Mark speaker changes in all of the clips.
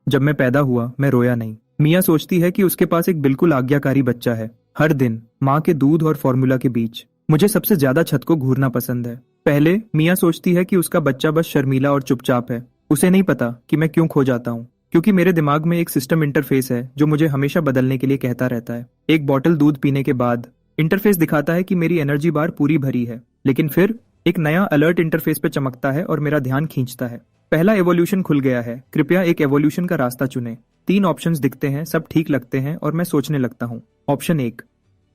Speaker 1: जब मैं पैदा हुआ मैं रोया नहीं। मिया सोचती है कि उसके पास एक बिल्कुल आज्ञाकारी बच्चा है। हर दिन माँ के दूध और फॉर्मूला के बीच मुझे सबसे ज्यादा छत को घूरना पसंद है। पहले मिया सोचती है कि उसका बच्चा बस शर्मीला और चुपचाप है। उसे नहीं पता कि मैं क्यों खो जाता हूँ, क्योंकि मेरे दिमाग में एक सिस्टम इंटरफेस है जो मुझे हमेशा बदलने के लिए कहता रहता है। एक बॉटल दूध पीने के बाद इंटरफेस दिखाता है कि मेरी एनर्जी बार पूरी भरी है, लेकिन फिर एक नया अलर्ट इंटरफेस पे चमकता है और मेरा ध्यान खींचता है। पहला एवोल्यूशन खुल गया है, कृपया एक एवोल्यूशन का रास्ता चुनें। 3 ऑप्शंस दिखते हैं, सब ठीक लगते हैं और मैं सोचने लगता हूँ। ऑप्शन 1,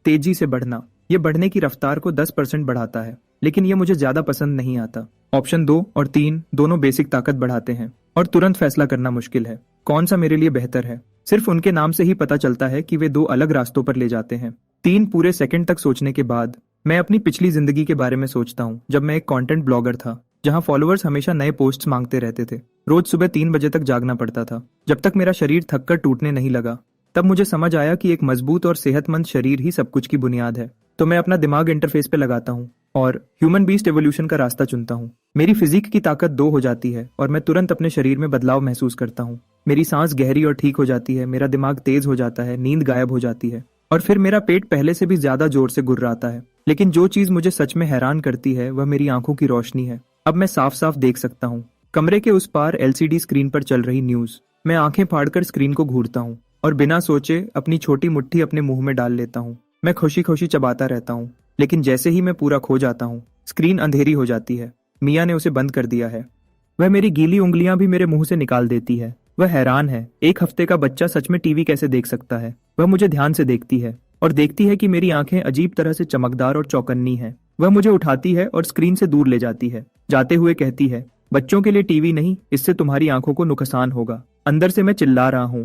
Speaker 1: तेजी से बढ़ना। ये बढ़ने की रफ्तार को 10% बढ़ाता है, लेकिन ये मुझे ज्यादा पसंद नहीं आता। ऑप्शन 2 और 3 दोनों बेसिक ताकत बढ़ाते हैं और तुरंत फैसला करना मुश्किल है। कौन सा मेरे लिए बेहतर है? सिर्फ उनके नाम से ही पता चलता है कि वे 2 अलग रास्तों पर ले जाते हैं। 3 पूरे सेकंड तक सोचने के बाद मैं अपनी पिछली जिंदगी के बारे में सोचता हूँ, जब मैं एक कंटेंट ब्लॉगर था, जहाँ फॉलोअर्स हमेशा नए पोस्ट्स मांगते रहते थे। रोज सुबह 3 बजे तक जागना पड़ता था, जब तक मेरा शरीर थककर टूटने नहीं लगा। तब मुझे समझ आया कि एक मजबूत और सेहतमंद शरीर ही सब कुछ की बुनियाद है। तो मैं अपना दिमाग इंटरफेस पे लगाता हूँ और ह्यूमन बीस्ट एवोल्यूशन का रास्ता चुनता हूँ। मेरी फिजिक की ताकत 2 हो जाती है और मैं तुरंत अपने शरीर में बदलाव महसूस करता हूँ। मेरी सांस गहरी और ठीक हो जाती है, मेरा दिमाग तेज हो जाता है, नींद गायब हो जाती है और फिर मेरा पेट पहले से भी ज्यादा जोर से गुर्राता है। लेकिन जो चीज मुझे सच में हैरान करती है वह मेरी आंखों की रोशनी है। अब मैं साफ साफ देख सकता हूँ। कमरे के उस पार एलसीडी स्क्रीन पर चल रही न्यूज। मैं आंखें फाड़कर स्क्रीन को घूरता हूँ और बिना सोचे अपनी छोटी मुट्ठी अपने मुंह में डाल लेता हूँ। मैं खुशी खुशी चबाता रहता हूँ, लेकिन जैसे ही मैं पूरा खो जाता हूँ, स्क्रीन अंधेरी हो जाती है। मिया ने उसे बंद कर दिया है। वह मेरी गीली उंगलियां भी मेरे मुंह से निकाल देती है। वह हैरान है, 1 हफ्ते का बच्चा सच में टीवी कैसे देख सकता है। वह मुझे ध्यान से देखती है और देखती है कि मेरी आंखें अजीब तरह से चमकदार और चौकन्नी है। वह मुझे उठाती है और स्क्रीन से दूर ले जाती है। जाते हुए कहती है, बच्चों के लिए टीवी नहीं, इससे तुम्हारी आंखों को नुकसान होगा। अंदर से मैं चिल्ला रहा हूँ,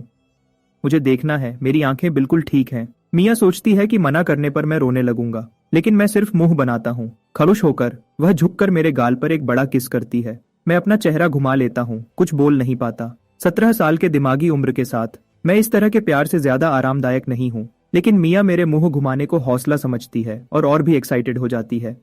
Speaker 1: मुझे देखना है, मेरी आंखें बिल्कुल ठीक हैं। मिया सोचती है कि मना करने पर मैं रोने लगूंगा, लेकिन मैं सिर्फ मुंह बनाता हूँ। खड़ुश होकर वह झुककर मेरे गाल पर एक बड़ा किस करती है। मैं अपना चेहरा घुमा लेता हूँ, कुछ बोल नहीं पाता। 17 साल के दिमागी उम्र के साथ मैं इस तरह के प्यार से ज्यादा आरामदायक नहीं हूँ, लेकिन मिया मेरे मुंह घुमाने को हौसला समझती है और भी एक्साइटेड हो जाती है।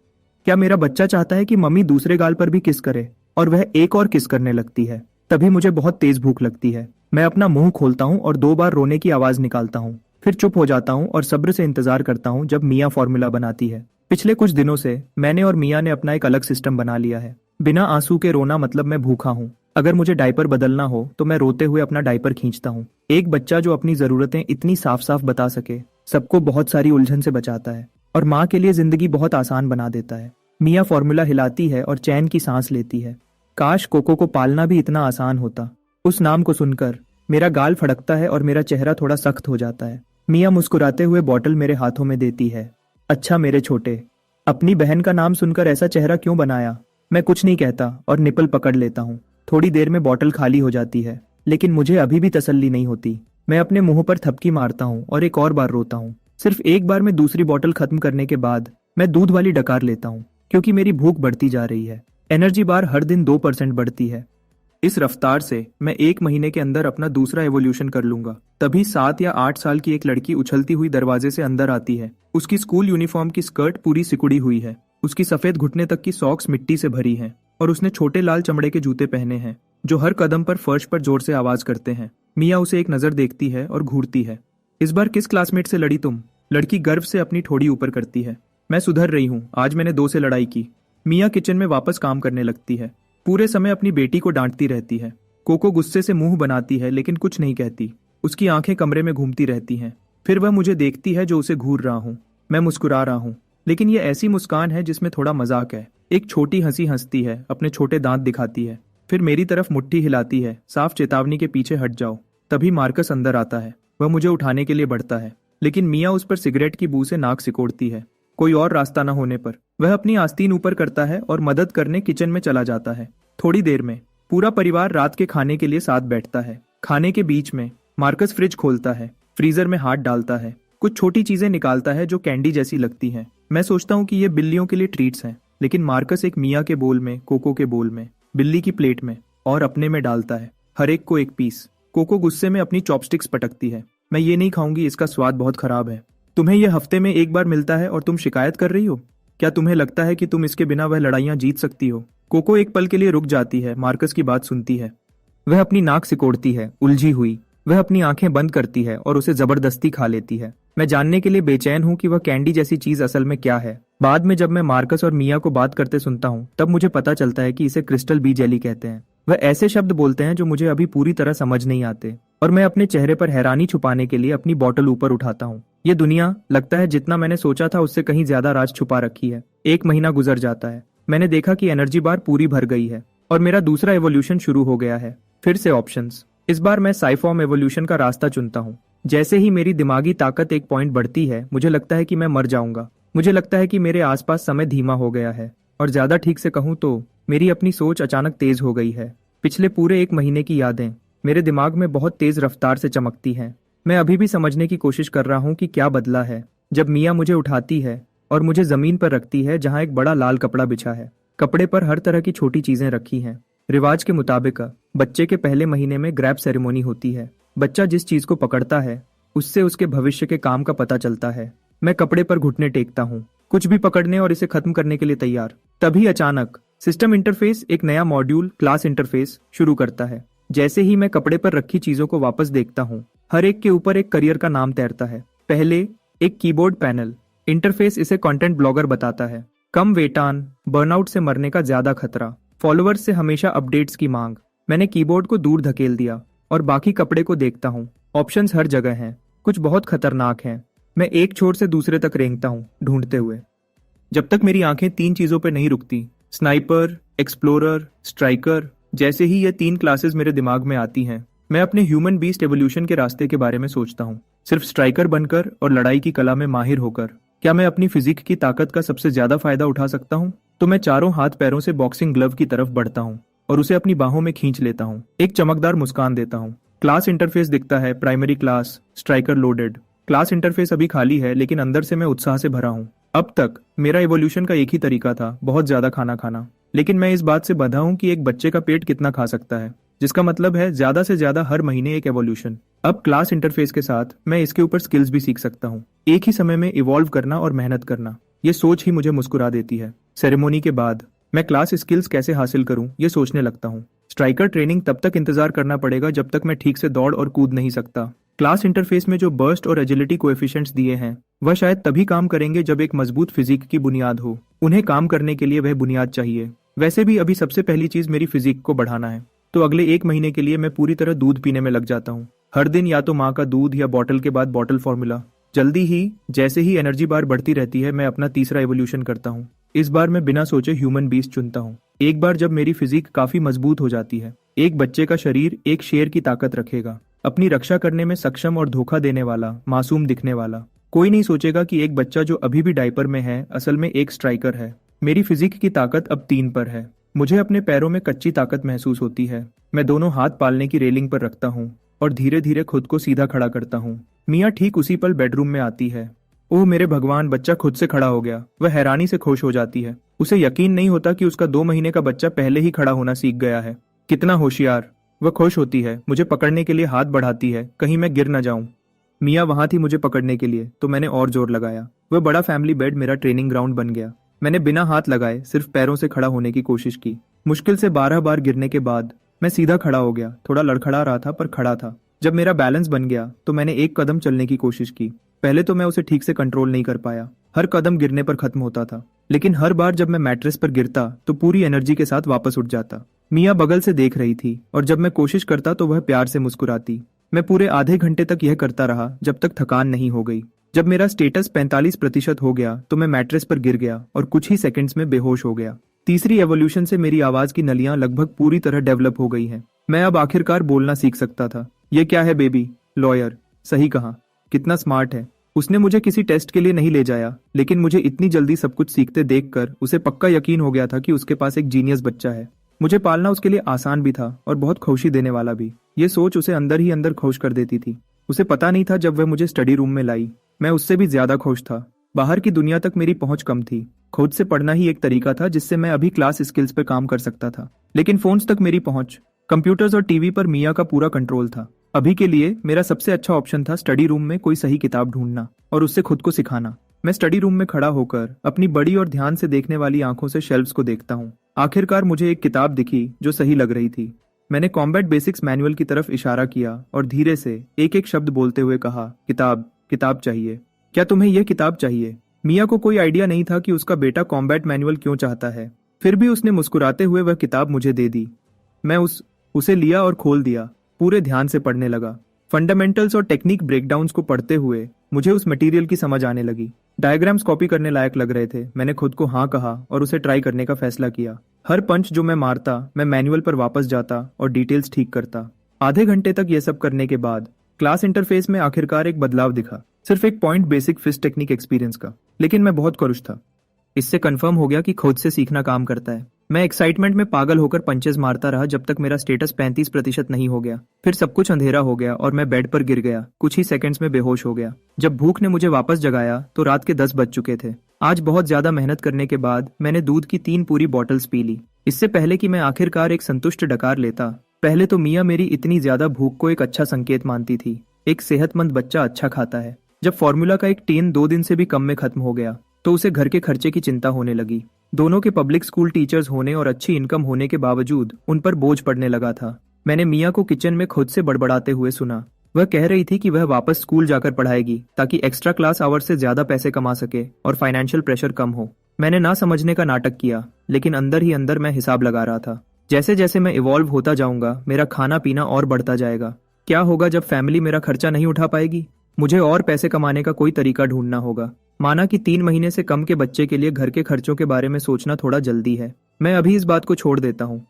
Speaker 1: क्या मेरा बच्चा चाहता है कि मम्मी दूसरे गाल पर भी किस करे? और वह एक और किस करने लगती है। तभी मुझे बहुत तेज भूख लगती है। मैं अपना मुंह खोलता हूँ और 2 बार रोने की आवाज निकालता हूँ, फिर चुप हो जाता हूँ और सब्र से इंतजार करता हूँ जब मिया फॉर्मूला बनाती है। पिछले कुछ दिनों से मैंने और मिया ने अपना एक अलग सिस्टम बना लिया है। बिना आंसू के रोना मतलब मैं भूखा हूँ। अगर मुझे डायपर बदलना हो तो मैं रोते हुए अपना डायपर खींचता हूँ। एक बच्चा जो अपनी जरूरतें इतनी साफ साफ बता सके, सबको बहुत सारी उलझन से बचाता है और माँ के लिए जिंदगी बहुत आसान बना देता है। मिया फॉर्मूला हिलाती है और चैन की सांस लेती है। काश कोको को पालना भी इतना आसान होता। उस नाम को सुनकर मेरा गाल फड़कता है और मेरा चेहरा थोड़ा सख्त हो जाता है। मिया मुस्कुराते हुए बॉटल मेरे हाथों में देती है। अच्छा मेरे छोटे, अपनी बहन का नाम सुनकर ऐसा चेहरा क्यों बनाया? मैं कुछ नहीं कहता और निपल पकड़ लेता हूँ। थोड़ी देर में बॉटल खाली हो जाती है, लेकिन मुझे अभी भी तसल्ली नहीं होती। मैं अपने मुंह पर थपकी मारता हूँ और एक और बार रोता हूँ। सिर्फ एक बार में दूसरी बॉटल खत्म करने के बाद मैं दूध वाली डकार लेता हूँ, क्योंकि मेरी भूख बढ़ती जा रही है। एनर्जी बार हर दिन 2% बढ़ती है। इस रफ्तार से मैं 1 महीने के अंदर अपना दूसरा एवोल्यूशन कर लूंगा। तभी 7 या 8 साल की एक लड़की उछलती हुई दरवाजे से अंदर आती है। उसकी स्कूल यूनिफॉर्म की स्कर्ट पूरी सिकुड़ी हुई है, उसकी सफेद घुटने तक की सॉक्स मिट्टी से भरी हैं और उसने छोटे लाल चमड़े के जूते पहने हैं जो हर कदम पर फर्श पर जोर से आवाज करते हैं। मिया उसे एक नजर देखती है और घूरती है। इस बार किस क्लासमेट से लड़ी तुम? लड़की गर्व से अपनी ठोड़ी ऊपर करती है। मैं सुधर रही हूँ, आज मैंने 2 से लड़ाई की। मिया किचन में वापस काम करने लगती है। पूरे समय अपनी बेटी को डांटती रहती है। कोको गुस्से से मुंह बनाती है लेकिन कुछ नहीं कहती। उसकी आंखें कमरे में घूमती रहती हैं। फिर वह मुझे देखती है जो उसे घूर रहा हूँ। मैं मुस्कुरा रहा हूँ, लेकिन ये ऐसी मुस्कान है जिसमें थोड़ा मजाक है। एक छोटी हंसी हंसती है, अपने छोटे दांत दिखाती है, फिर मेरी तरफ मुट्ठी हिलाती है, साफ चेतावनी के पीछे हट जाओ। तभी मार्कस अंदर आता है। वह मुझे उठाने के लिए बढ़ता है, लेकिन मिया उस पर सिगरेट की बू से नाक सिकोड़ती है। कोई और रास्ता न होने पर वह अपनी आस्तीन ऊपर करता है और मदद करने किचन में चला जाता है। थोड़ी देर में पूरा परिवार रात के खाने के लिए साथ बैठता है। खाने के बीच में मार्कस फ्रिज खोलता है, फ्रीजर में हाथ डालता है, कुछ छोटी चीजें निकालता है जो कैंडी जैसी लगती हैं। मैं सोचता हूँ कि ये बिल्लियों के लिए ट्रीट्स हैं, लेकिन मार्कस एक मिया के बोल में, कोको के बोल में, बिल्ली की प्लेट में और अपने में डालता है, हर एक को एक पीस। कोको गुस्से में अपनी चॉपस्टिक्स पटकती है। मैं ये नहीं खाऊंगी, इसका स्वाद बहुत खराब है। तुम्हें यह हफ्ते में 1 बार मिलता है और तुम शिकायत कर रही हो? क्या तुम्हें लगता है कि तुम इसके बिना वह लड़ाइयां जीत सकती हो? कोको एक पल के लिए रुक जाती है, मार्कस की बात सुनती है। वह अपनी नाक सिकोड़ती है, उलझी हुई। वह अपनी आंखें बंद करती है और उसे जबरदस्ती खा लेती है। मैं जानने के लिए बेचैन हूँ कि वह कैंडी जैसी चीज असल में क्या है। बाद में जब मैं मार्कस और मिया को बात करते सुनता हूँ तब मुझे पता चलता है कि इसे क्रिस्टल बी जेली कहते हैं। वह ऐसे शब्द बोलते हैं जो मुझे अभी पूरी तरह समझ नहीं आते और मैं अपने चेहरे पर हैरानी छुपाने के लिए अपनी बॉटल ऊपर उठाता हूँ। ये दुनिया, लगता है जितना मैंने सोचा था उससे कहीं ज्यादा राज छुपा रखी है। 1 महीना गुजर जाता है। मैंने देखा कि एनर्जी बार पूरी भर गई है और मेरा दूसरा एवोल्यूशन शुरू हो गया है। फिर से ऑप्शंस। इस बार मैं साइफॉर्म एवोल्यूशन का रास्ता चुनता हूँ। जैसे ही मेरी दिमागी ताकत 1 पॉइंट बढ़ती है मुझे लगता है कि मैं मर जाऊंगा। मुझे लगता है कि मेरे आसपास समय धीमा हो गया है और ज्यादा ठीक से कहूँ तो मेरी अपनी सोच अचानक तेज हो गई है। पिछले पूरे 1 महीने की यादें मेरे दिमाग में बहुत तेज रफ्तार से चमकती हैं। मैं अभी भी समझने की कोशिश कर रहा हूँ कि क्या बदला है जब मिया मुझे उठाती है और मुझे जमीन पर रखती है जहाँ एक बड़ा लाल कपड़ा बिछा है। कपड़े पर हर तरह की छोटी चीजें रखी हैं। रिवाज के मुताबिक बच्चे के पहले महीने में ग्रैब सेरेमनी होती है। बच्चा जिस चीज को पकड़ता है उससे उसके भविष्य के काम का पता चलता है। मैं कपड़े पर घुटने टेकता हूँ, कुछ भी पकड़ने और इसे खत्म करने के लिए तैयार। तभी अचानक सिस्टम इंटरफेस, एक नया मॉड्यूल क्लास इंटरफेस शुरू करता है। जैसे ही मैं कपड़े पर रखी चीजों को वापस देखता हूँ, हर एक के ऊपर एक करियर का नाम तैरता है। पहले एक कीबोर्ड पैनल। इंटरफेस इसे कंटेंट ब्लॉगर बताता है। कम वेतन, बर्नआउट से मरने का ज्यादा खतरा, फॉलोअर्स से हमेशा अपडेट्स की मांग। मैंने कीबोर्ड को दूर धकेल दिया और बाकी कपड़े को देखता हूँ। ऑप्शंस हर जगह हैं, कुछ बहुत खतरनाक हैं। मैं एक छोर से दूसरे तक रेंगता हूँ ढूंढते हुए, जब तक मेरी आंखें 3 चीजों पर नहीं रुकती। Sniper, explorer, striker. जैसे ही ये 3 क्लासेस मेरे दिमाग में आती हैं, मैं अपने ह्यूमन बीस्ट एवोल्यूशन के रास्ते के बारे में सोचता हूँ। सिर्फ स्ट्राइकर बनकर और लड़ाई की कला में माहिर होकर क्या मैं अपनी फिजिक की ताकत का सबसे ज्यादा फायदा उठा सकता हूँ? तो मैं चारों हाथ पैरों से बॉक्सिंग ग्लव की तरफ बढ़ता हूँ और उसे अपनी बाहों में खींच लेता हूँ। एक चमकदार मुस्कान देता हूँ। क्लास इंटरफेस दिखता है, primary class, striker loaded. Class interface अभी खाली है लेकिन अंदर से मैं उत्साह से भरा हूँ। अब तक मेरा इवोल्यूशन का एक ही तरीका था, बहुत ज्यादा खाना खाना। लेकिन मैं इस बात से बंधा हूँ कि एक बच्चे का पेट कितना खा सकता है, जिसका मतलब है ज्यादा से ज्यादा हर महीने एक एवोल्यूशन। अब क्लास इंटरफेस के साथ मैं इसके ऊपर स्किल्स भी सीख सकता हूँ, एक ही समय में इवॉल्व करना और मेहनत करना। ये सोच ही मुझे मुस्कुरा देती है। सेरेमनी के बाद मैं क्लास स्किल्स कैसे हासिल करूं ये सोचने लगता हूं। स्ट्राइकर ट्रेनिंग तब तक इंतजार करना पड़ेगा जब तक मैं ठीक से दौड़ और कूद नहीं सकता। क्लास इंटरफेस में जो बर्स्ट और एजिलिटी कोएफिशिएंट्स दिए हैं वह शायद तभी काम करेंगे जब एक मजबूत फिजिक की बुनियाद हो। उन्हें काम करने के लिए वह बुनियाद चाहिए। वैसे भी अभी सबसे पहली चीज मेरी फिजिक को बढ़ाना है, तो अगले 1 महीने के लिए मैं पूरी तरह दूध पीने में लग जाता हूँ। हर दिन या तो माँ का दूध या बॉटल के बाद बॉटल फॉर्मूला। जल्दी ही जैसे ही एनर्जी बार बढ़ती रहती है मैं अपना तीसरा एवोल्यूशन करता हूँ। इस बार मैं बिना सोचे ह्यूमन बीस्ट चुनता हूँ। एक बार जब मेरी फिजिक काफी मजबूत हो जाती है, एक बच्चे का शरीर एक शेर की ताकत रखेगा, अपनी रक्षा करने में सक्षम और धोखा देने वाला, मासूम दिखने वाला। कोई नहीं सोचेगा कि एक बच्चा जो अभी भी डायपर में है असल में एक स्ट्राइकर है। मेरी फिजिक की ताकत अब 3 पर है। मुझे अपने पैरों में कच्ची ताकत महसूस होती है। मैं दोनों हाथ पालने की रेलिंग पर रखता हूँ और धीरे धीरे खुद को सीधा खड़ा करता हूँ। मिया ठीक उसी पल बेडरूम में आती है। ओह मेरे भगवान, बच्चा खुद से खड़ा हो गया। वह हैरानी से खुश हो जाती है। उसे यकीन नहीं होता कि उसका 2 महीने का बच्चा पहले ही खड़ा होना सीख गया है। कितना होशियार। वह खुश होती है, मुझे पकड़ने के लिए हाथ बढ़ाती है, कहीं मैं गिर न जाऊं। मिया वहां थी मुझे पकड़ने के लिए, तो मैंने और जोर लगाया। वह बड़ा फैमिली बेड मेरा ट्रेनिंग ग्राउंड बन गया। मैंने बिना हाथ लगाए सिर्फ पैरों से खड़ा होने की कोशिश की। मुश्किल से 12 बार गिरने के बाद मैं सीधा खड़ा हो गया। थोड़ा लड़खड़ा रहा था पर खड़ा था। जब मेरा बैलेंस बन गया तो मैंने 1 कदम चलने की कोशिश की। पहले तो मैं उसे ठीक से कंट्रोल नहीं कर पाया। हर कदम गिरने पर खत्म होता था, लेकिन हर बार जब मैं मैट्रेस पर गिरता तो पूरी एनर्जी के साथ वापस उठ जाता। मिया बगल से देख रही थी और जब मैं कोशिश करता तो वह प्यार से मुस्कुराती। मैं पूरे आधे घंटे तक यह करता रहा जब तक थकान नहीं हो गई। जब मेरा स्टेटस 45% हो गया तो मैं मैट्रेस पर गिर गया और कुछ ही सेकंड्स में बेहोश हो गया। तीसरी एवोल्यूशन से मेरी आवाज की नलियां लगभग पूरी तरह डेवलप हो गई हैं। मैं अब आखिरकार बोलना सीख सकता था। ये क्या है बेबी? लॉयर। सही कहा। कितना स्मार्ट है। उसने मुझे किसी टेस्ट के लिए नहीं ले जाया, लेकिन मुझे इतनी जल्दी सब कुछ सीखते देखकर उसे पक्का यकीन हो गया था कि उसके पास एक जीनियस बच्चा है। मुझे पालना उसके लिए आसान भी था और बहुत खुशी देने वाला भी। ये सोच उसे अंदर ही अंदर खुश कर देती थी। उसे पता नहीं था जब वह मुझे स्टडी रूम में लाई, मैं उससे भी ज्यादा खुश था। बाहर की दुनिया तक मेरी पहुंच कम थी। खुद से पढ़ना ही एक तरीका था जिससे मैं अभी क्लास स्किल्स पर काम कर सकता था, लेकिन फोन्स तक मेरी पहुंच, कंप्यूटर्स और टीवी पर मिया का पूरा कंट्रोल था। अभी के लिए मेरा सबसे अच्छा ऑप्शन था स्टडी रूम में कोई सही किताब ढूंढना और उससे खुद को सिखाना। मैं स्टडी रूम में खड़ा होकर अपनी बड़ी और ध्यान से देखने वाली आंखों से शेल्फ्स को देखता हूँ। आखिरकार मुझे एक किताब दिखी जो सही लग रही थी। मैंने कॉम्बैट बेसिक्स मैनुअल की तरफ इशारा किया और धीरे से एक एक शब्द बोलते हुए कहा, किताब, किताब चाहिए। क्या तुम्हें यह किताब चाहिए? मिया को कोई आइडिया नहीं था कि उसका बेटा कॉम्बैट मैनुअल क्यों चाहता है। फिर भी उसने मुस्कुराते हुए वह किताब मुझे दे दी। मैं उसे लिया और खोल दिया। पूरे ध्यान से पढ़ने लगा। फंडामेंटल्स और टेक्निक ब्रेकडाउन्स को पढ़ते हुए मुझे उस मटेरियल की समझ आने लगी। डायग्राम्स कॉपी करने लायक लग रहे थे। मैंने खुद को हाँ कहा और उसे ट्राई करने का फैसला किया। हर पंच जो मैं मारता, मैं मैनुअल पर वापस जाता और डिटेल्स ठीक करता। आधे घंटे तक यह सब करने के बाद क्लास इंटरफेस में आखिरकार एक बदलाव दिखा। सिर्फ एक point basic fist technique experience का। लेकिन मैं बहुत खुश था। इससे कंफर्म हो गया कि खुद से सीखना काम करता है। मैं एक्साइटमेंट में पागल होकर पंचेस मारता रहा जब तक मेरा स्टेटस 35% नहीं हो गया। फिर सब कुछ अंधेरा हो गया और मैं बेड पर गिर गया। कुछ ही सेकंड्स में बेहोश हो गया। जब भूख ने मुझे वापस जगाया तो रात के 10 बज चुके थे। आज बहुत ज्यादा मेहनत करने के बाद मैंने दूध की 3 पूरी बॉटल्स पी ली। इससे पहले कि मैं आखिरकार एक संतुष्ट डकार लेता, पहले तो मिया मेरी इतनी ज्यादा भूख को एक अच्छा संकेत मानती थी। एक सेहतमंद बच्चा अच्छा खाता है। जब फॉर्मूला का एक टीन 2 दिन से भी कम में खत्म हो गया तो उसे घर के खर्चे की चिंता होने लगी। दोनों के पब्लिक स्कूल टीचर्स होने और अच्छी इनकम होने के बावजूद उन पर बोझ पड़ने लगा था। मैंने मिया को किचन में खुद से बड़बड़ाते हुए सुना। वह कह रही थी कि वह वापस स्कूल जाकर पढ़ाएगी ताकि एक्स्ट्रा क्लास आवर्स से ज्यादा पैसे कमा सके और फाइनेंशियल प्रेशर कम हो। मैंने ना समझने का नाटक किया, लेकिन अंदर ही अंदर मैं हिसाब लगा रहा था। जैसे जैसे मैं इवॉल्व होता जाऊंगा, मेरा खाना पीना और बढ़ता जाएगा। क्या होगा जब फैमिली मेरा खर्चा नहीं उठा पाएगी? मुझे और पैसे कमाने का कोई तरीका ढूंढना होगा। माना कि 3 महीने से कम के बच्चे के लिए घर के खर्चों के बारे में सोचना थोड़ा जल्दी है। मैं अभी इस बात को छोड़ देता हूँ।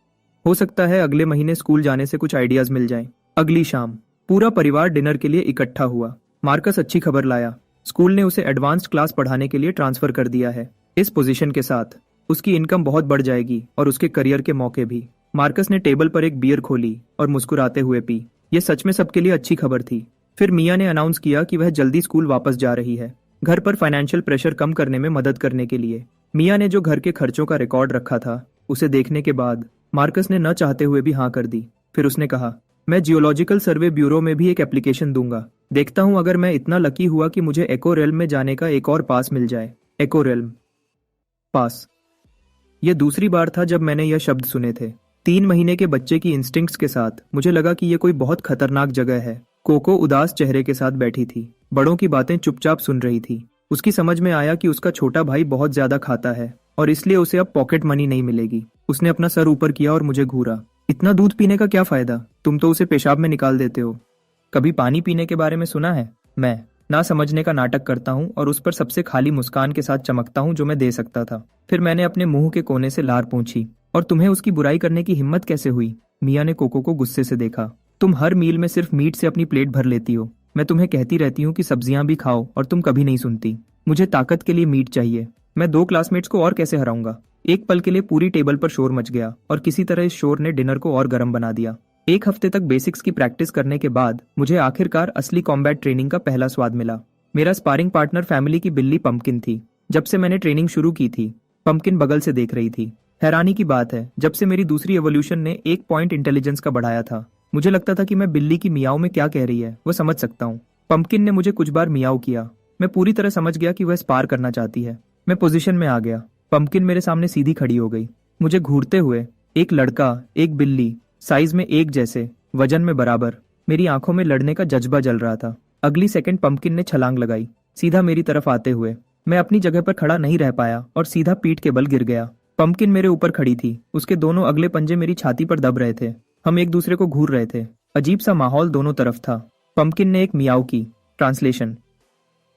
Speaker 1: हो सकता है अगले महीने स्कूल जाने से कुछ आइडियाज मिल जाएं। अगली शाम पूरा परिवार डिनर के लिए इकट्ठा हुआ। मार्कस अच्छी खबर लाया। स्कूल ने उसे एडवांस्ड क्लास पढ़ाने के लिए ट्रांसफर कर दिया है। इस पोजीशन के साथ उसकी इनकम बहुत बढ़ जाएगी और उसके करियर के मौके भी। मार्कस ने टेबल पर एक बियर खोली और मुस्कुराते हुए पी। यह सच में सबके लिए अच्छी खबर थी। फिर मिया ने अनाउंस किया कि वह जल्दी स्कूल वापस जा रही है, घर पर फाइनेंशियल प्रेशर कम करने में मदद करने के लिए। मिया ने जो घर के खर्चों का रिकॉर्ड रखा था, उसे देखने के बाद मार्कस ने न चाहते हुए भी हाँ कर दी। फिर उसने कहा, मैं जियोलॉजिकल सर्वे ब्यूरो में भी एक एप्लीकेशन दूंगा। देखता हूं अगर मैं इतना लकी हुआ कि मुझे एको रेल्म में जाने का एक और पास मिल जाए। एको रेल्म पास। यह दूसरी बार था जब मैंने यह शब्द सुने थे। 3 महीने के बच्चे की इंस्टिंक्ट्स के साथ मुझे लगा कि यह कोई बहुत खतरनाक जगह है। कोको उदास चेहरे के साथ बैठी थी। बड़ों की बातें चुपचाप सुन रही थी। उसकी समझ में आया कि उसका छोटा भाई बहुत ज्यादा खाता है और इसलिए उसे अब पॉकेट मनी नहीं मिलेगी। उसने अपना सर ऊपर किया और मुझे घूरा। इतना दूध पीने का क्या फायदा? तुम तो उसे पेशाब में निकाल देते हो। कभी पानी पीने के बारे में सुना है? मैं ना समझने का नाटक करता हूँ और उस पर सबसे खाली मुस्कान के साथ चमकता हूँ जो मैं दे सकता था। फिर मैंने अपने मुंह के कोने से लार पूछी, और तुम्हें उसकी बुराई करने की हिम्मत कैसे हुई? मिया ने कोको को गुस्से से देखा। तुम हर मील में सिर्फ मीट से अपनी प्लेट भर लेती हो। मैं तुम्हें कहती रहती हूँ कि सब्जियां भी खाओ और तुम कभी नहीं सुनती। मुझे ताकत के लिए मीट चाहिए। मैं 2 क्लासमेट्स को और कैसे हराऊंगा? एक पल के लिए पूरी टेबल पर शोर मच गया और किसी तरह इस शोर ने डिनर को और गर्म बना दिया। 1 हफ्ते तक बेसिक्स की प्रैक्टिस करने के बाद मुझे आखिरकार असली कॉम्बैट ट्रेनिंग का पहला स्वाद मिला। मेरा स्पारिंग पार्टनर फैमिली की बिल्ली पंपकिन थी। जब से मैंने ट्रेनिंग शुरू की थी, पंपकिन बगल से देख रही थी। हैरानी की बात है, जब से मेरी दूसरी एवोल्यूशन ने 1 पॉइंट इंटेलिजेंस का बढ़ाया था, मुझे लगता था कि मैं बिल्ली की मियाओ में क्या कह रही है वो समझ सकता हूँ। पंपकिन ने मुझे कुछ बार मियाओ किया। मैं पूरी तरह समझ गया कि वह स्पार करना चाहती है। मैं पोजीशन में आ गया। पंपकिन मेरे सामने सीधी खड़ी हो गई। मुझे घूरते हुए एक लड़का, एक बिल्ली, साइज में एक जैसे, वजन में बराबर। मेरी आंखों में लड़ने का जज्बा जल रहा था। अगली सेकंड पंपकिन ने छलांग लगाई, सीधा मेरी तरफ आते हुए। मैं अपनी जगह पर खड़ा नहीं रह पाया और सीधा पीठ के बल गिर गया। पंपकिन मेरे ऊपर खड़ी थी। उसके दोनों अगले पंजे मेरी छाती पर दब रहे थे। हम एक दूसरे को घूर रहे थे। अजीब सा माहौल दोनों तरफ था। पंपकिन ने एक मियाओ की। ट्रांसलेशन,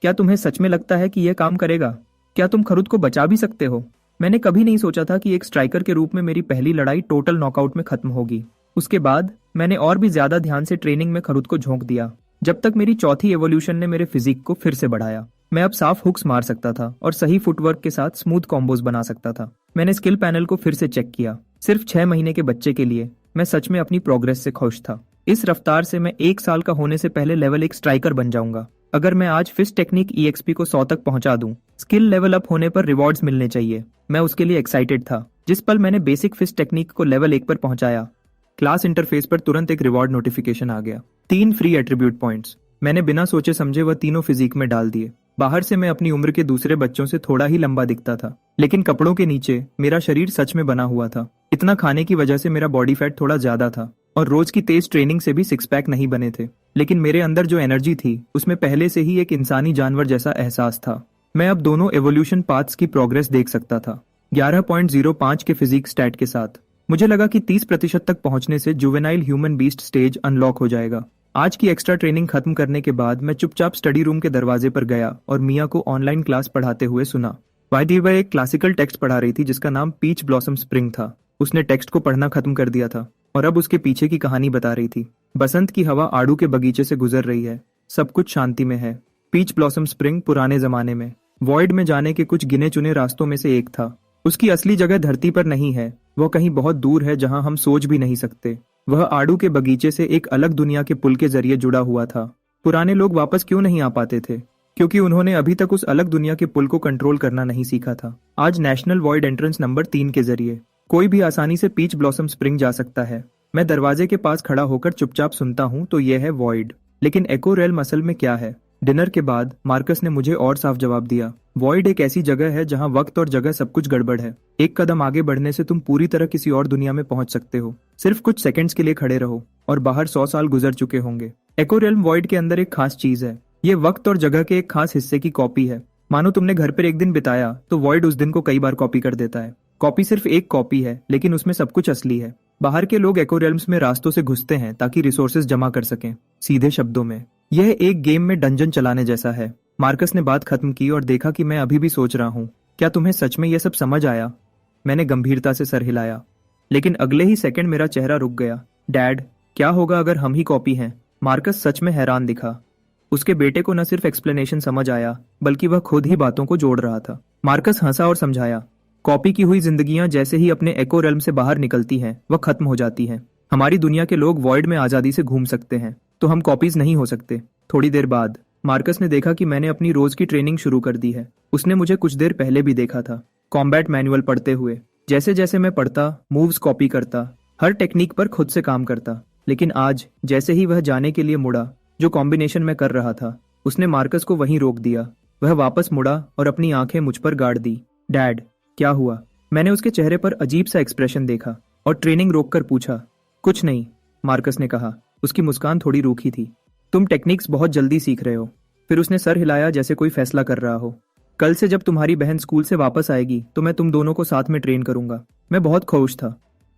Speaker 1: क्या तुम्हें सच में लगता है कि यह काम करेगा? क्या तुम खरुद को बचा भी सकते हो? मैंने कभी नहीं सोचा था कि एक स्ट्राइकर के रूप में मेरी पहली लड़ाई टोटल नॉकआउट में खत्म होगी। उसके बाद मैंने और भी ज्यादा ध्यान से ट्रेनिंग में खरुद को झोंक दिया, जब तक मेरी चौथी एवोल्यूशन ने मेरे फिजिक को फिर से बढ़ाया। मैं अब साफ हुक्स मार सकता था और सही फुटवर्क के साथ स्मूथ कॉम्बोज बना सकता था। मैंने स्किल पैनल को फिर से चेक किया। सिर्फ 6 महीने के बच्चे के लिए मैं सच में अपनी प्रोग्रेस से खुश था। इस रफ्तार से मैं 1 साल का होने से पहले लेवल 1 स्ट्राइकर बन जाऊंगा। अगर मैं आज फिस्ट टेक्निक EXP को 100 तक पहुंचा दूं, स्किल लेवल अप होने पर रिवॉर्ड्स मिलने चाहिए। मैं उसके लिए एक्साइटेड था। जिस पल मैंने बेसिक फिस्ट टेक्निक को लेवल 1 पर पहुंचाया, क्लास इंटरफेस पर तुरंत एक रिवॉर्ड नोटिफिकेशन आ गया। 3 फ्री एट्रीब्यूट पॉइंट्स। मैंने बिना सोचे समझे वह तीनों फिजिक में डाल दिए। बाहर से मैं अपनी उम्र के दूसरे बच्चों से थोड़ा ही लंबा दिखता था, लेकिन कपड़ों के नीचे मेरा शरीर सच में बना हुआ था। इतना खाने की वजह से मेरा बॉडी फैट थोड़ा ज्यादा था और रोज की तेज ट्रेनिंग से भी सिक्स पैक नहीं बने थे, लेकिन मेरे अंदर जो एनर्जी थी उसमें पहले से ही एक इंसानी जानवर जैसा एहसास था। मैं अब दोनों एवोल्यूशन पाथ्स की प्रोग्रेस देख सकता था। 11.05 के फिजिक्स स्टैट के साथ मुझे लगा कि 30% तक पहुंचने से juvenile human beast stage unlock हो जाएगा। आज की एक्स्ट्रा ट्रेनिंग खत्म करने के बाद मैं चुपचाप स्टडी रूम के दरवाजे पर गया और मिया को ऑनलाइन क्लास पढ़ाते हुए सुना। वाइदी वह एक क्लासिकल टेक्स्ट पढ़ा रही थी जिसका नाम पीच ब्लॉसम स्प्रिंग था। उसने टेक्स्ट को पढ़ना खत्म कर दिया था और अब उसके पीछे की कहानी बता रही थी। बसंत की हवा आड़ू के बगीचे से गुजर रही है, सब कुछ शांति में है। पीच ब्लॉसम स्प्रिंग पुराने जमाने में वॉइड में जाने के कुछ गिने चुने रास्तों में से एक था। उसकी असली जगह धरती पर नहीं है, वह कहीं बहुत दूर है जहां हम सोच भी नहीं सकते। वह आड़ू के बगीचे से एक अलग दुनिया के पुल के जरिए जुड़ा हुआ था। पुराने लोग वापस क्यों नहीं आ पाते थे? क्योंकि उन्होंने अभी तक उस अलग दुनिया के पुल को कंट्रोल करना नहीं सीखा था। आज नेशनल वॉइड एंट्रेंस नंबर 3 के जरिए कोई भी आसानी से पीच ब्लॉसम स्प्रिंग जा सकता है। मैं दरवाजे के पास खड़ा होकर चुपचाप सुनता हूँ तो यह है वॉइड, लेकिन एको रेल्म असल में क्या है? डिनर के बाद मार्कस ने मुझे और साफ जवाब दिया। वॉइड एक ऐसी जगह है जहां वक्त और जगह सब कुछ गड़बड़ है। एक कदम आगे बढ़ने से तुम पूरी तरह किसी और दुनिया में पहुंच सकते हो। सिर्फ कुछ सेकंड्स के लिए खड़े रहो और बाहर 100 साल गुजर चुके होंगे। एको रेल्म वॉइड के अंदर एक खास चीज है। ये वक्त और जगह के एक खास हिस्से की कॉपी है। मानो तुमने घर पर एक दिन बिताया तो वॉइड उस दिन को कई बार कॉपी कर देता है। कॉपी सिर्फ एक कॉपी है, लेकिन उसमें सब कुछ असली है। बाहर के लोग एको रेल्म्स में रास्तों से घुसते हैं ताकि रिसोर्सेज जमा कर सकें। सीधे शब्दों में यह एक गेम में डंजन चलाने जैसा है। मार्कस ने बात खत्म की और देखा कि मैं अभी भी सोच रहा हूँ। क्या तुम्हें सच में यह सब समझ आया? मैंने गंभीरता से सर हिलाया, लेकिन अगले ही सेकंड मेरा चेहरा रुक गया। डैड, क्या होगा अगर हम ही कॉपी हैं? मार्कस सच में हैरान दिखा। उसके बेटे को न सिर्फ एक्सप्लेनेशन समझ आया, बल्कि वह खुद ही बातों को जोड़ रहा था। मार्कस हंसा और समझाया, कॉपी की हुई जिंदगियां जैसे ही अपने एको रेल्म से बाहर निकलती हैं, वह खत्म हो जाती हैं। हमारी दुनिया के लोग वॉइड में आजादी से घूम सकते हैं, तो हम कॉपीज नहीं हो सकते। थोड़ी देर बाद मार्कस ने देखा कि मैंने अपनी रोज की ट्रेनिंग शुरू कर दी है। उसने मुझे कुछ देर पहले भी देखा था, कॉम्बैट मैनुअल पढ़ते हुए। जैसे जैसे मैं पढ़ता, मूव्स कॉपी करता, हर टेक्निक पर खुद से काम करता। लेकिन आज जैसे ही वह जाने के लिए मुड़ा, जो कॉम्बिनेशन मैं कर रहा था, उसने मार्कस को वहीं रोक दिया। वह वापस मुड़ा और अपनी आंखें मुझ पर गाड़ दी। डैड, क्या हुआ? मैंने उसके चेहरे पर अजीब सा एक्सप्रेशन देखा और ट्रेनिंग रोककर पूछा। कुछ नहीं, मार्कस ने कहा। उसकी मुस्कान थोड़ी रूखी थी। तुम टेक्निक्स बहुत जल्दी सीख रहे हो। फिर उसने सर हिलाया जैसे कोई फैसला कर रहा हो। कल से जब तुम्हारी बहन स्कूल से वापस आएगी तो मैं तुम दोनों को साथ में ट्रेन करूंगा। मैं बहुत खुश था।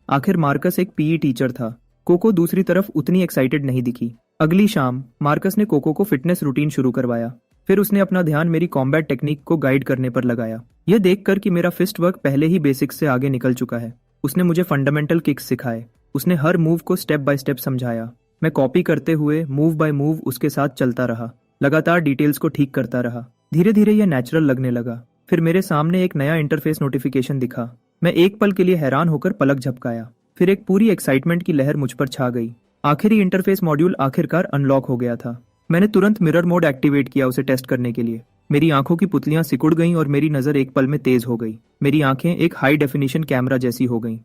Speaker 1: आखिर मार्कस एक पीई टीचर था। कोको दूसरी तरफ उतनी एक्साइटेड नहीं दिखी। अगली शाम मार्कस ने कोको को फिटनेस रूटीन शुरू करवाया। फिर उसने अपना ध्यान मेरी कॉम्बैट टेक्निक को गाइड करने पर लगाया। यह देखकर कि मेरा फिस्ट वर्क पहले ही बेसिक्स से आगे निकल चुका है। उसने मुझे फंडामेंटल किक्स सिखाए। उसने हर मूव को स्टेप बाय स्टेप समझाया। मैं कॉपी करते हुए मूव बाय मूव उसके साथ चलता रहा, लगातार डिटेल्स को ठीक करता रहा। धीरे धीरे यह नेचुरल लगने लगा। फिर मेरे सामने एक नया इंटरफेस नोटिफिकेशन दिखा। मैं एक पल के लिए हैरान होकर पलक झपकाया। फिर एक पूरी एक्साइटमेंट की लहर मुझ पर छा गई। आखिरी इंटरफेस मॉड्यूल आखिरकार अनलॉक हो गया था। मैंने तुरंत मिरर मोड एक्टिवेट किया उसे टेस्ट करने के लिए। मेरी आंखों की पुतलियां सिकुड़ गईं और मेरी नजर एक पल में तेज हो गई। मेरी आंखें एक हाई डेफिनेशन कैमरा जैसी हो गईं।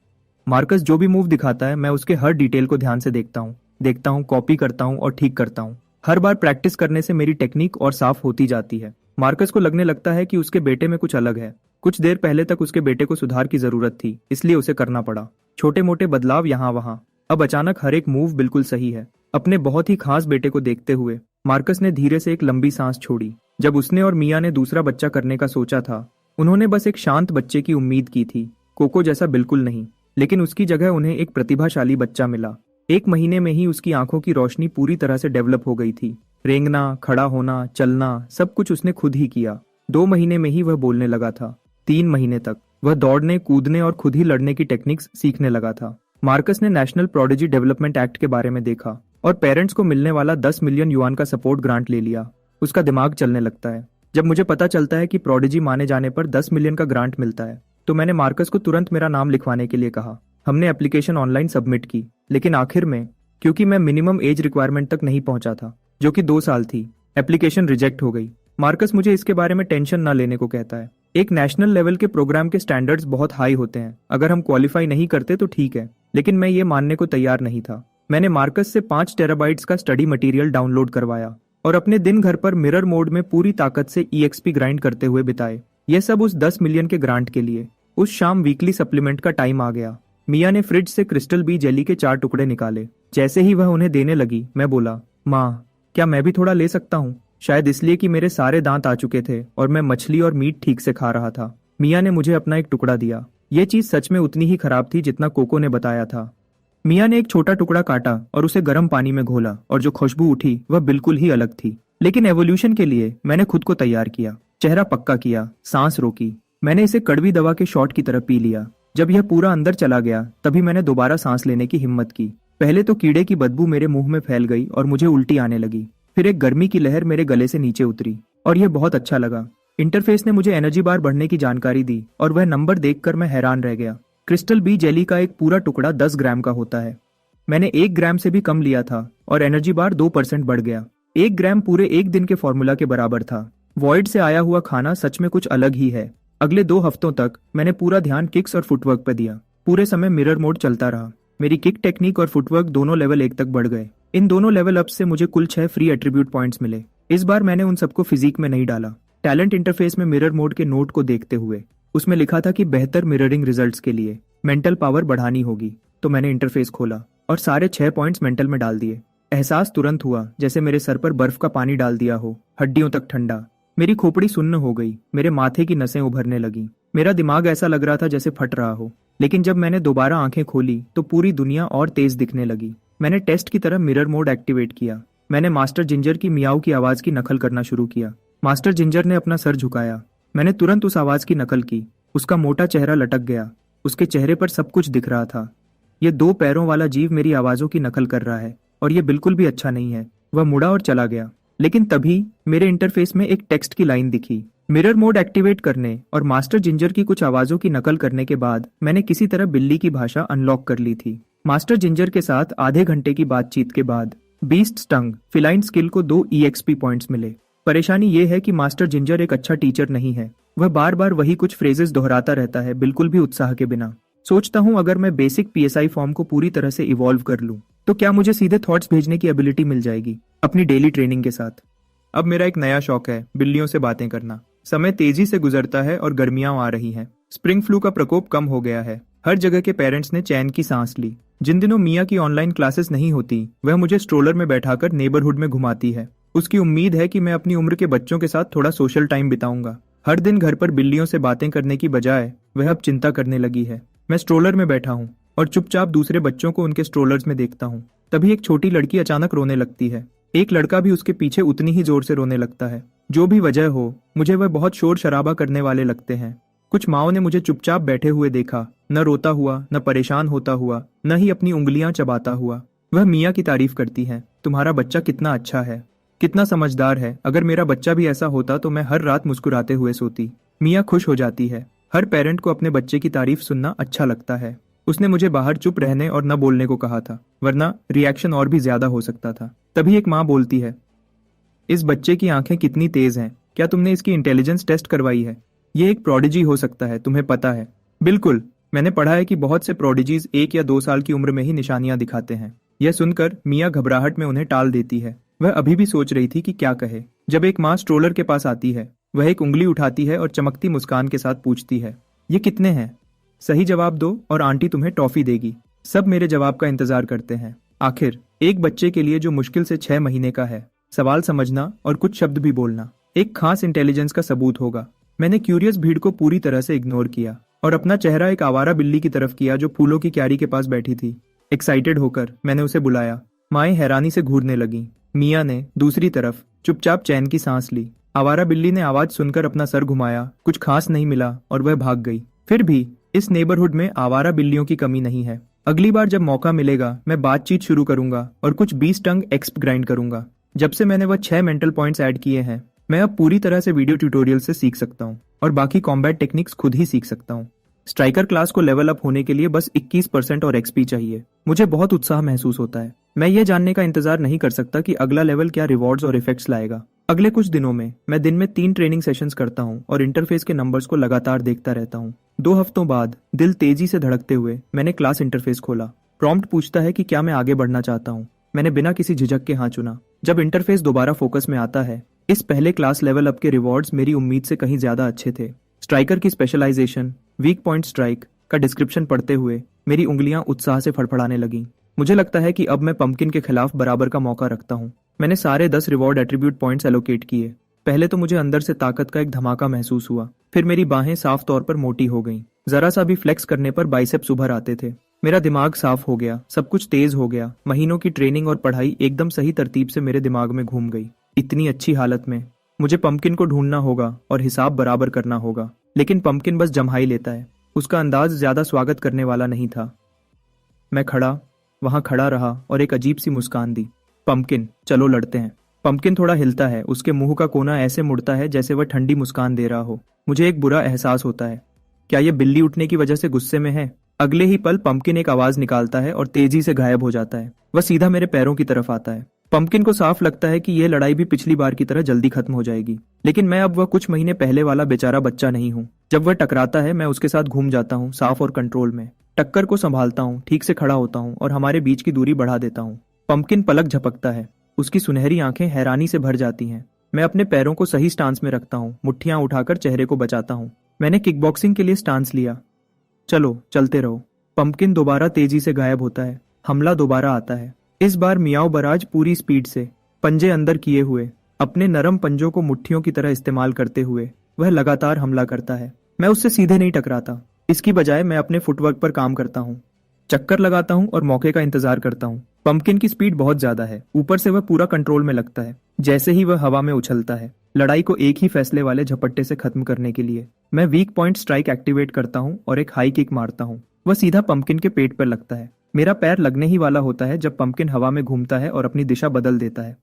Speaker 1: मार्कस जो भी मूव दिखाता है, मैं उसके हर डिटेल को ध्यान से देखता हूँ, कॉपी करता हूँ और ठीक करता हूँ। हर बार प्रैक्टिस करने से मेरी टेक्निक और साफ होती जाती है। मार्कस को लगने लगता है कि उसके बेटे में कुछ अलग है। कुछ देर पहले तक उसके बेटे को सुधार की जरूरत थी, इसलिए उसे करना पड़ा। छोटे मोटे बदलाव यहाँ वहाँ। अब अचानक हर एक मूव बिल्कुल सही है। अपने बहुत ही खास बेटे को देखते हुए मार्कस ने धीरे से एक लंबी सांस छोड़ी। जब उसने और मिया ने दूसरा बच्चा करने का सोचा था, उन्होंने बस एक शांत बच्चे की उम्मीद की थी, कोको जैसा बिल्कुल नहीं। लेकिन उसकी जगह उन्हें एक प्रतिभाशाली बच्चा मिला। 1 महीने में ही उसकी आंखों की रोशनी पूरी तरह से डेवलप हो गई थी। रेंगना, खड़ा होना, चलना, सब कुछ उसने खुद ही किया। 2 महीने में ही वह बोलने लगा था। 3 महीने तक वह दौड़ने, कूदने और खुद ही लड़ने की टेक्निक्स सीखने लगा था। मार्कस ने नेशनल प्रोडिजी डेवलपमेंट एक्ट के बारे में देखा और पेरेंट्स को मिलने वाला 10 मिलियन युआन का सपोर्ट ग्रांट ले लिया। उसका दिमाग चलने लगता है। जब मुझे पता चलता है कि प्रोडिजी माने जाने पर 10 मिलियन का ग्रांट मिलता है, तो मैंने मार्कस को तुरंत मेरा नाम लिखवाने के लिए कहा। हमने एप्लीकेशन ऑनलाइन सबमिट की, लेकिन आखिर में, क्योंकि मैं मिनिमम एज रिक्वायरमेंट तक नहीं पहुंचा था, जो कि 2 साल थी, एप्लीकेशन रिजेक्ट हो गई। मार्कस मुझे इसके बारे में टेंशन न लेने को कहता है। एक नेशनल लेवल के प्रोग्राम के स्टैंडर्ड्स बहुत हाई होते हैं। अगर हम क्वालिफाई नहीं करते तो ठीक है, लेकिन मैं ये मानने को तैयार नहीं था। मैंने मार्कस से 5 टेराबाइट्स का स्टडी मटेरियल डाउनलोड करवाया और अपने दिन घर पर मिरर मोड में पूरी ताकत से EXP ग्राइंड करते हुए बिताए। यह सब उस 10 मिलियन के ग्रांट के लिए। उस शाम वीकली सप्लीमेंट का टाइम आ गया। मिया ने फ्रिज से क्रिस्टल बी जेली के 4 टुकड़े निकाले। जैसे ही वह उन्हें देने लगी, मैं बोला, माँ, क्या मैं भी थोड़ा ले सकता हूँ? शायद इसलिए कि मेरे सारे दांत आ चुके थे और मैं मछली और मीट ठीक से खा रहा था। मिया ने मुझे अपना एक टुकड़ा दिया। ये चीज सच में उतनी ही खराब थी जितना कोको ने बताया था। मिया ने एक छोटा टुकड़ा काटा और उसे गर्म पानी में घोला, और जो खुशबू उठी वह बिल्कुल ही अलग थी। लेकिन एवोल्यूशन के लिए मैंने खुद को तैयार किया, चेहरा पक्का किया, सांस रोकी। मैंने इसे कड़वी दवा के शॉट की तरह पी लिया। जब यह पूरा अंदर चला गया तभी मैंने दोबारा सांस लेने की हिम्मत की। पहले तो कीड़े की बदबू मेरे मुंह में फैल गई और मुझे उल्टी आने लगी। फिर एक गर्मी की लहर मेरे गले से नीचे उतरी और यह बहुत अच्छा लगा। इंटरफेस ने मुझे एनर्जी बार बढ़ने की जानकारी दी और वह नंबर देखकर मैं हैरान रह गया। क्रिस्टल बी जेली का एक पूरा टुकड़ा 10 ग्राम का होता है। मैंने 1 ग्राम से भी कम लिया था और एनर्जी बार 2% बढ़ गया। 1 ग्राम पूरे 1 दिन के फॉर्मूला के बराबर था। वॉइड से आया हुआ खाना सच में कुछ अलग ही है। अगले 2 हफ्तों तक मैंने पूरा ध्यान किक्स और फुटवर्क पर दिया। पूरे समय मिरर मोड चलता रहा। मेरी किक टेक्निक और फुटवर्क दोनों लेवल 1 तक बढ़ गए। इन दोनों लेवल अप से मुझे कुल 6 फ्री एट्रीब्यूट पॉइंट्स मिले। इस बार मैंने उन सबको फिजिक में नहीं डाला। टैलेंट इंटरफेस में मिरर मोड के नोट को देखते हुए उसमें लिखा था कि बेहतर मिररिंग रिजल्ट्स के लिए मेंटल पावर बढ़ानी होगी। तो मैंने इंटरफेस खोला और सारे 6 पॉइंट्स मेंटल में डाल दिए। एहसास तुरंत हुआ जैसे मेरे सर पर बर्फ का पानी डाल दिया हो, हड्डियों तक ठंडा। मेरी खोपड़ी सुन्न हो गई, मेरे माथे की नसें उभरने लगी। मेरा दिमाग ऐसा लग रहा था जैसे फट रहा हो। लेकिन जब मैंने दोबारा आंखें खोली तो पूरी दुनिया और तेज दिखने लगी। मैंने टेस्ट की तरह मिरर मोड एक्टिवेट किया। मैंने मास्टर जिंजर की मियाऊ की आवाज की नकल करना शुरू किया। मास्टर जिंजर ने अपना सर झुकाया। मैंने तुरंत उस आवाज की नकल की। उसका मोटा चेहरा लटक गया। उसके चेहरे पर सब कुछ दिख रहा था। ये 2 पैरों वाला जीव मेरी आवाजों की नकल कर रहा है और ये बिल्कुल भी अच्छा नहीं है। वह मुड़ा और चला गया। लेकिन तभी मेरे इंटरफेस में एक टेक्स्ट की लाइन दिखी। मिरर मोड एक्टिवेट करने और मास्टर जिंजर की कुछ आवाजों की नकल करने के बाद मैंने किसी तरह बिल्ली की भाषा अनलॉक कर ली थी। मास्टर जिंजर के साथ आधे घंटे की बातचीत के बाद बीस्ट स्टंग फिलाइन स्किल को 2 EXP पॉइंट्स मिले। परेशानी ये है कि मास्टर जिंजर एक अच्छा टीचर नहीं है। वह बार बार वही कुछ फ्रेजेस दोहराता रहता है, बिल्कुल भी उत्साह के बिना। सोचता हूँ अगर मैं बेसिक PSI फॉर्म को पूरी तरह से इवॉल्व कर लूँ तो क्या मुझे सीधे थॉट्स भेजने की एबिलिटी मिल जाएगी अपनी डेली ट्रेनिंग के साथ। अब मेरा एक नया शौक है, बिल्लियों से बातें करना। समय तेजी से गुजरता है और गर्मियां आ रही हैं। स्प्रिंग फ्लू का प्रकोप कम हो गया है। हर जगह के पेरेंट्स ने चैन की सांस ली। जिन दिनों मिया की ऑनलाइन क्लासेस नहीं होती वह मुझे स्ट्रोलर में बैठाकर नेबरहुड में घुमाती है। उसकी उम्मीद है कि मैं अपनी उम्र के बच्चों के साथ थोड़ा सोशल टाइम बिताऊंगा। हर दिन घर पर बिल्लियों से बातें करने की बजाय वह अब चिंता करने लगी है। मैं स्ट्रोलर में बैठा हूँ और चुपचाप दूसरे बच्चों को उनके स्ट्रोलर्स में देखता हूँ। तभी एक छोटी लड़की अचानक रोने लगती है। एक लड़का भी उसके पीछे उतनी ही जोर से रोने लगता है। जो भी वजह हो, मुझे वह बहुत शोर शराबा करने वाले लगते हैं। कुछ माओ ने मुझे चुपचाप बैठे हुए देखा, न रोता हुआ, न परेशान होता हुआ, न ही अपनी उंगलियां चबाता हुआ। वह मिया की तारीफ करती हैं। तुम्हारा बच्चा कितना अच्छा है, कितना समझदार है। अगर मेरा बच्चा भी ऐसा होता तो मैं हर रात मुस्कुराते हुए सोती। मिया खुश हो जाती है। हर पेरेंट को अपने बच्चे की तारीफ सुनना अच्छा लगता है। उसने मुझे बाहर चुप रहने और न बोलने को कहा था, वरना रिएक्शन और भी ज्यादा हो सकता था। तभी एक माँ बोलती है, इस बच्चे की आंखें कितनी तेज हैं। क्या तुमने इसकी इंटेलिजेंस टेस्ट करवाई है? ये एक प्रोडिजी हो सकता है, तुम्हें पता है। बिल्कुल, मैंने पढ़ा है कि बहुत से प्रोडिजीज 1 या 2 साल की उम्र में ही निशानियां दिखाते हैं। यह सुनकर मिया घबराहट में उन्हें टाल देती है। वह अभी भी सोच रही थी कि क्या कहे जब एक माँ स्ट्रोलर के पास आती है। वह एक उंगली उठाती है और चमकती मुस्कान के साथ पूछती है, ये कितने हैं? सही जवाब दो और आंटी तुम्हें टॉफी देगी। सब मेरे जवाब का इंतजार करते हैं। आखिर एक बच्चे के लिए जो मुश्किल से 6 महीने का है, सवाल समझना और कुछ शब्द भी बोलना एक खास इंटेलिजेंस का सबूत होगा। मैंने क्यूरियस भीड़ को पूरी तरह से इग्नोर किया और अपना चेहरा एक आवारा बिल्ली की तरफ किया जो फूलों की क्यारी के पास बैठी थी। एक्साइटेड होकर मैंने उसे बुलाया। माएं हैरानी से घूरने लगी। मिया ने दूसरी तरफ चुपचाप चैन की सांस ली। आवारा बिल्ली ने आवाज सुनकर अपना सर घुमाया। कुछ खास नहीं मिला और वह भाग गई। फिर भी इस नेबरहुड में आवारा बिल्लियों की कमी नहीं है। अगली बार जब मौका मिलेगा मैं बातचीत शुरू करूंगा और कुछ 20 टंग एक्सप ग्राइंड करूंगा। जब से मैंने वह 6 मेंटल पॉइंट्स ऐड किए हैं, मैं अब पूरी तरह से वीडियो ट्यूटोरियल से सीख सकता हूँ और बाकी कॉम्बैट टेक्निक्स खुद ही सीख सकता हूँ। स्ट्राइकर क्लास को लेवल अप होने के लिए बस 21% और एक्सपी चाहिए। मुझे बहुत उत्साह महसूस होता है। मैं ये जानने का इंतजार नहीं कर सकता कि अगला लेवल क्या रिवॉर्ड्स और इफेक्ट्स लाएगा। अगले कुछ दिनों में मैं दिन में 3 ट्रेनिंग सेशंस करता हूँ और इंटरफेस के नंबर्स को लगातार देखता रहता हूँ। 2 हफ्तों बाद दिल तेजी से धड़कते हुए मैंने क्लास इंटरफेस खोला। प्रॉम्प्ट पूछता है कि क्या मैं आगे बढ़ना चाहता हूँ। मैंने बिना किसी झिझक के हाँ चुना। जब इंटरफेस दोबारा फोकस में आता है, इस पहले क्लास लेवल अप के रिवॉर्ड्स मेरी उम्मीद से कहीं ज्यादा अच्छे थे। स्ट्राइकर की स्पेशलाइजेशन, वीक पॉइंट स्ट्राइक का डिस्क्रिप्शन पढ़ते हुए मेरी उंगलियां उत्साह से फड़फड़ाने लगीं। मुझे लगता है कि अब मैं पंपकिन के खिलाफ बराबर का मौका रखता हूँ। मैंने सारे 10 रिवॉर्ड एट्रीब्यूट पॉइंट्स एलोकेट किए। पहले तो मुझे अंदर से ताकत का एक धमाका महसूस हुआ, फिर मेरी बाहें साफ तौर पर मोटी हो गईं। जरा सा भी फ्लेक्स करने पर बाइसेप्स उभर आते थे। मेरा दिमाग साफ हो गया, सब कुछ तेज हो गया। महीनों की ट्रेनिंग और पढ़ाई एकदम सही तरतीब से मेरे दिमाग में घूम गई। इतनी अच्छी हालत में मुझे पंपकिन को ढूंढना होगा और हिसाब बराबर करना होगा। लेकिन पंपकिन बस जम्हाई लेता है। उसका अंदाज ज्यादा स्वागत करने वाला नहीं था। मैं वहां खड़ा रहा और एक अजीब सी मुस्कान दी। पंपकिन, चलो लड़ते हैं। पंपकिन थोड़ा हिलता है, उसके मुंह का कोना ऐसे मुड़ता है जैसे वह ठंडी मुस्कान दे रहा हो। मुझे एक बुरा एहसास होता है। क्या यह बिल्ली उठने की वजह से गुस्से में है? अगले ही पल पंपकिन एक आवाज निकालता है और तेजी से गायब हो जाता है। वह सीधा मेरे पैरों की तरफ आता है। पंपकिन को साफ लगता है कि यह लड़ाई भी पिछली बार की तरह जल्दी खत्म हो जाएगी। लेकिन मैं अब वह कुछ महीने पहले वाला बेचारा बच्चा नहीं हूँ। जब वह टकराता है मैं उसके साथ घूम जाता हूँ, साफ और कंट्रोल में। टक्कर को संभालता हूँ, ठीक से खड़ा होता हूँ और हमारे बीच की दूरी बढ़ा देता हूँ। पंपकिन पलक झपकता है। उसकी सुनहरी आंखें हैरानी से भर जाती हैं। मैं अपने पैरों को सही स्टांस में रखता हूँ, मुट्ठियां उठाकर चेहरे को बचाता हूँ। मैंने किकबॉक्सिंग के लिए स्टांस लिया। चलो चलते रहो। पंपकिन दोबारा तेजी से गायब होता है। हमला दोबारा आता है। इस बार मियाओ बराज पूरी स्पीड से, पंजे अंदर किए हुए, अपने नरम पंजों को मुट्ठियों की तरह इस्तेमाल करते हुए वह लगातार हमला करता है। मैं उससे सीधे नहीं टकराता। इसकी बजाय मैं अपने फुटवर्क पर काम करता हूँ, चक्कर लगाता हूँ और मौके का इंतजार करता हूँ। पंपकिन की स्पीड बहुत ज्यादा है, ऊपर से वह पूरा कंट्रोल में लगता है। जैसे ही वह हवा में उछलता है, लड़ाई को एक ही फैसले वाले झपट्टे से खत्म करने के लिए मैं वीक पॉइंट स्ट्राइक एक्टिवेट करता हूँ और एक हाई किक मारता हूँ। वह सीधा पंपकिन के पेट पर लगता है। मेरा पैर लगने ही वाला होता है जब पंपकिन हवा में घूमता है और अपनी दिशा बदल देता है।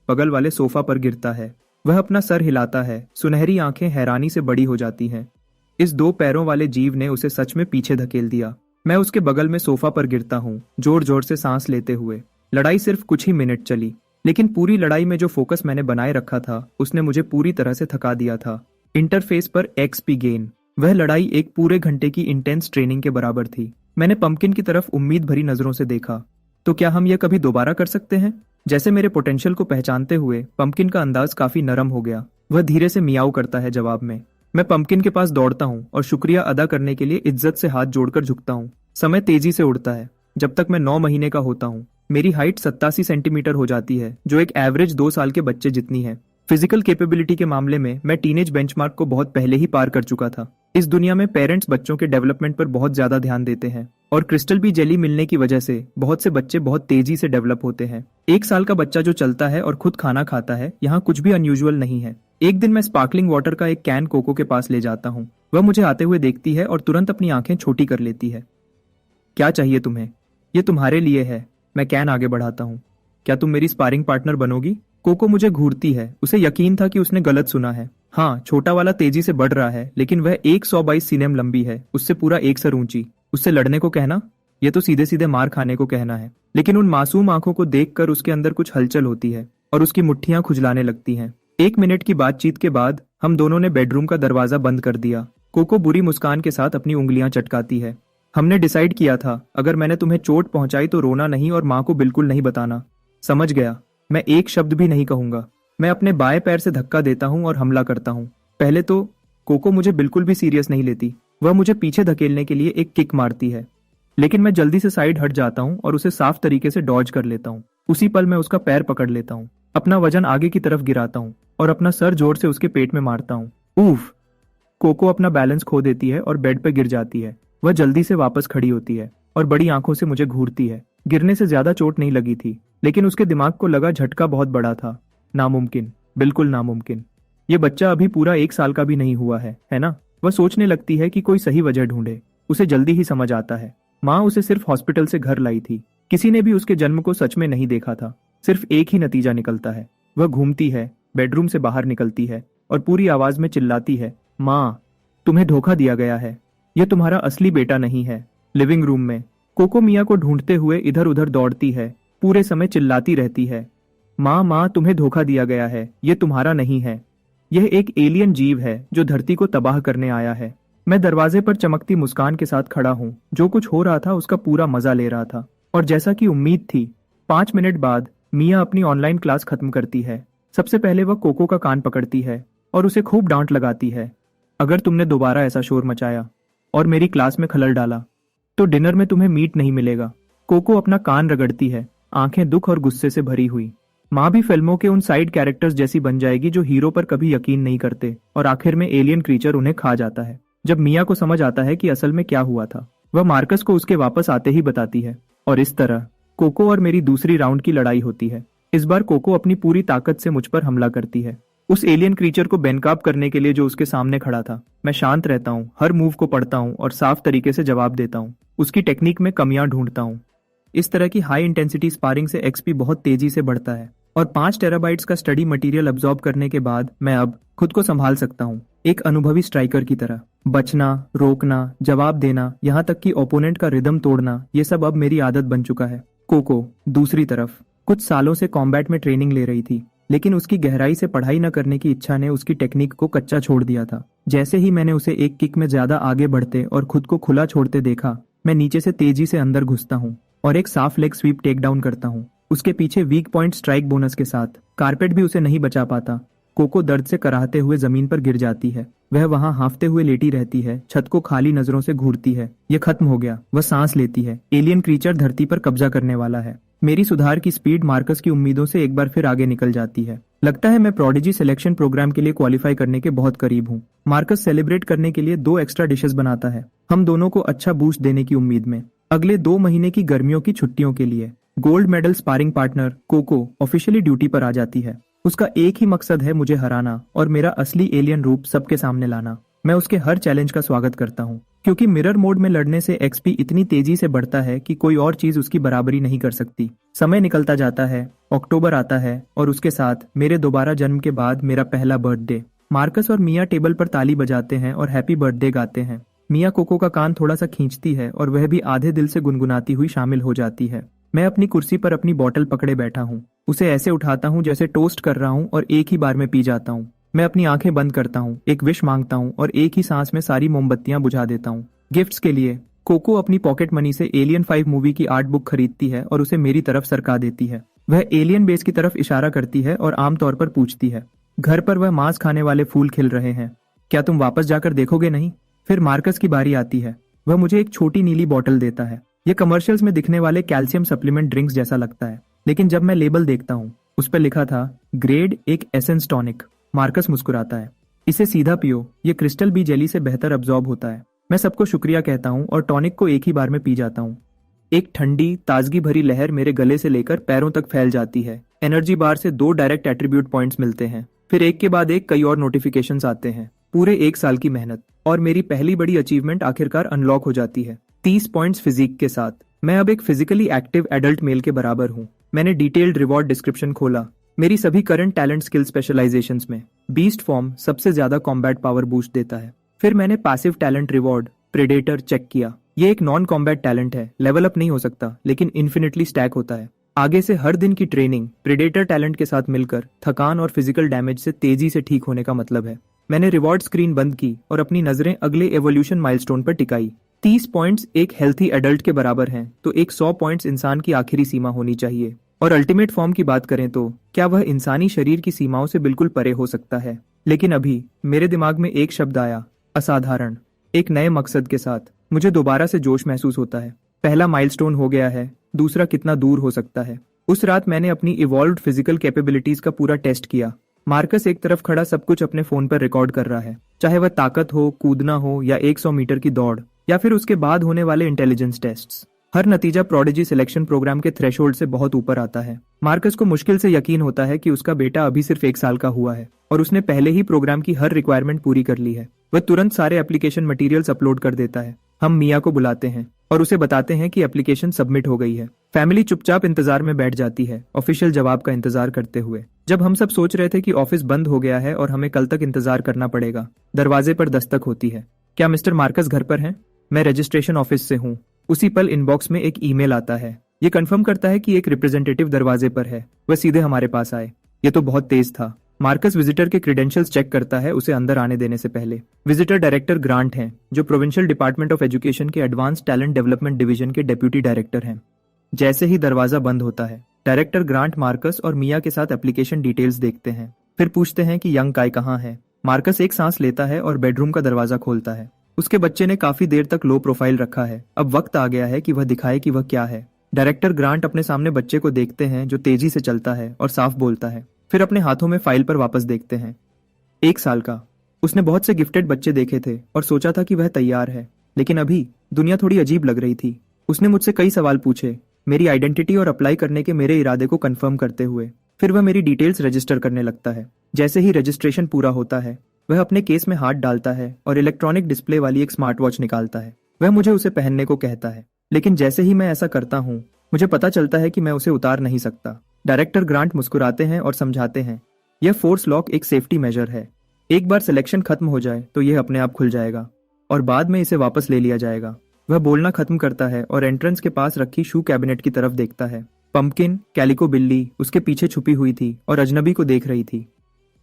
Speaker 1: बगल वाले सोफा पर गिरता है। वह अपना सर हिलाता है, सुनहरी आंखें हैरानी से बड़ी हो जाती हैं। इस 2 पैरों वाले जीव ने उसे सच में पीछे धकेल दिया। मैं उसके बगल में सोफा पर गिरता हूँ, जोर जोर से सांस लेते हुए। लड़ाई सिर्फ कुछ ही मिनट चली, लेकिन पूरी लड़ाई में जो फोकस मैंने बनाए रखा था उसने मुझे पूरी तरह से थका दिया था। इंटरफेस पर XP गेन। वह लड़ाई एक पूरे घंटे की इंटेंस ट्रेनिंग के बराबर थी। मैंने पंपकिन की तरफ उम्मीद भरी नजरों से देखा। तो क्या हम यह कभी दोबारा कर सकते हैं? जैसे मेरे पोटेंशियल को पहचानते हुए पंपकिन का अंदाज काफी नरम हो गया। वह धीरे से मियाऊ करता है जवाब में। मैं पंपकिन के पास दौड़ता हूँ और शुक्रिया अदा करने के लिए इज्जत से हाथ जोड़कर झुकता हूँ। समय तेजी से उड़ता है। जब तक मैं 9 महीने का होता हूँ मेरी हाइट 87 सेंटीमीटर हो जाती है, जो एक एवरेज 2 साल के बच्चे जितनी है। फिजिकल कैपेबिलिटी के मामले में मैं टीनेज बेंचमार्क को बहुत पहले ही पार कर चुका था। इस दुनिया में पेरेंट्स बच्चों के डेवलपमेंट पर बहुत ज्यादा ध्यान देते हैं और क्रिस्टल बी जेली मिलने की वजह से बहुत से बच्चे बहुत तेजी से डेवलप होते हैं। 1 साल का बच्चा जो चलता है और खुद खाना खाता है, यहाँ कुछ भी अनयूजुअल नहीं है। एक दिन मैं स्पार्कलिंग वाटर का एक कैन कोको के पास ले जाता हूँ। वह मुझे आते हुए देखती है और तुरंत अपनी आंखें छोटी कर लेती है। क्या चाहिए तुम्हें? ये तुम्हारे लिए है। मैं कैन आगे बढ़ाता हूँ। क्या तुम मेरी स्पारिंग पार्टनर बनोगी? कोको मुझे घूरती है। उसे यकीन था कि उसने गलत सुना है। हाँ, छोटा वाला तेजी से बढ़ रहा है, लेकिन वह 122 सीनेम लंबी है, उससे पूरा 1 सर ऊंची। उससे लड़ने को कहना, यह तो सीधे सीधे मार खाने को कहना है। लेकिन उन मासूम आंखों को देखकर उसके अंदर कुछ हलचल होती है और उसकी मुट्ठियां खुजलाने लगती हैं। 1 मिनट की बातचीत के बाद हम दोनों ने बेडरूम का दरवाजा बंद कर दिया। कोको बुरी मुस्कान के साथ अपनी उंगलियां चटकाती है। हमने डिसाइड किया था, अगर मैंने तुम्हें चोट पहुंचाई तो रोना नहीं और माँ को बिल्कुल नहीं बताना। समझ गया। मैं एक शब्द भी नहीं कहूंगा। मैं अपने बाएं पैर से धक्का देता हूं और हमला करता हूं। पहले तो कोको मुझे बिल्कुल भी सीरियस नहीं लेती। वह मुझे पीछे धकेलने के लिए एक किक मारती है, लेकिन मैं जल्दी से साइड हट जाता हूं और उसे साफ तरीके से डॉज कर लेता हूं। उसी पल मैं उसका पैर पकड़ लेता हूं, अपना वजन आगे की तरफ गिराता हूं और अपना सर जोर से उसके पेट में मारता हूं। ऊफ! कोको अपना बैलेंस खो देती है और बेड पर गिर जाती है। वह जल्दी से वापस खड़ी होती है और बड़ी आंखों से मुझे घूरती है। गिरने से ज्यादा चोट नहीं लगी थी, लेकिन उसके दिमाग को लगा झटका बहुत बड़ा था। नामुमकिन, बिल्कुल नामुमकिन। ये बच्चा अभी पूरा 1 साल का भी नहीं हुआ है ना? वह सोचने लगती है कि कोई सही वजह ढूंढे। उसे जल्दी ही समझ आता है, माँ उसे सिर्फ हॉस्पिटल से घर लाई थी। किसी ने भी उसके जन्म को सच में नहीं देखा था। सिर्फ एक ही नतीजा निकलता है। वह घूमती है, बेडरूम से बाहर निकलती है और पूरी आवाज में चिल्लाती है, माँ, तुम्हें धोखा दिया गया है। यह तुम्हारा असली बेटा नहीं है। लिविंग रूम में कोको मिया को ढूंढते हुए इधर उधर दौड़ती है, पूरे समय चिल्लाती रहती है, माँ माँ, तुम्हें धोखा दिया गया है। यह तुम्हारा नहीं है। यह एक एलियन जीव है जो धरती को तबाह करने आया है। मैं दरवाजे पर चमकती मुस्कान के साथ खड़ा हूँ, जो कुछ हो रहा था उसका पूरा मजा ले रहा था। और जैसा कि उम्मीद थी, 5 मिनट बाद मिया अपनी ऑनलाइन क्लास खत्म करती है। सबसे पहले वह कोको का कान पकड़ती है और उसे खूब डांट लगाती है। अगर तुमने दोबारा ऐसा शोर मचाया और मेरी क्लास में खलल डाला। तो डिनर में तुम्हें मीट नहीं मिलेगा। कोको अपना कान रगड़ती है, आंखें दुख और गुस्से से भरी हुई। माँ भी फिल्मों के उन साइड कैरेक्टर्स जैसी बन जाएगी जो हीरो पर कभी यकीन नहीं करते और आखिर में एलियन क्रीचर उन्हें खा जाता है। जब मिया को समझ आता है कि असल में क्या हुआ था, वह मार्कस को उसके वापस आते ही बताती है और इस तरह कोको और मेरी दूसरी राउंड की लड़ाई होती है। इस बार कोको अपनी पूरी ताकत से मुझ पर हमला करती है, उस एलियन क्रीचर को बेनकाब करने के लिए जो उसके सामने खड़ा था। मैं शांत रहता हूँ, हर मूव को पढ़ता हूँ और साफ तरीके से जवाब देता हूँ। उसकी टेक्निक में कमियां ढूंढता हूँ। इस तरह की हाई इंटेंसिटी स्पारिंग से एक्सपी बहुत तेजी से बढ़ता है और 5 टेराबाइट्स का स्टडी मटेरियल अब्सॉर्ब करने के बाद मैं अब खुद को संभाल सकता हूँ, एक अनुभवी स्ट्राइकर की तरह। बचना, रोकना, जवाब देना, यहाँ तक कि ओपोनेंट का रिदम तोड़ना, ये सब अब मेरी आदत बन चुका है। कोको दूसरी तरफ कुछ सालों से कॉम्बैट में ट्रेनिंग ले रही थी, लेकिन उसकी गहराई से पढ़ाई न करने की इच्छा ने उसकी टेक्निक को कच्चा छोड़ दिया था। जैसे ही मैंने उसे एक किक में ज्यादा आगे बढ़ते और खुद को खुला छोड़ते देखा, मैं नीचे से तेजी से अंदर घुसता हूँ और एक साफ लेग स्वीप टेक डाउन करता हूँ, उसके पीछे वीक पॉइंट स्ट्राइक बोनस के साथ। कारपेट भी उसे नहीं बचा पाता। कोको दर्द से कराहते हुए जमीन पर गिर जाती है। वह वहां हांफते हुए लेटी रहती है, छत को खाली नजरों से घूरती है। यह खत्म हो गया। वह सांस लेती है। एलियन क्रीचर धरती पर कब्जा करने वाला है। मेरी सुधार की स्पीड मार्कस की उम्मीदों से एक बार फिर आगे निकल जाती है। लगता है मैं प्रोडिजी सिलेक्शन प्रोग्राम के लिए क्वालिफाई करने के बहुत करीब हूँ। मार्कस सेलिब्रेट करने के लिए 2 एक्स्ट्रा डिशेस बनाता है, हम दोनों को अच्छा बूस्ट देने की उम्मीद में। अगले 2 महीने की गर्मियों की छुट्टियों के लिए gold medal sparring partner Coco officially duty पर आ जाती है। उसका एक ही मकसद है, मुझे हराना और मेरा असली एलियन रूप सबके सामने लाना। मैं उसके हर चैलेंज का स्वागत करता हूँ, क्योंकि मिरर मोड में लड़ने से एक्सपी इतनी तेजी से बढ़ता है कि कोई और चीज उसकी बराबरी नहीं कर सकती। समय निकलता जाता है, अक्टूबर आता है और उसके साथ मेरे दोबारा जन्म के बाद मेरा पहला बर्थडे। मार्कस और मिया टेबल पर ताली बजाते हैं और हैप्पी बर्थडे गाते हैं। मिया कोको का कान थोड़ा सा खींचती है और वह भी आधे दिल से गुनगुनाती हुई शामिल हो जाती है। मैं अपनी कुर्सी पर अपनी बोतल पकड़े बैठा हूँ, उसे ऐसे उठाता हूँ जैसे टोस्ट कर रहा हूँ और एक ही बार में पी जाता हूँ। मैं अपनी आंखें बंद करता हूँ, एक विश मांगता हूँ और एक ही सांस में सारी मोमबत्तियां बुझा देता हूँ। गिफ्ट्स के लिए कोको अपनी पॉकेट मनी से एलियन 5 मूवी की आर्ट बुक खरीदती है और उसे मेरी तरफ सरका देती है। वह एलियन बेस की तरफ इशारा करती है और आमतौर पर पूछती है, घर पर वह मांस खाने वाले फूल खिल रहे हैं, क्या तुम वापस जाकर देखोगे नहीं? फिर मार्कस की बारी आती है। वह मुझे एक छोटी नीली बोतल देता है। यह कमर्शियल्स में दिखने वाले कैल्शियम सप्लीमेंट ड्रिंक्स जैसा लगता है, लेकिन जब मैं लेबल देखता हूँ उस पर लिखा था ग्रेड एक एसेंस टॉनिक। मार्कस मुस्कुराता है, इसे सीधा पियो, ये क्रिस्टल बी जेली से बेहतर अब्सॉर्ब होता है। मैं सबको शुक्रिया कहता हूँ और टॉनिक को एक ही बार में पी जाता हूँ। एक ठंडी ताजगी भरी लहर मेरे गले से लेकर पैरों तक फैल जाती है। एनर्जी बार से 2 डायरेक्ट एट्रीब्यूट पॉइंट्स मिलते हैं, फिर एक के बाद एक कई और नोटिफिकेशंस आते हैं। पूरे 1 साल की मेहनत और मेरी पहली बड़ी अचीवमेंट आखिरकार अनलॉक हो जाती है, 30 पॉइंट्स फिजिक के साथ। मैं अब एक फिजिकली एक्टिव एडल्ट मेल के बराबर हूँ। मैंने डिटेल्ड रिवॉर्ड डिस्क्रिप्शन खोला, मेरी सभी करंट टैलेंट स्किल स्पेशलाइजेशंस में। बीस्ट फॉर्म सबसे ज्यादा कॉम्बैट पावर बूस्ट देता है। फिर मैंने passive talent reward predator check किया। ये एक नॉन कॉम्बैट टैलेंट है, लेवल अप नहीं हो सकता लेकिन इन्फिनिटली स्टैक होता है। आगे से हर दिन की ट्रेनिंग प्रेडेटर टैलेंट के साथ मिलकर थकान और फिजिकल डैमेज से तेजी से ठीक होने का मतलब है। मैंने रिवॉर्ड स्क्रीन बंद की और अपनी नजरें अगले एवोल्यूशन माइलस्टोन पर टिकाई। 30 पॉइंट्स एक हेल्थी एडल्ट के बराबर हैं, तो एक 100 पॉइंट्स इंसान की आखिरी सीमा होनी चाहिए। और अल्टीमेट फॉर्म की बात करें तो क्या वह इंसानी शरीर की सीमाओं से बिल्कुल परे हो सकता है। लेकिन अभी मेरे दिमाग में एक शब्द आया, असाधारण। एक नए मकसद के साथ मुझे दोबारा से जोश महसूस होता है। पहला माइलस्टोन हो गया है, दूसरा कितना दूर हो सकता है। उस रात मैंने अपनी इवॉल्व्ड फिजिकल कैपेबिलिटीज का पूरा टेस्ट किया। मार्कस एक तरफ खड़ा सब कुछ अपने फोन पर रिकॉर्ड कर रहा है, चाहे वह ताकत हो, कूदना हो या 100 मीटर की दौड़ या फिर उसके बाद होने वाले इंटेलिजेंस टेस्ट्स। हर नतीजा प्रोडिजी सिलेक्शन प्रोग्राम के थ्रेशोल्ड से बहुत ऊपर आता है। मार्कस को मुश्किल से यकीन होता है कि उसका बेटा अभी सिर्फ 1 साल का हुआ है और उसने पहले ही प्रोग्राम की हर रिक्वायरमेंट पूरी कर ली है। वह तुरंत सारे एप्लीकेशन मटेरियल्स अपलोड कर देता है। हम मिया को बुलाते हैं और उसे बताते हैं कि एप्लीकेशन सबमिट हो गई है। फैमिली चुपचाप इंतजार में बैठ जाती है, ऑफिशियल जवाब का इंतजार करते हुए। जब हम सब सोच रहे थे कि ऑफिस बंद हो गया है और हमें कल तक इंतजार करना पड़ेगा, दरवाजे पर दस्तक होती है। क्या मिस्टर मार्कस घर पर हैं? मैं रजिस्ट्रेशन ऑफिस से हूँ। उसी पल इनबॉक्स में एक ईमेल आता है। ये कंफर्म करता है कि एक रिप्रेजेंटेटिव दरवाजे पर है। वह सीधे हमारे पास आए। ये तो बहुत तेज था। मार्कस विजिटर के क्रेडेंशियल्स चेक करता है उसे अंदर आने देने से पहले। विजिटर डायरेक्टर ग्रांट हैं, जो प्रोविंशियल डिपार्टमेंट ऑफ एजुकेशन के एडवांस टैलेंट डेवलपमेंट डिवीजन के डेप्यूटी डायरेक्टर हैं। जैसे ही दरवाजा बंद होता है, डायरेक्टर ग्रांट मार्कस और मिया के साथ एप्लीकेशन डिटेल्स देखते हैं, फिर पूछते हैं कि यंग काय कहाँ है। मार्कस एक सांस लेता है और बेडरूम का दरवाजा खोलता है। उसके बच्चे ने काफी देर तक लो प्रोफाइल रखा है। अब वक्त आ गया है कि वह दिखाए कि वह क्या है। डायरेक्टर ग्रांट अपने सामने बच्चे को देखते हैं जो तेजी से चलता है और साफ बोलता है। फिर अपने हाथों में फाइल पर वापस देखते हैं। 1 साल का। उसने बहुत से गिफ्टेड बच्चे देखे थे और सोचा था कि वह तैयार है, लेकिन अभी दुनिया थोड़ी अजीब लग रही थी। उसने मुझसे कई सवाल पूछे, मेरी आइडेंटिटी और अप्लाई करने के मेरे इरादे को कंफर्म करते हुए। फिर वह मेरी डिटेल्स रजिस्टर करने लगता है। जैसे ही रजिस्ट्रेशन पूरा होता है, वह अपने केस में हाथ डालता है और इलेक्ट्रॉनिक डिस्प्ले वाली एक स्मार्ट वॉच निकालता है। वह मुझे उसे पहनने को कहता है, लेकिन जैसे ही मैं ऐसा करता हूँ, मुझे पता चलता है कि मैं उसे उतार नहीं सकता। डायरेक्टर ग्रांट मुस्कुराते हैं और समझाते हैं, यह फोर्स लॉक एक सेफ्टी मेजर है। एक बार सिलेक्शन खत्म हो जाए तो यह अपने आप खुल जाएगा और बाद में इसे वापस ले लिया जाएगा। वह बोलना खत्म करता है और एंट्रेंस के पास रखी शू कैबिनेट की तरफ देखता है। पंपकिन, कैलिको बिल्ली उसके पीछे छुपी हुई थी और अजनबी को देख रही थी।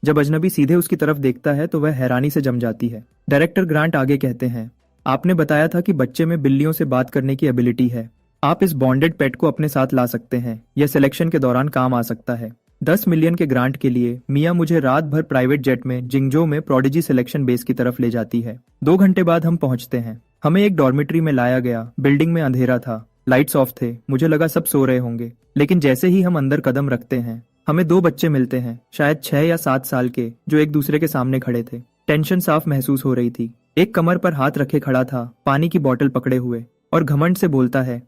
Speaker 1: जब अजनबी सीधे उसकी तरफ देखता है तो वह हैरानी से जम जाती है। डायरेक्टर ग्रांट आगे कहते हैं, आपने बताया था कि बच्चे में बिल्लियों से बात करने की एबिलिटी है। आप इस बॉन्डेड पेट को अपने साथ ला सकते हैं। यह सिलेक्शन के दौरान काम आ सकता है। 10 मिलियन के ग्रांट के लिए मिया मुझे रात भर प्राइवेट जेट में जिंगजो में प्रोडिजी सिलेक्शन बेस की तरफ ले जाती है। 2 घंटे बाद हम पहुंचते हैं। हमें एक डॉर्मेट्री में लाया गया। बिल्डिंग में अंधेरा था, लाइट्स ऑफ थे। मुझे लगा सब सो रहे होंगे, लेकिन जैसे ही हम अंदर कदम रखते हैं, हमें 2 बच्चे मिलते हैं, शायद 6 या 7 साल के, जो एक दूसरे के सामने खड़े थे। टेंशन साफ महसूस हो रही थी। एक कमर पर हाथ रखे खड़ा था, पानी की बोतल पकड़े हुए, और घमंड से बोलता है,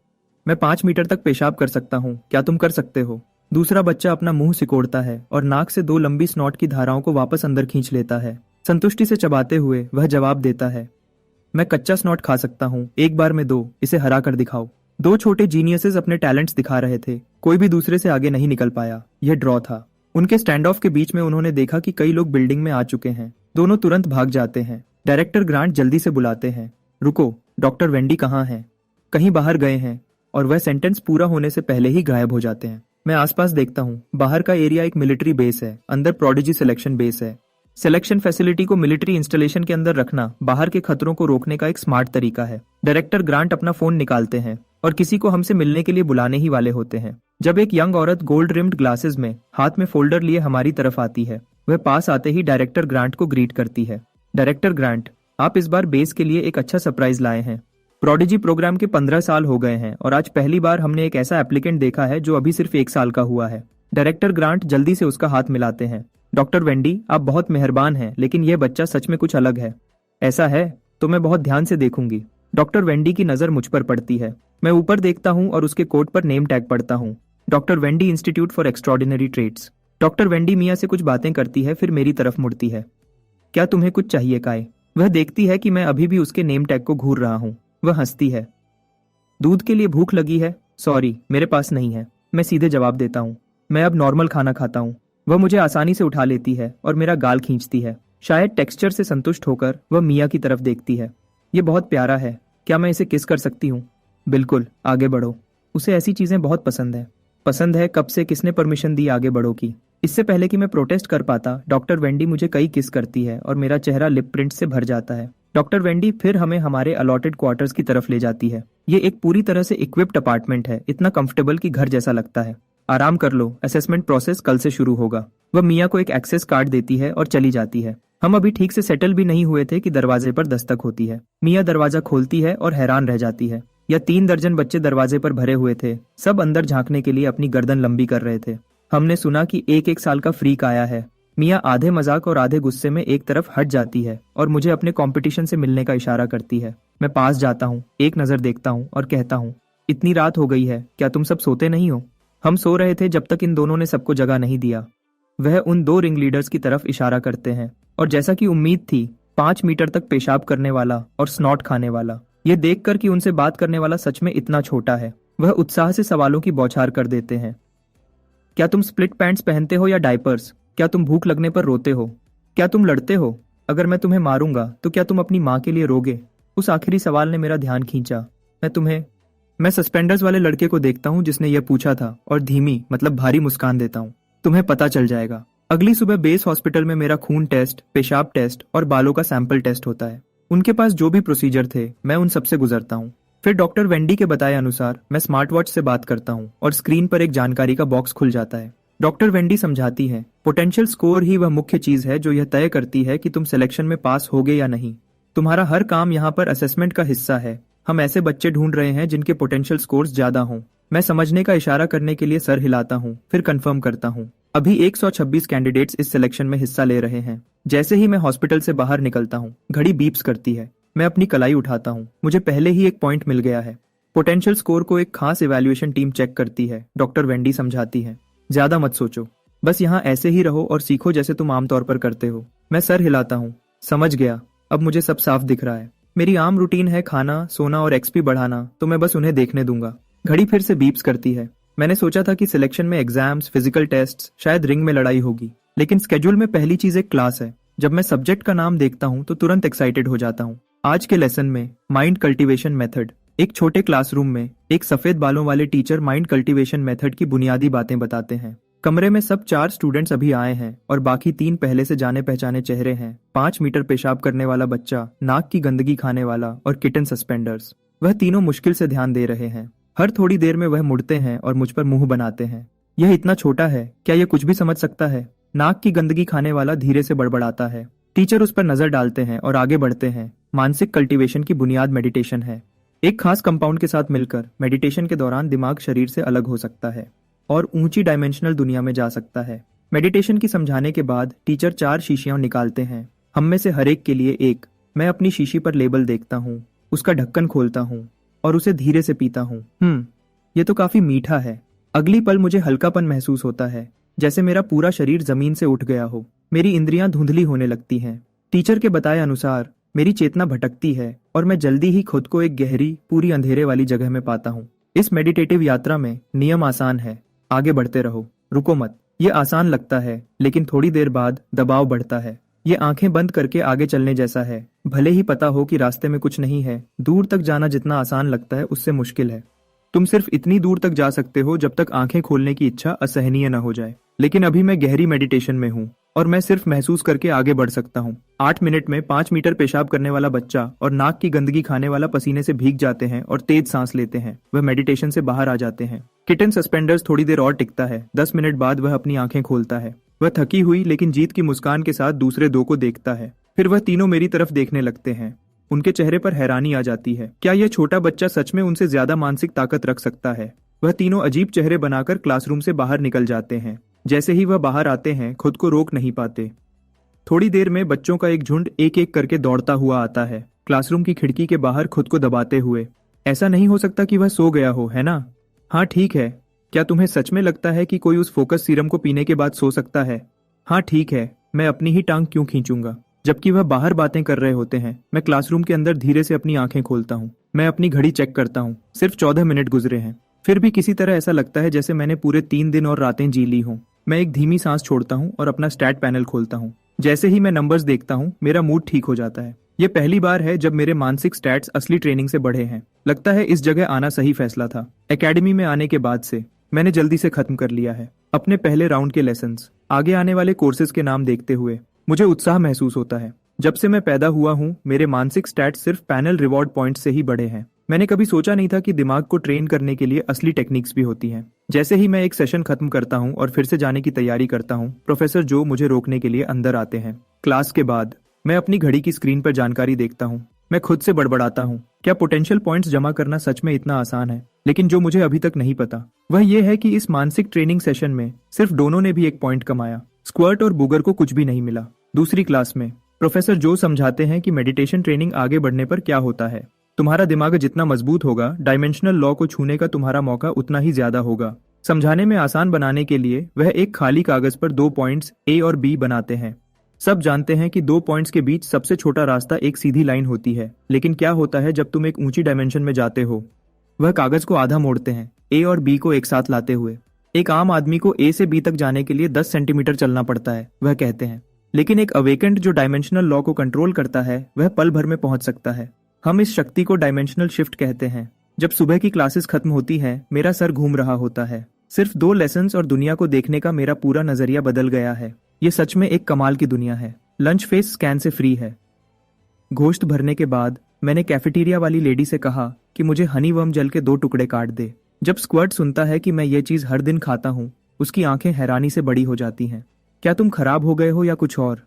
Speaker 1: मैं 5 मीटर तक पेशाब कर सकता हूँ, क्या तुम कर सकते हो? दूसरा बच्चा अपना मुंह सिकोड़ता है और नाक से 2 लंबी स्नॉट की धाराओं को वापस अंदर खींच लेता है। संतुष्टि से चबाते हुए वह जवाब देता है, मैं कच्चा स्नॉट खा सकता हूँ, एक बार में 2, इसे हरा कर दिखाओ। 2 छोटे जीनियसेस अपने टैलेंट्स दिखा रहे थे। कोई भी दूसरे से आगे नहीं निकल पाया। यह ड्रॉ था। उनके स्टैंड ऑफ के बीच में उन्होंने देखा कि कई लोग बिल्डिंग में आ चुके हैं। दोनों तुरंत भाग जाते हैं। डायरेक्टर ग्रांट जल्दी से बुलाते हैं, रुको, डॉक्टर वेंडी कहाँ हैं? कहीं बाहर गए हैं। और वह सेंटेंस पूरा होने से पहले ही गायब हो जाते हैं। मैं आसपास देखता हूँ। बाहर का एरिया एक मिलिट्री बेस है, अंदर प्रोडिजी सिलेक्शन बेस है। सिलेक्शन फैसिलिटी को मिलिट्री इंस्टॉलेशन के अंदर रखना बाहर के खतरों को रोकने का एक स्मार्ट तरीका है। डायरेक्टर ग्रांट अपना फोन निकालते हैं और किसी को हमसे मिलने के लिए बुलाने ही वाले होते हैं, जब एक यंग औरत गोल्ड रिम्ड ग्लासेस में हाथ में फोल्डर लिए हमारी तरफ आती है। वह पास आते ही डायरेक्टर ग्रांट को ग्रीट करती है। डायरेक्टर ग्रांट, आप इस बार बेस के लिए एक अच्छा सरप्राइज लाए हैं। प्रोडिजी प्रोग्राम के 15 साल हो गए हैं और आज पहली बार हमने एक ऐसा एप्लीकेंट देखा है जो अभी सिर्फ 1 साल का हुआ है। डायरेक्टर ग्रांट जल्दी से उसका हाथ मिलाते हैं। डॉक्टर वेंडी, आप बहुत मेहरबान हैं, लेकिन यह बच्चा सच में कुछ अलग है। ऐसा है तो मैं बहुत ध्यान से देखूंगी। डॉक्टर वेंडी की नजर मुझ पर पड़ती है। मैं ऊपर देखता हूं और उसके कोट पर नेम टैग पढ़ता हूं, doctor Wendy institute for extraordinary trades. Doctor Wendy Mia से कुछ बातें करती है, फिर मेरी तरफ मुड़ती है। क्या तुम्हें कुछ चाहिए काय? वह देखती है कि मैं अभी भी उसके नेम टैग को घूर रहा हूं। वह हंसती है। दूध के लिए भूख लगी है? सॉरी, मेरे पास नहीं है। मैं सीधे जवाब देता हूँ, मैं अब नॉर्मल खाना खाता हूँ। वह मुझे आसानी से उठा लेती है और मेरा गाल खींचती है। शायद टेक्सचर से संतुष्ट होकर वह मिया की तरफ देखती है। ये बहुत प्यारा है, क्या मैं इसे किस कर सकती हूँ? बिल्कुल, आगे बढ़ो। उसे ऐसी चीजें बहुत पसंद है। पसंद है? कब से? किसने परमिशन दी आगे बढ़ो की? इससे पहले कि मैं प्रोटेस्ट कर पाता, डॉक्टर वेंडी मुझे कई किस करती है और मेरा चेहरा लिप प्रिंट से भर जाता है। डॉक्टर वेंडी फिर हमें हमारे अलॉटेड क्वार्टर्स की तरफ ले जाती है। ये एक पूरी तरह से इक्विप्ड अपार्टमेंट है, इतना कंफर्टेबल कि घर जैसा लगता है। आराम कर लो, असेसमेंट प्रोसेस कल से शुरू होगा। वह मिया को एक एक्सेस कार्ड देती है और चली जाती है। हम अभी ठीक से सेटल भी नहीं हुए थे कि दरवाजे पर दस्तक होती है। मिया दरवाजा खोलती है और हैरान रह जाती है। यह 3 दर्जन बच्चे दरवाजे पर भरे हुए थे। सब अंदर झांकने के लिए अपनी गर्दन लंबी कर रहे थे। हमने सुना कि 1 साल का फ्रीक आया है। मिया आधे मजाक और आधे गुस्से में एक तरफ हट जाती है और मुझे अपने कंपटीशन से मिलने का इशारा करती है। मैं पास जाता हूँ, एक नजर देखता हूँ और कहता हूँ, इतनी रात हो गई है, क्या तुम सब सोते नहीं हो? हम सो रहे थे जब तक इन दोनों ने सबको जगह नहीं दिया। वह उन 2 रिंग लीडर्स की तरफ इशारा करते हैं और जैसा कि उम्मीद थी, 5 मीटर तक पेशाब करने वाला और स्नॉट खाने वाला। ये देखकर कि उनसे बात करने वाला सच में इतना छोटा है, वह उत्साह से सवालों की बौछार कर देते हैं। क्या तुम स्प्लिट पैंट्स पहनते हो या डायपर्स? क्या तुम भूख लगने पर रोते हो? क्या तुम लड़ते हो? अगर मैं तुम्हें मारूंगा तो क्या तुम अपनी माँ के लिए रोगे? उस आखिरी सवाल ने मेरा ध्यान खींचा। मैं सस्पेंडर्स वाले लड़के को देखता हूँ जिसने यह पूछा था और धीमी मतलब भारी मुस्कान देता हूँ। तुम्हें पता चल जाएगा। अगली सुबह बेस हॉस्पिटल में मेरा खून टेस्ट, पेशाब टेस्ट और बालों का सैंपल टेस्ट होता है। उनके पास जो भी प्रोसीजर थे, मैं उन सबसे गुजरता हूँ। फिर डॉक्टर वेंडी के बताए अनुसार मैं स्मार्ट वॉच से बात करता हूँ और स्क्रीन पर एक जानकारी का बॉक्स खुल जाता है। डॉक्टर वेंडी समझाती है, पोटेंशियल स्कोर ही वह मुख्य चीज है जो यह तय करती है कि तुम सिलेक्शन में पास होगे या नहीं। तुम्हारा हर काम यहाँ पर असेसमेंट का हिस्सा है। हम ऐसे बच्चे ढूंढ रहे हैं जिनके पोटेंशियल स्कोर्स ज्यादा हों। मैं समझने का इशारा करने के लिए सर हिलाता हूँ, फिर कंफर्म करता हूँ। अभी 126 कैंडिडेट्स इस सिलेक्शन में हिस्सा ले रहे हैं। जैसे ही मैं हॉस्पिटल से बाहर निकलता हूँ, घड़ी बीप्स करती है। मैं अपनी कलाई उठाता हूँ। मुझे पहले ही एक पॉइंट मिल गया है। पोटेंशियल स्कोर को एक खास इवैल्यूएशन टीम चेक करती है, डॉक्टर वेंडी समझाती है। ज्यादा मत सोचो, बस यहाँ ऐसे ही रहो और सीखो जैसे तुम आमतौर पर करते हो। मैं सर हिलाता हूँ। समझ गया, अब मुझे सब साफ दिख रहा है। मेरी आम रूटीन है खाना, सोना और एक्सपी बढ़ाना, तो मैं बस उन्हें देखने दूंगा। घड़ी फिर से बीप्स करती है। मैंने सोचा था कि सिलेक्शन में एग्जाम्स, फिजिकल टेस्ट, शायद रिंग में लड़ाई होगी, लेकिन स्केड्यूल में पहली चीज एक क्लास है। जब मैं सब्जेक्ट का नाम देखता हूँ तो तुरंत एक्साइटेड हो जाता हूँ। आज के लेसन में माइंड कल्टीवेशन मेथड। एक छोटे क्लासरूम में एक सफेद बालों वाले टीचर माइंड कल्टीवेशन मेथड की बुनियादी बातें बताते हैं। कमरे में सब 4 स्टूडेंट्स अभी आए हैं और बाकी 3 पहले से जाने पहचाने चेहरे हैं। 5 मीटर पेशाब करने वाला बच्चा, नाक की गंदगी खाने वाला और किटन सस्पेंडर्स। वह तीनों मुश्किल से ध्यान दे रहे हैं। हर थोड़ी देर में वह मुड़ते हैं और मुझ पर मुंह बनाते हैं। यह इतना छोटा है, क्या यह कुछ भी समझ सकता है? नाक की गंदगी खाने वाला धीरे से बड़बड़ाता है। टीचर उस पर नजर डालते हैं और आगे बढ़ते हैं। मानसिक कल्टीवेशन की बुनियाद मेडिटेशन है। एक खास कंपाउंड के साथ मिलकर मेडिटेशन के दौरान दिमाग शरीर से अलग हो सकता है और ऊंची डायमेंशनल दुनिया में जा सकता है। मेडिटेशन की समझाने के बाद टीचर 4 शीशियां निकालते हैं, हम में से हर एक के लिए एक। मैं अपनी शीशी पर लेबल देखता हूँ, उसका ढक्कन खोलता हूँ और उसे धीरे से पीता हूँ। ये तो काफी मीठा है। अगली पल मुझे हल्कापन महसूस होता है, जैसे मेरा पूरा शरीर जमीन से उठ गया हो। मेरी इंद्रियां धुंधली होने लगती हैं। टीचर के बताए अनुसार मेरी चेतना भटकती है और मैं जल्दी ही खुद को एक गहरी, पूरी अंधेरे वाली जगह में पाता हूँ। इस मेडिटेटिव यात्रा में नियम आसान है, आगे बढ़ते रहो, रुको मत। ये आसान लगता है, लेकिन थोड़ी देर बाद दबाव बढ़ता है। ये आंखें बंद करके आगे चलने जैसा है। भले ही पता हो कि रास्ते में कुछ नहीं है, दूर तक जाना जितना आसान लगता है उससे मुश्किल है। तुम सिर्फ इतनी दूर तक जा सकते हो जब तक आंखें खोलने की इच्छा असहनीय न हो जाए। लेकिन अभी मैं गहरी मेडिटेशन में हूँ और मैं सिर्फ महसूस करके आगे बढ़ सकता हूँ। 8 मिनट में 5 मीटर पेशाब करने वाला बच्चा और नाक की गंदगी खाने वाला पसीने से भीग जाते हैं और तेज सांस लेते हैं। वह मेडिटेशन से बाहर आ जाते हैं। किटन सस्पेंडर्स थोड़ी देर और टिकता है। 10 मिनट बाद वह अपनी आंखें खोलता है। वह थकी हुई लेकिन जीत की मुस्कान के साथ दूसरे 2 को देखता है। फिर वह तीनों मेरी तरफ देखने लगते हैं। उनके चेहरे पर हैरानी आ जाती है। क्या यह छोटा बच्चा सच में उनसे ज्यादा मानसिक ताकत रख सकता है? वह तीनों अजीब चेहरे बनाकर क्लासरूम से बाहर निकल जाते हैं। जैसे ही वह बाहर आते हैं, खुद को रोक नहीं पाते। थोड़ी देर में बच्चों का एक झुंड एक एक करके दौड़ता हुआ आता है, क्लासरूम की खिड़की के बाहर खुद को दबाते हुए। ऐसा नहीं हो सकता कि वह सो गया हो, है ना? हाँ ठीक है। क्या तुम्हें सच में लगता है कि कोई उस फोकस सीरम को पीने के बाद सो सकता है? हाँ ठीक है। मैं अपनी ही टांग क्यों खींचूंगा? जबकि वह बाहर बातें कर रहे होते हैं, मैं क्लासरूम के अंदर धीरे से अपनी आंखें खोलता हूँ। मैं अपनी घड़ी चेक करता हूँ। सिर्फ 14 मिनट गुजरे हैं। फिर भी किसी तरह ऐसा लगता है जैसे मैंने पूरे 3 दिन और रातें जी ली हों। मैं एक धीमी सांस छोड़ता हूँ और अपना स्टैट पैनल खोलता हूँ। जैसे ही मैं नंबर्स देखता हूँ, मेरा मूड ठीक हो जाता है। ये पहली बार है जब मेरे मानसिक स्टैट्स असली ट्रेनिंग से बढ़े हैं। लगता है इस जगह आना सही फैसला था। एकेडमी में आने के बाद से मैंने जल्दी से खत्म कर लिया है अपने पहले राउंड के लेसन्स। आगे आने वाले कोर्सेज के नाम देखते हुए मुझे उत्साह महसूस होता है। जब से मैं पैदा हुआ हूँ, मेरे मानसिक स्टैट्स सिर्फ पैनल रिवॉर्ड पॉइंट से ही बढ़े हैं। मैंने कभी सोचा नहीं था कि दिमाग को ट्रेन करने के लिए असली टेक्निक्स भी होती हैं। जैसे ही मैं एक सेशन खत्म करता हूँ और फिर से जाने की तैयारी करता हूँ, प्रोफेसर जो मुझे रोकने के लिए अंदर आते हैं। क्लास के बाद मैं अपनी घड़ी की स्क्रीन पर जानकारी देखता हूँ। मैं खुद से बड़बड़ाता हूँ, क्या पोटेंशियल पॉइंट्स जमा करना सच में इतना आसान है? लेकिन जो मुझे अभी तक नहीं पता वह यह है कि इस मानसिक ट्रेनिंग सेशन में सिर्फ दोनों ने भी एक पॉइंट कमाया। स्क्वर्ट और बुगर को कुछ भी नहीं मिला। दूसरी क्लास में प्रोफेसर जो समझाते हैं कि मेडिटेशन ट्रेनिंग आगे बढ़ने पर क्या होता है। तुम्हारा दिमाग जितना मजबूत होगा, डायमेंशनल लॉ को छूने का तुम्हारा मौका उतना ही ज्यादा होगा। समझाने में आसान बनाने के लिए वह एक खाली कागज पर 2 पॉइंट्स ए और बी बनाते हैं। सब जानते हैं कि 2 पॉइंट्स के बीच सबसे छोटा रास्ता एक सीधी लाइन होती है। लेकिन क्या होता है जब तुम एक ऊंची डायमेंशन में जाते हो? वह कागज को आधा मोड़ते हैं, ए और बी को एक साथ लाते हुए। एक आम आदमी को ए से बी तक जाने के लिए 10 सेंटीमीटर चलना पड़ता है, वह कहते हैं। लेकिन एक अवेकेंड जो डायमेंशनल लॉ को कंट्रोल करता है, वह पल भर में पहुंच सकता है। हम इस शक्ति को डायमेंशनल शिफ्ट कहते हैं। जब सुबह की क्लासेस खत्म होती हैं, मेरा सर घूम रहा होता है। सिर्फ 2 लेसन्स और दुनिया को देखने का मेरा पूरा नजरिया बदल गया है। ये सच में एक कमाल की दुनिया है। लंच फेस स्कैन से फ्री है। गोश्त भरने के बाद मैंने कैफेटेरिया वाली लेडी से कहा कि मुझे हनी वर्म जल के 2 टुकड़े काट दे। जब स्क्वर्ट सुनता है कि मैं ये चीज हर दिन खाता हूँ, उसकी आंखें हैरानी से बड़ी हो जाती हैं। क्या तुम खराब हो गए हो या कुछ और?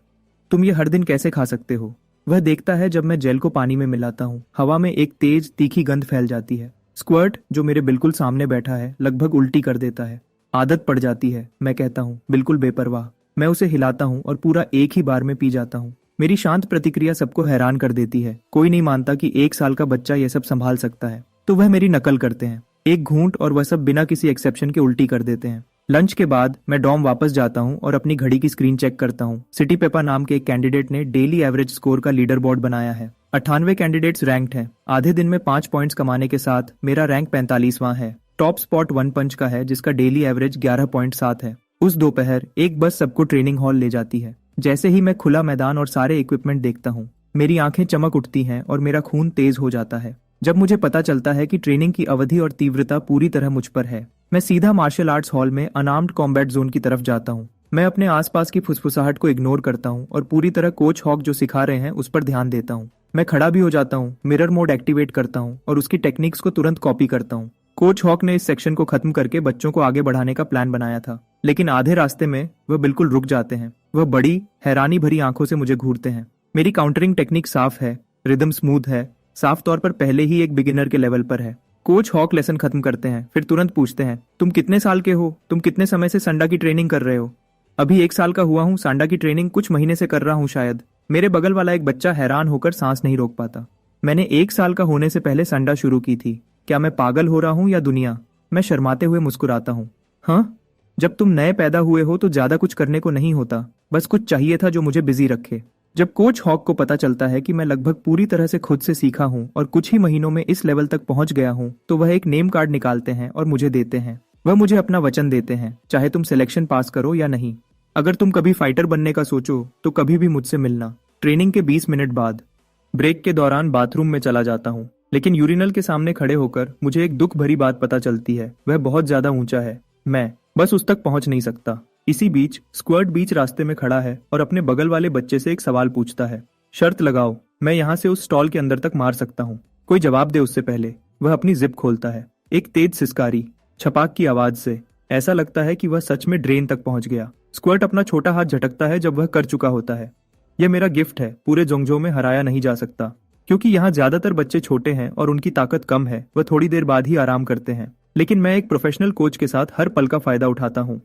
Speaker 1: तुम ये हर दिन कैसे खा सकते हो? वह देखता है जब मैं जेल को पानी में मिलाता हूँ। हवा में एक तेज तीखी गंध फैल जाती है। स्क्वर्ट, जो मेरे बिल्कुल सामने बैठा है, लगभग उल्टी कर देता है। आदत पड़ जाती है, मैं कहता हूँ, बिल्कुल बेपरवाह। मैं उसे हिलाता हूँ और पूरा एक ही बार में पी जाता हूँ। मेरी शांत प्रतिक्रिया सबको हैरान कर देती है। कोई नहीं मानता कि 1 साल का बच्चा यह सब संभाल सकता है, तो वह मेरी नकल करते हैं। एक घूंट और वह सब बिना किसी एक्सेप्शन के उल्टी कर देते हैं। लंच के बाद मैं डॉम वापस जाता हूँ और अपनी घड़ी की स्क्रीन चेक करता हूँ। सिटी पेपा नाम के एक कैंडिडेट ने डेली एवरेज स्कोर का लीडर बोर्ड बनाया है। 98 कैंडिडेट्स रैंक्ड हैं। आधे दिन में 5 पॉइंट्स कमाने के साथ मेरा रैंक 45वां है। टॉप स्पॉट वन पंच का है, जिसका डेली एवरेज 11.7 है। उस दोपहर एक बस सबको ट्रेनिंग हॉल ले जाती है। जैसे ही मैं खुला मैदान और सारे इक्विपमेंट देखता हूँ, मेरी आंखें चमक उठती हैं और मेरा खून तेज हो जाता है। जब मुझे पता चलता है कि ट्रेनिंग की अवधि और तीव्रता पूरी तरह मुझ पर है, मैं सीधा मार्शल आर्ट्स हॉल में अनआर्म्ड कॉम्बैट जोन की तरफ जाता हूँ। मैं अपने आसपास की फुसफुसाहट को इग्नोर करता हूँ और पूरी तरह कोच हॉक जो सिखा रहे हैं उस पर ध्यान देता हूँ। मैं खड़ा भी हो जाता हूँ, मिरर मोड एक्टिवेट करता हूँ और उसकी टेक्निक्स को तुरंत कॉपी करता हूँ। कोच हॉक ने इस सेक्शन को खत्म करके बच्चों को आगे बढ़ाने का प्लान बनाया था, लेकिन आधे रास्ते में वह बिल्कुल रुक जाते हैं। वह बड़ी हैरानी भरी आंखों से मुझे घूरते हैं। मेरी काउंटरिंग टेक्निक साफ है, रिदम स्मूथ है, साफ तौर पर पहले ही एक बिगिनर के लेवल पर है। कोच हॉक लेसन खत्म करते हैं, फिर तुरंत पूछते हैं, तुम कितने साल के हो? तुम कितने समय से संडा की ट्रेनिंग कर रहे हो? अभी 1 साल का हुआ हूँ। सांडा की ट्रेनिंग कुछ महीने से कर रहा हूँ शायद। मेरे बगल वाला एक बच्चा हैरान होकर सांस नहीं रोक पाता। मैंने 1 साल का होने से पहले संडा शुरू की थी। क्या मैं पागल हो रहा हूँ या दुनिया? मैं शर्माते हुए मुस्कुराता हूँ। हाँ, जब तुम नए पैदा हुए हो तो ज्यादा कुछ करने को नहीं होता, बस कुछ चाहिए था जो मुझे बिजी रखे। जब कोच हॉक को पता चलता है कि मैं लगभग पूरी तरह से खुद से सीखा हूँ और कुछ ही महीनों में इस लेवल तक पहुंच गया हूँ, तो वह एक नेम कार्ड निकालते हैं और मुझे देते हैं। वह मुझे अपना वचन देते हैं, चाहे तुम सिलेक्शन पास करो या नहीं। अगर तुम कभी फाइटर बनने का सोचो तो कभी भी मुझसे मिलना। ट्रेनिंग के 20 मिनट बाद ब्रेक के दौरान बाथरूम में चला जाता हूँ, लेकिन यूरिनल के सामने खड़े होकर मुझे एक दुख भरी बात पता चलती है। वह बहुत ज्यादा ऊंचा है, मैं बस उस तक पहुंच नहीं सकता। इसी बीच स्क्वर्ट बीच रास्ते में खड़ा है और अपने बगल वाले बच्चे से एक सवाल पूछता है। शर्त लगाओ, मैं यहाँ से उस स्टॉल के अंदर तक मार सकता हूँ। कोई जवाब दे उससे पहले वह अपनी जिप खोलता है। एक तेज सिसकारी, छपाक की आवाज से ऐसा लगता है कि वह सच में ड्रेन तक पहुंच गया। स्क्वर्ट अपना छोटा हाथ झटकता है जब वह कर चुका होता है। यह मेरा गिफ्ट है, पूरे जोंगजो में हराया नहीं जा सकता। क्योंकि यहाँ ज्यादातर बच्चे छोटे हैं और उनकी ताकत कम है, वह थोड़ी देर बाद ही आराम करते हैं। लेकिन मैं एक प्रोफेशनल कोच के साथ हर पल का फायदा उठाता हूँ।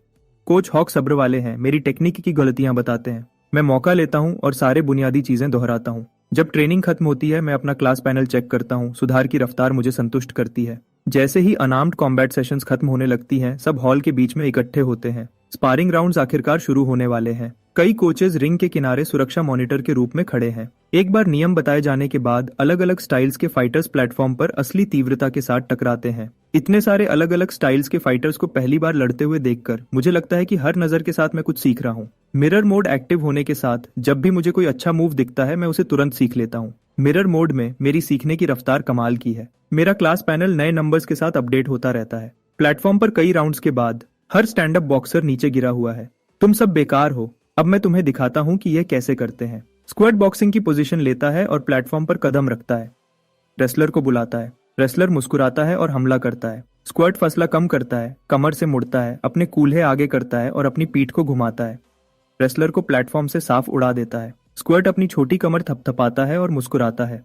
Speaker 1: कोच हॉक सब्र वाले हैं, मेरी टेक्निक की गलतियां बताते हैं। मैं मौका लेता हूँ और सारे बुनियादी चीजें दोहराता हूँ। जब ट्रेनिंग खत्म होती है, मैं अपना क्लास पैनल चेक करता हूँ। सुधार की रफ्तार मुझे संतुष्ट करती है। जैसे ही अनआर्म्ड कॉम्बैट सेशंस खत्म होने लगती हैं, सब हॉल के बीच में इकट्ठे होते हैं। स्पारिंग राउंड्स आखिरकार शुरू होने वाले हैं। कई कोचेस रिंग के किनारे सुरक्षा मॉनिटर के रूप में खड़े हैं। एक बार नियम बताए जाने के बाद अलग अलग स्टाइल्स के फाइटर्स प्लेटफॉर्म पर असली तीव्रता के साथ टकराते हैं। इतने सारे अलग अलग स्टाइल्स के फाइटर्स को पहली बार लड़ते हुए देखकर मुझे लगता है कि हर नजर के साथ मैं कुछ सीख रहा हूँ। मिरर मोड एक्टिव होने के साथ जब भी मुझे कोई अच्छा मूव दिखता है, मैं उसे तुरंत सीख लेता हूँ। मिरर मोड में मेरी सीखने की रफ्तार कमाल की है। मेरा क्लास पैनल नए नंबर्स के साथ अपडेट होता रहता है। प्लेटफॉर्म पर कई राउंड्स के बाद हर स्टैंड अप बॉक्सर नीचे गिरा हुआ है। तुम सब बेकार हो, अब मैं तुम्हें दिखाता हूँ कि यह कैसे करते हैं। स्क्वाड बॉक्सिंग की पोजीशन लेता है और प्लेटफॉर्म पर कदम रखता है। रेसलर को बुलाता है। रेसलर मुस्कुराता है और हमला करता है। स्क्वाड फसला कम करता है, कमर से मुड़ता है, अपने कूल्हे आगे करता है और अपनी पीठ को घुमाता है। रेसलर को प्लेटफॉर्म से साफ उड़ा देता है। स्क्वाड अपनी छोटी कमर थपथपाता है और मुस्कुराता है।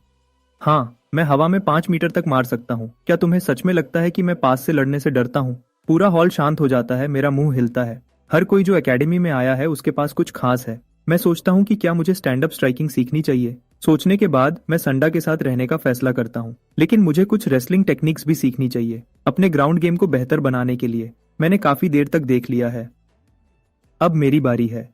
Speaker 1: हाँ, मैं हवा में 5 मीटर तक मार सकता हूँ। क्या तुम्हें सच में लगता है कि मैं पास से लड़ने से डरता हूँ? पूरा हॉल शांत हो जाता है, मेरा मुंह हिलता है। हर कोई जो एकेडमी में आया है उसके पास कुछ खास है। मैं सोचता हूँ कि क्या मुझे स्टैंड अप स्ट्राइकिंग सीखनी चाहिए। सोचने के बाद मैं संडा के साथ रहने का फैसला करता हूँ, लेकिन मुझे कुछ रेसलिंग टेक्निक्स भी सीखनी चाहिए अपने ग्राउंड गेम को बेहतर बनाने के लिए। मैंने काफी देर तक देख लिया है, अब मेरी बारी है।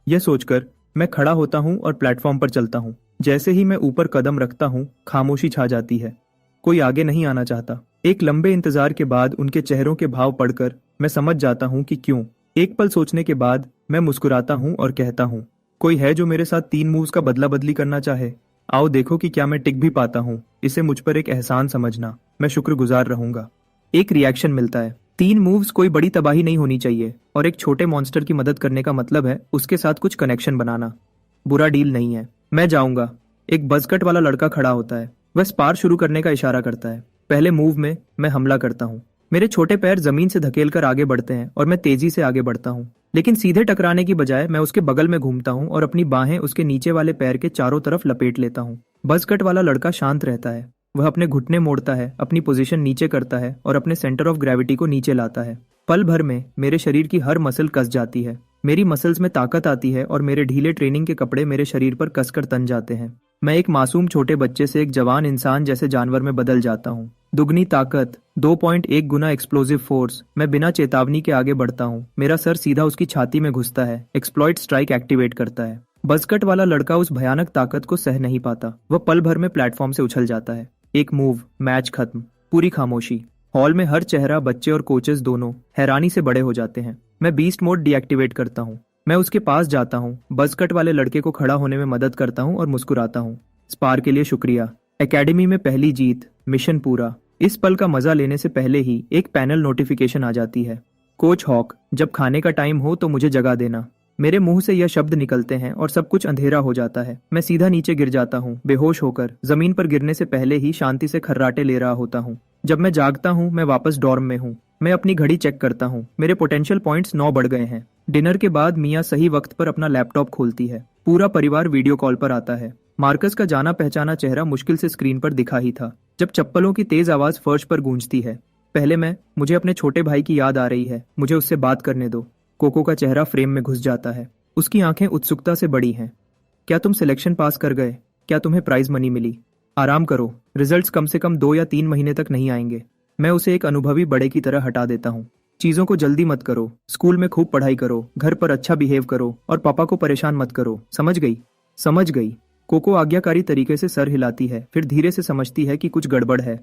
Speaker 1: यह सोचकर मैं खड़ा होता हूँ और प्लेटफॉर्म पर चलता हूँ। जैसे ही मैं ऊपर कदम रखता हूँ, खामोशी छा जाती है। कोई आगे नहीं आना चाहता। एक लंबे इंतजार के बाद उनके चेहरों के भाव पढ़कर मैं समझ जाता हूँ कि क्यों। एक पल सोचने के बाद मैं मुस्कुराता हूँ और कहता हूँ, कोई है जो मेरे साथ 3 मूव्स का बदला बदली करना चाहे? आओ देखो कि क्या मैं टिक भी पाता हूँ। इसे मुझ पर एक एहसान समझना, मैं शुक्रगुजार रहूंगा। एक रिएक्शन मिलता है। 3 मूव्स कोई बड़ी तबाही नहीं होनी चाहिए, और एक छोटे मॉन्स्टर की मदद करने का मतलब है उसके साथ कुछ कनेक्शन बनाना। बुरा डील नहीं है, मैं जाऊंगा। एक बजकट वाला लड़का खड़ा होता है। वह स्पार शुरू करने का इशारा करता है। पहले मूव में मैं हमला करता हूँ। मेरे छोटे पैर जमीन से धकेलकर आगे बढ़ते हैं और मैं तेजी से आगे बढ़ता हूँ। लेकिन सीधे टकराने की बजाय मैं उसके बगल में घूमता हूँ और अपनी बाहें उसके नीचे वाले पैर के चारों तरफ लपेट लेता हूँ। बज़ कट वाला लड़का शांत रहता है। वह अपने घुटने मोड़ता है, अपनी पोजीशन नीचे करता है और अपने सेंटर ऑफ ग्रेविटी को नीचे लाता है। पल भर में मेरे शरीर की हर मसल कस जाती है। मेरी मसल्स में ताकत आती है और मेरे ढीले ट्रेनिंग के कपड़े मेरे शरीर पर कसकर तन जाते हैं। मैं एक मासूम छोटे बच्चे से एक जवान इंसान जैसे जानवर में बदल जाता हूँ। दुगनी ताकत, 2.1 गुना एक्सप्लोजिव फोर्स। मैं बिना चेतावनी के आगे बढ़ता हूँ। मेरा सर सीधा उसकी छाती में घुसता है। एक्सप्लॉइट स्ट्राइक एक्टिवेट करता है। बज़कट वाला लड़का उस भयानक ताकत को सह नहीं पाता। वह पल भर में प्लेटफॉर्म से उछल जाता है। एक मूव, मैच खत्म। पूरी खामोशी। हॉल में हर चेहरा, बच्चे और कोचेस दोनों, हैरानी से बड़े हो जाते हैं। मैं बीस्ट मोड डीएक्टिवेट करता हूँ। मैं उसके पास जाता हूँ, बज़कट वाले लड़के को खड़ा होने में मदद करता हूँ और मुस्कुराता हूँ। स्पार के लिए शुक्रिया। एकेडमी में पहली जीत, मिशन पूरा। इस पल का मजा लेने से पहले ही एक पैनल नोटिफिकेशन आ जाती है। कोच हॉक, जब खाने का टाइम हो तो मुझे जगा देना। मेरे मुंह से यह शब्द निकलते हैं और सब कुछ अंधेरा हो जाता है। मैं सीधा नीचे गिर जाता हूँ, बेहोश होकर। जमीन पर गिरने से पहले ही शांति से खर्राटे ले रहा होता हूँ। जब मैं जागता हूँ, मैं वापस डॉर्म में हूँ। मैं अपनी घड़ी चेक करता हूँ। मेरे पोटेंशियल पॉइंट्स 9 बढ़ गए हैं। डिनर के बाद मिया सही वक्त पर अपना लैपटॉप खोलती है। पूरा परिवार वीडियो कॉल पर आता है। मार्कस का जाना पहचाना चेहरा मुश्किल से स्क्रीन पर दिखा ही था जब चप्पलों की तेज आवाज फर्श पर गूंजती है। पहले मुझे अपने छोटे भाई की याद आ रही है। मुझे उससे बात करने दो। कोको का चेहरा फ्रेम में घुस जाता है। उसकी आंखें उत्सुकता से बड़ी हैं। क्या तुम सिलेक्शन पास कर गए? क्या तुम्हें प्राइज मनी मिली? आराम करो, रिजल्ट्स कम से कम 2 या 3 महीने तक नहीं आएंगे। मैं उसे एक अनुभवी बड़े की तरह हटा देता हूँ। चीजों को जल्दी मत करो। स्कूल में खूब पढ़ाई करो, घर पर अच्छा बिहेव करो और पापा को परेशान मत करो। समझ गई? समझ गई। कोको आज्ञाकारी तरीके से सर हिलाती है, फिर धीरे से समझती है कि कुछ गड़बड़ है।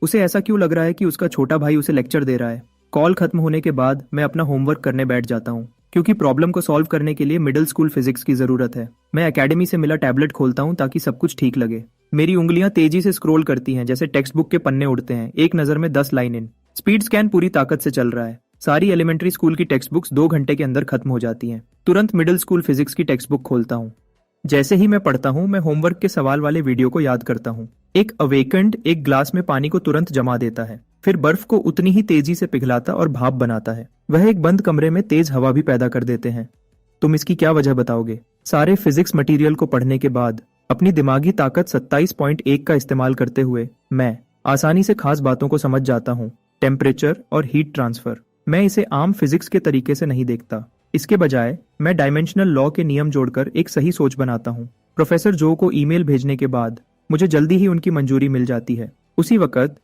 Speaker 1: उसे ऐसा क्यों लग रहा है कि उसका छोटा भाई उसे लेक्चर दे रहा है। कॉल खत्म होने के बाद मैं अपना होमवर्क करने बैठ जाता हूँ, क्योंकि प्रॉब्लम को सॉल्व करने के लिए मिडिल स्कूल फिजिक्स की जरूरत है। मैं एकेडमी से मिला टैबलेट खोलता हूँ ताकि सब कुछ ठीक लगे। मेरी उंगलियां तेजी से स्क्रॉल करती हैं, जैसे टेक्स्ट बुक के पन्ने उड़ते हैं। एक नजर में 10 लाइन इन। स्पीड स्कैन पूरी ताकत से चल रहा है। सारी एलिमेंट्री स्कूल की टेक्स्ट बुक्स 2 घंटे के अंदर खत्म हो जाती हैं। तुरंत मिडिल स्कूल फिजिक्स की टेक्स्ट बुक खोलता हूँ। जैसे ही मैं पढ़ता हूँ, मैं होमवर्क के सवाल वाले वीडियो को याद करता हूँ। एक अवेकेंड एक ग्लास में पानी को तुरंत जमा देता है, फिर बर्फ को उतनी ही तेजी से पिघलाता और भाप बनाता है। वह एक बंद कमरे में तेज हवा भी पैदा कर देते हैं। तुम इसकी क्या वजह बताओगे? सारे फिजिक्स मटेरियल को पढ़ने के बाद अपनी दिमागी ताकत 27.1 का इस्तेमाल करते हुए मैं आसानी से खास बातों को समझ जाता हूँ। टेम्परेचर और हीट ट्रांसफर। मैं इसे आम फिजिक्स के तरीके से नहीं देखता। इसके बजाय मैं डायमेंशनल लॉ के नियम जोड़कर एक सही सोच बनाता हूँ। प्रोफेसर जो को ईमेल भेजने के बाद मुझे जल्दी ही उनकी मंजूरी मिल जाती है। उसी वक्त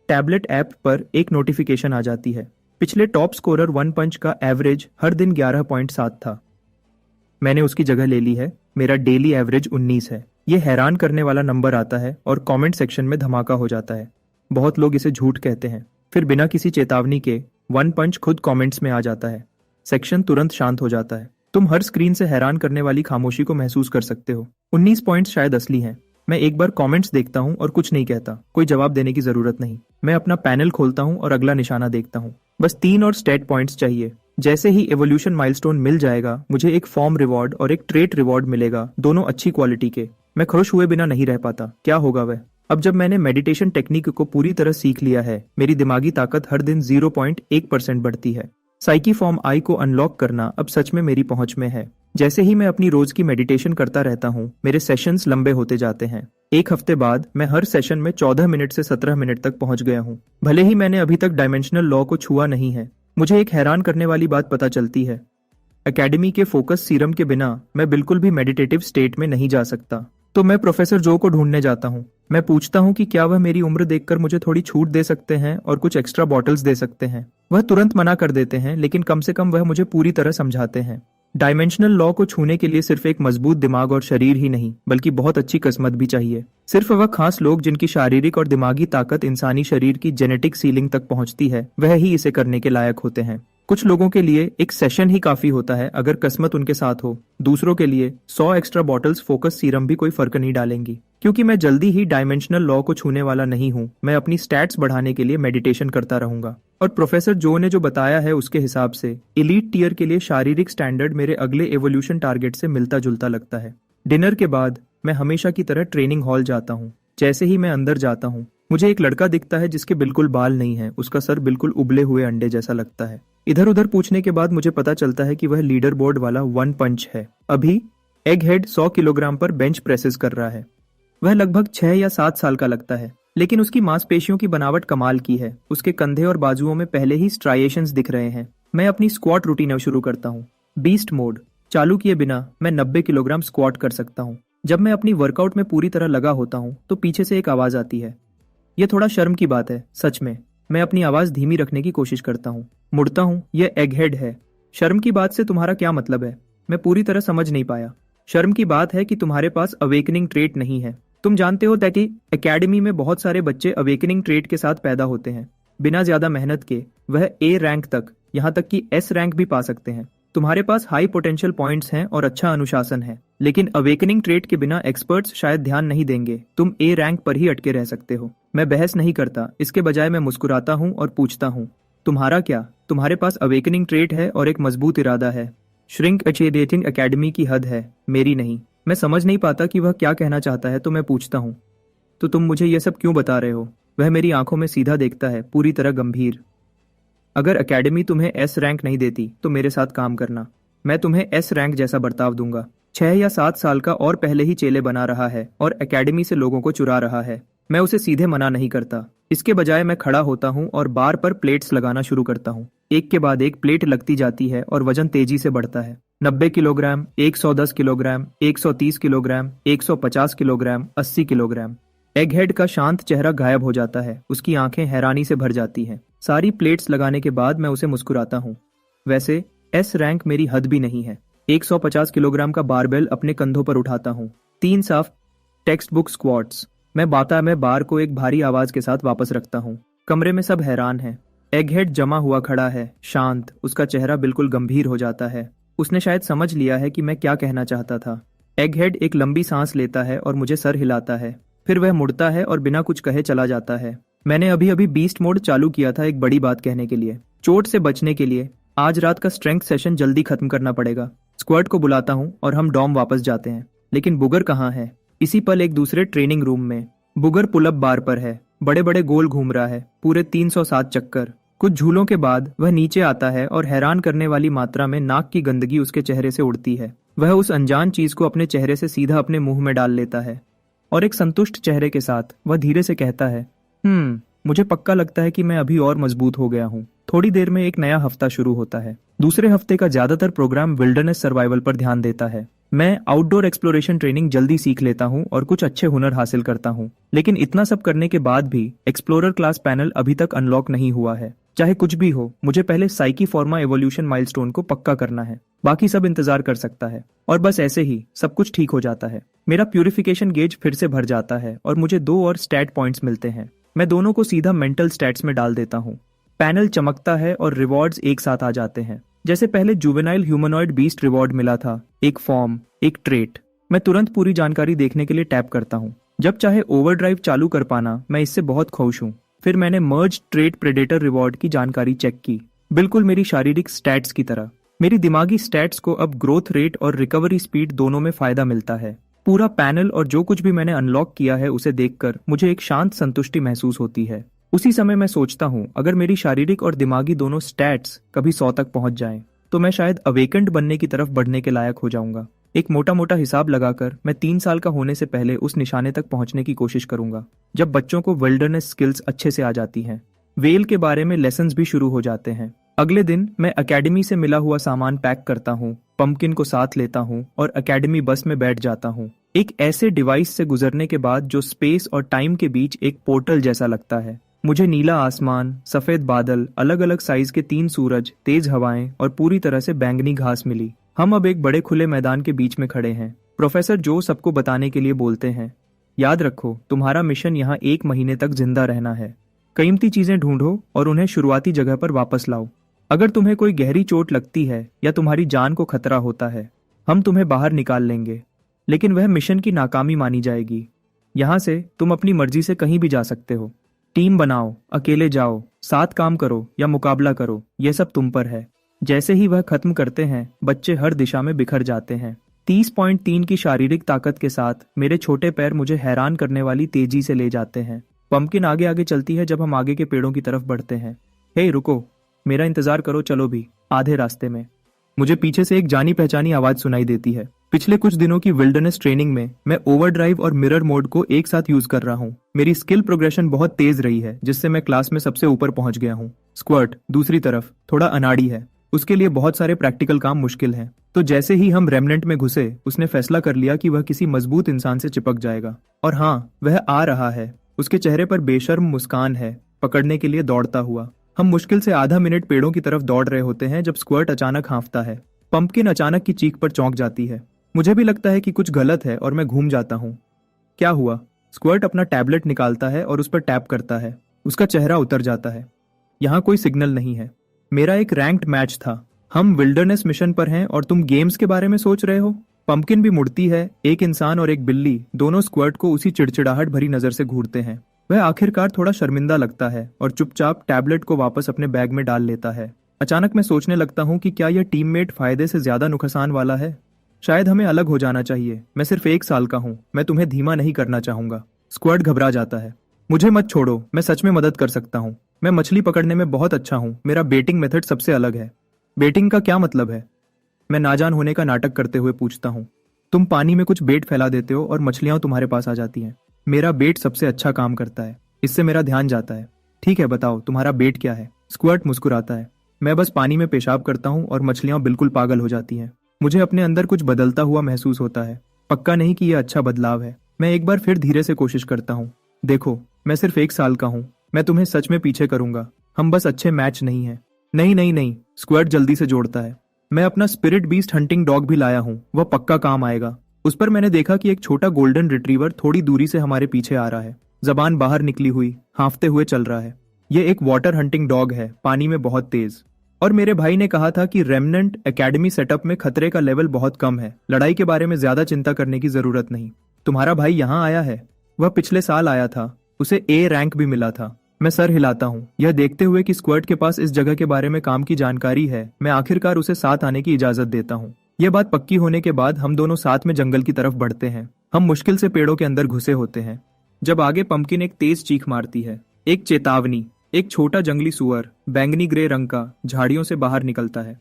Speaker 1: टैबलेट ऐप पर एक नोटिफिकेशन आ जाती है। पिछले टॉप स्कोरर वन पंच का एवरेज हर दिन 11.7 था। मैंने उसकी जगह ले ली है। मेरा डेली एवरेज 19 है। यह हैरान करने वाला नंबर आता है और कमेंट सेक्शन में धमाका हो जाता है। बहुत लोग इसे झूठ कहते हैं। फिर बिना किसी चेतावनी के वन पंच खुद कमेंट्स में आ जाता है। सेक्शन तुरंत शांत हो जाता है। तुम हर स्क्रीन से हैरान करने वाली खामोशी को महसूस कर सकते हो। 19 पॉइंट्स शायद असली हैं। मैं एक बार कमेंट्स देखता हूँ और कुछ नहीं कहता। कोई जवाब देने की जरूरत नहीं। मैं अपना पैनल खोलता हूँ और अगला निशाना देखता हूँ। बस 3 और स्टेट पॉइंट्स चाहिए। जैसे ही एवोल्यूशन माइलस्टोन मिल जाएगा, मुझे एक फॉर्म रिवॉर्ड और एक ट्रेट रिवॉर्ड मिलेगा, दोनों अच्छी क्वालिटी के। मैं खुश हुए बिना नहीं रह पाता। क्या होगा वह? अब जब मैंने मेडिटेशन टेक्निक को पूरी तरह सीख लिया है, मेरी दिमागी ताकत हर दिन 0.1% बढ़ती है। साइकी फॉर्म आई को अनलॉक करना अब सच में मेरी पहुंच में है। जैसे ही मैं अपनी रोज की मेडिटेशन करता रहता हूँ, मेरे सेशंस लंबे होते जाते हैं। एक हफ्ते बाद मैं हर सेशन में 14 मिनट से 17 मिनट तक पहुंच गया हूँ। भले ही मैंने अभी तक डायमेंशनल लॉ को छुआ नहीं है। मुझे एक हैरान करने वाली बात पता चलती है। एकेडमी के फोकस सीरम के बिना मैं बिल्कुल भी मेडिटेटिव स्टेट में नहीं जा सकता। तो मैं प्रोफेसर जो को ढूंढने जाता हूँ। मैं पूछता हूँ कि क्या वह मेरी उम्र देखकर मुझे थोड़ी छूट दे सकते हैं और कुछ एक्स्ट्रा बॉटल्स दे सकते हैं। वह तुरंत मना कर देते हैं, लेकिन कम से कम वह मुझे पूरी तरह समझाते हैं। डायमेंशनल लॉ को छूने के लिए सिर्फ एक मजबूत दिमाग और शरीर ही नहीं, बल्कि बहुत अच्छी किस्मत भी चाहिए। सिर्फ वह खास लोग जिनकी शारीरिक और दिमागी ताकत इंसानी शरीर की जेनेटिक सीलिंग तक पहुंचती है, वह ही इसे करने के लायक होते हैं। कुछ लोगों के लिए एक सेशन ही काफी होता है अगर किस्मत उनके साथ हो। दूसरों के लिए 100 एक्स्ट्रा बॉटल्स फोकस सीरम भी कोई फर्क नहीं डालेंगी। क्योंकि मैं जल्दी ही डायमेंशनल लॉ को छूने वाला नहीं हूँ, मैं अपनी स्टैट्स बढ़ाने के लिए मेडिटेशन करता रहूंगा। और प्रोफेसर जो ने जो बताया है उसके हिसाब से एलीट टियर के लिए शारीरिक स्टैंडर्ड मेरे अगले एवोल्यूशन टारगेट से मिलता जुलता लगता है। डिनर के बाद मैं हमेशा की तरह ट्रेनिंग हॉल जाता हूँ। जैसे ही मैं अंदर जाता हूँ, मुझे एक लड़का दिखता है जिसके बिल्कुल बाल नहीं है। उसका सर बिल्कुल उबले हुए अंडे जैसा लगता है। इधर उधर पूछने के बाद मुझे पता चलता है कि वह लीडर बोर्ड वाला वन पंच है। अभी एग हेड 100 किलोग्राम पर बेंच प्रेसेस कर रहा है। वह लगभग 6 या 7 साल का लगता है, लेकिन उसकी मांसपेशियों की बनावट कमाल की है। उसके कंधे और बाजुओं में पहले ही स्ट्राइएशंस दिख रहे हैं। मैं अपनी स्क्वाट रूटीन अब शुरू करता हूँ। बीस्ट मोड चालू किए बिना मैं 90 किलोग्राम स्क्वाट कर सकता हूँ। जब मैं अपनी वर्कआउट में पूरी तरह लगा होता हूँ तो पीछे से एक आवाज आती है। यह थोड़ा शर्म की बात है, सच में। मैं अपनी आवाज धीमी रखने की कोशिश करता हूँ। मुड़ता हूँ, यह एगहेड है। शर्म की बात से तुम्हारा क्या मतलब है? मैं पूरी तरह समझ नहीं पाया। शर्म की बात है कि तुम्हारे पास अवेकनिंग ट्रेट नहीं है। तुम जानते हो कि एकेडमी में बहुत सारे बच्चे अवेकनिंग ट्रेट के साथ पैदा होते हैं। बिना ज्यादा मेहनत के वह ए रैंक तक, यहाँ तक कि एस रैंक भी पा सकते हैं। तुम्हारे पास हाई पोटेंशियल पॉइंट्स हैं और अच्छा अनुशासन है, लेकिन अवेकनिंग ट्रेट के बिना एक्सपर्ट्स शायद ध्यान नहीं देंगे। तुम ए रैंक पर ही अटके रह सकते हो। मैं बहस नहीं करता, इसके बजाय मैं मुस्कुराता हूँ और पूछता हूँ, तुम्हारा क्या? तुम्हारे पास अवेकनिंग ट्रेट है और एक मजबूत इरादा है। श्रिंक अचेडेटिंग एकेडमी की हद है, मेरी नहीं। मैं समझ नहीं पाता कि वह क्या कहना चाहता है, तो मैं पूछता हूँ, तो तुम मुझे यह सब क्यों बता रहे हो? वह मेरी आंखों में सीधा देखता है, पूरी तरह गंभीर। अगर एकेडमी तुम्हें एस रैंक नहीं देती तो मेरे साथ काम करना। मैं तुम्हें एस रैंक जैसा बर्ताव दूंगा। 6 या 7 साल का और पहले ही चेले बना रहा है और एकेडमी से लोगों को चुरा रहा है। मैं उसे सीधे मना नहीं करता। इसके बजाय मैं खड़ा होता हूँ और बार पर प्लेट्स लगाना शुरू करता हूँ। एक के बाद एक प्लेट लगती जाती है और वजन तेजी से बढ़ता है। 90 kilogram, 110 kilogram, 130 kilogram, 150 kilogram, 80 kilogram. Egghead का शांत चेहरा गायब हो जाता है। उसकी आंखें हैरानी से भर जाती हैं। सारी प्लेट्स लगाने के बाद मैं उसे मुस्कुराता हूँ। वैसे एस रैंक मेरी हद भी नहीं है। 150 किलोग्राम का बारबेल अपने कंधों पर उठाता हूँ। 3 साफ टेक्स्ट बुक स्क्वाट्स। मैं बार को एक भारी आवाज के साथ वापस रखता हूँ। कमरे में सब हैरान हैं। एगहेड जमा हुआ खड़ा है, शांत। उसका चेहरा बिल्कुल गंभीर हो जाता है। उसने शायद समझ लिया है कि मैं क्या कहना चाहता था। एगहेड एक लंबी सांस लेता है और मुझे सर हिलाता है। फिर वह मुड़ता है और बिना कुछ कहे चला जाता है। मैंने अभी अभी बीस्ट मोड चालू किया था एक बड़ी बात कहने के लिए, चोट से बचने के लिए। आज रात का स्ट्रेंथ सेशन जल्दी खत्म करना पड़ेगा। स्क्वाड को बुलाता हूँ और हम डॉम वापस जाते हैं। लेकिन बुगर कहाँ है? इसी पल एक दूसरे ट्रेनिंग रूम में बुगर पुलअप बार पर है। बड़े बड़े गोल घूम रहा है, पूरे 307 चक्कर। कुछ झूलों के बाद वह नीचे आता है और हैरान करने वाली मात्रा में नाक की गंदगी उसके चेहरे से उड़ती है। वह उस अनजान चीज को अपने चेहरे से सीधा अपने मुंह में डाल लेता है और एक संतुष्ट चेहरे के साथ वह धीरे से कहता है, मुझे पक्का लगता है कि मैं अभी और मजबूत हो गया हूँ। थोड़ी देर में एक नया हफ्ता शुरू होता है। दूसरे हफ्ते का ज्यादातर प्रोग्राम विल्डरनेस सर्वाइवल पर ध्यान देता है। मैं आउटडोर एक्सप्लोरेशन ट्रेनिंग जल्दी सीख लेता हूँ और कुछ अच्छे हुनर हासिल करता हूँ। लेकिन इतना सब करने के बाद भी एक्सप्लोरर क्लास पैनल अभी तक अनलॉक नहीं हुआ है। चाहे कुछ भी हो, मुझे पहले साइकी फॉर्मा एवोल्यूशन माइलस्टोन को पक्का करना है। बाकी सब इंतजार कर सकता है। और बस ऐसे ही सब कुछ ठीक हो जाता है। मेरा प्यूरिफिकेशन गेज फिर से भर जाता है और मुझे 2 और स्टैट पॉइंट्स मिलते हैं। मैं दोनों को सीधा मेंटल स्टैट्स में डाल देता हूँ। पैनल चमकता है और रिवॉर्ड्स एक साथ आ जाते हैं। जैसे पहले जुवेनाइल ह्यूमनॉइड बीस्ट रिवॉर्ड मिला था, एक फॉर्म, एक ट्रेट। मैं तुरंत पूरी जानकारी देखने के लिए टैप करता हूँ। जब चाहे ओवरड्राइव चालू कर पाना, मैं इससे बहुत खुश हूँ। फिर मैंने मर्ज ट्रेट प्रेडेटर रिवॉर्ड की जानकारी चेक की, बिल्कुल मेरी शारीरिक स्टैट्स की तरह। मेरी दिमागी स्टैट्स को अब ग्रोथ रेट और रिकवरी स्पीड दोनों में फायदा मिलता है। पूरा पैनल और जो कुछ भी मैंने अनलॉक किया है उसे देखकर मुझे एक शांत संतुष्टि महसूस होती है। उसी समय मैं सोचता हूँ, अगर मेरी शारीरिक और दिमागी दोनों स्टैट्स कभी 100 तक पहुंच जाएं, तो मैं शायद अवेकेंड बनने की तरफ बढ़ने के लायक हो जाऊंगा। एक मोटा मोटा हिसाब लगाकर मैं 3 साल का होने से पहले उस निशाने तक पहुंचने की कोशिश करूंगा, जब बच्चों को विल्डरनेस स्किल्स अच्छे से आ जाती हैं। वेल के बारे में लेसन्स भी शुरू हो जाते हैं। अगले दिन मैं एकेडमी से मिला हुआ सामान पैक करता हूँ, पंपकिन को साथ लेता हूँ और एकेडमी बस में बैठ जाता हूँ। एक ऐसे डिवाइस से गुजरने के बाद जो स्पेस और टाइम के बीच एक पोर्टल जैसा लगता है। मुझे नीला आसमान, सफेद बादल, अलग अलग साइज के 3 सूरज, तेज हवाएं और पूरी तरह से बैंगनी घास मिली। हम अब एक बड़े खुले मैदान के बीच में खड़े हैं। प्रोफेसर जो सबको बताने के लिए बोलते हैं, याद रखो तुम्हारा मिशन यहाँ 1 महीने तक जिंदा रहना है। कीमती चीजें ढूंढो और उन्हें शुरुआती जगह पर वापस लाओ। अगर तुम्हें कोई गहरी चोट लगती है या तुम्हारी जान को खतरा होता है, हम तुम्हें बाहर निकाल लेंगे, लेकिन वह मिशन की नाकामी मानी जाएगी। यहाँ से तुम अपनी मर्जी से कहीं भी जा सकते हो। टीम बनाओ, अकेले जाओ, साथ काम करो या मुकाबला करो, यह सब तुम पर है। जैसे ही वह खत्म करते हैं, बच्चे हर दिशा में बिखर जाते हैं। 30.3 की शारीरिक ताकत के साथ मेरे छोटे पैर मुझे हैरान करने वाली तेजी से ले जाते हैं। पंपकिन आगे आगे चलती है जब हम आगे के पेड़ों की तरफ बढ़ते हैं। हे रुको, मेरा इंतजार करो, चलो भी। आधे रास्ते में मुझे पीछे से एक जानी पहचानी आवाज सुनाई देती है। पिछले कुछ दिनों की विल्डरनेस ट्रेनिंग में मैं ओवरड्राइव और मिरर मोड को एक साथ यूज कर रहा हूँ। मेरी स्किल प्रोग्रेशन बहुत तेज रही है, जिससे मैं क्लास में सबसे ऊपर पहुंच गया हूँ। स्क्वर्ट दूसरी तरफ थोड़ा अनाड़ी है, उसके लिए बहुत सारे प्रैक्टिकल काम मुश्किल हैं। तो जैसे ही हम रेमनेंट में घुसे, उसने फैसला कर लिया कि वह किसी मजबूत इंसान से चिपक जाएगा। और हाँ, वह आ रहा है। उसके चेहरे पर बेशर्म मुस्कान है, पकड़ने के लिए दौड़ता हुआ। हम मुश्किल से आधा मिनट पेड़ों की तरफ दौड़ रहे होते हैं जब स्क्वर्ट अचानक हाँफता है। पंपकिन अचानक की चीख पर चौंक जाती है। मुझे भी लगता है कि कुछ गलत है और मैं घूम जाता हूँ। क्या हुआ? स्क्वर्ट अपना टैबलेट निकालता है और उस पर टैप करता है। उसका चेहरा उतर जाता है। यहाँ कोई सिग्नल नहीं है। मेरा एक रैंक्ड मैच था। हम विल्डरनेस मिशन पर हैं और तुम गेम्स के बारे में सोच रहे हो। पंपकिन भी मुड़ती है। एक इंसान और एक बिल्ली दोनों स्क्वर्ट को उसी चिड़चिड़ाहट भरी नजर से घूरते हैं। वह आखिरकार थोड़ा शर्मिंदा लगता है और चुपचाप टैबलेट को वापस अपने बैग में डाल लेता है। अचानक मैं सोचने लगता हूँ कि क्या यह टीममेट फायदे से ज्यादा नुकसान वाला है। शायद हमें अलग हो जाना चाहिए। मैं सिर्फ 1 साल का हूँ, मैं तुम्हें धीमा नहीं करना चाहूंगा। स्क्वर्ट घबरा जाता है। मुझे मत छोड़ो, मैं सच में मदद कर सकता हूँ। मैं मछली पकड़ने में बहुत अच्छा हूँ। मेरा बेटिंग मेथड सबसे अलग है। बेटिंग का क्या मतलब है? मैं नाजान होने का नाटक करते हुए पूछता हूँ। तुम पानी में कुछ बेट फैला देते हो और मछलियां तुम्हारे पास आ जाती हैं। मेरा बेट सबसे अच्छा काम करता है। इससे मेरा ध्यान जाता है। ठीक है, बताओ तुम्हारा बेट क्या है? स्क्वर्ट मुस्कुराता है। मैं बस पानी में पेशाब करता हूँ और मछलियां बिल्कुल पागल हो जाती हैं। मुझे अपने अंदर कुछ बदलता हुआ महसूस होता है। पक्का नहीं कि यह अच्छा बदलाव है। मैं एक बार फिर धीरे से कोशिश करता हूँ। देखो, मैं सिर्फ 1 साल का हूँ। मैं तुम्हें सच में पीछे करूंगा। हम बस अच्छे मैच नहीं हैं। नहीं नहीं नहीं, स्क्वर्ट जल्दी से जोड़ता है। मैं अपना स्पिरिट बीस्ट हंटिंग डॉग भी लाया हूँ, वह पक्का काम आएगा। उस पर मैंने देखा कि एक छोटा गोल्डन रिट्रीवर थोड़ी दूरी से हमारे पीछे आ रहा है। जबान बाहर निकली हुई, हाँफते हुए चल रहा है। यह एक वाटर हंटिंग डॉग है, पानी में बहुत तेज। और मेरे भाई ने कहा था कि रेमनेंट एकेडमी सेटअप में खतरे का लेवल बहुत कम है। लड़ाई के बारे में ज्यादा चिंता करने की जरूरत नहीं। तुम्हारा भाई यहाँ आया है? वह पिछले साल आया था। उसे ए रैंक भी मिला था। मैं सर हिलाता हूँ, यह देखते हुए कि स्क्वर्ट के पास इस जगह के बारे में काम की जानकारी है। मैं आखिरकार उसे साथ आने की इजाजत देता हूँ। यह बात पक्की होने के बाद हम दोनों साथ में जंगल की तरफ बढ़ते हैं। हम मुश्किल से पेड़ों के अंदर घुसे होते हैं जब आगे पंपकिन एक तेज चीख मारती है। एक चेतावनी। एक छोटा जंगली सुअर, बैंगनी ग्रे रंग का, झाड़ियों से बाहर निकलता है,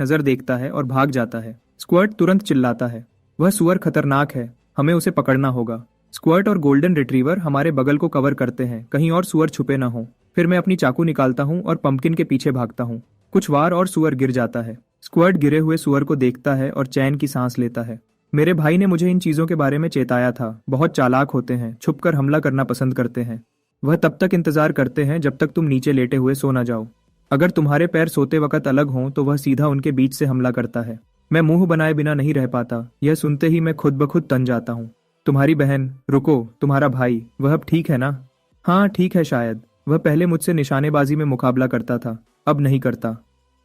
Speaker 1: नजर देखता है और भाग जाता है। स्क्वर्ट तुरंत चिल्लाता है, वह सुअर खतरनाक है, हमें उसे पकड़ना होगा। स्क्वर्ट और गोल्डन रिट्रीवर हमारे बगल को कवर करते हैं, कहीं और सुअर छुपे ना हो। फिर मैं अपनी चाकू निकालता हूँ और पंपकिन के पीछे भागता हूँ। कुछ वार और सुअर गिर जाता है। स्क्वर्ट गिरे हुए सुअर को देखता है और चैन की सांस लेता है। मेरे भाई ने मुझे इन चीजों के बारे में चेताया था। बहुत चालाक होते हैं, छुपकर हमला करना पसंद करते हैं। वह तब तक इंतजार करते हैं जब तक तुम नीचे लेटे हुए सो ना जाओ। अगर तुम्हारे पैर सोते वक्त अलग हों तो वह सीधा उनके बीच से हमला करता है। मैं मुंह बनाए बिना नहीं रह पाता। यह सुनते ही मैं खुद ब खुद तन जाता हूँ। तुम्हारी बहन, रुको, तुम्हारा भाई, वह अब ठीक है ना? हाँ ठीक है शायद। वह पहले मुझसे निशानेबाजी में मुकाबला करता था, अब नहीं करता।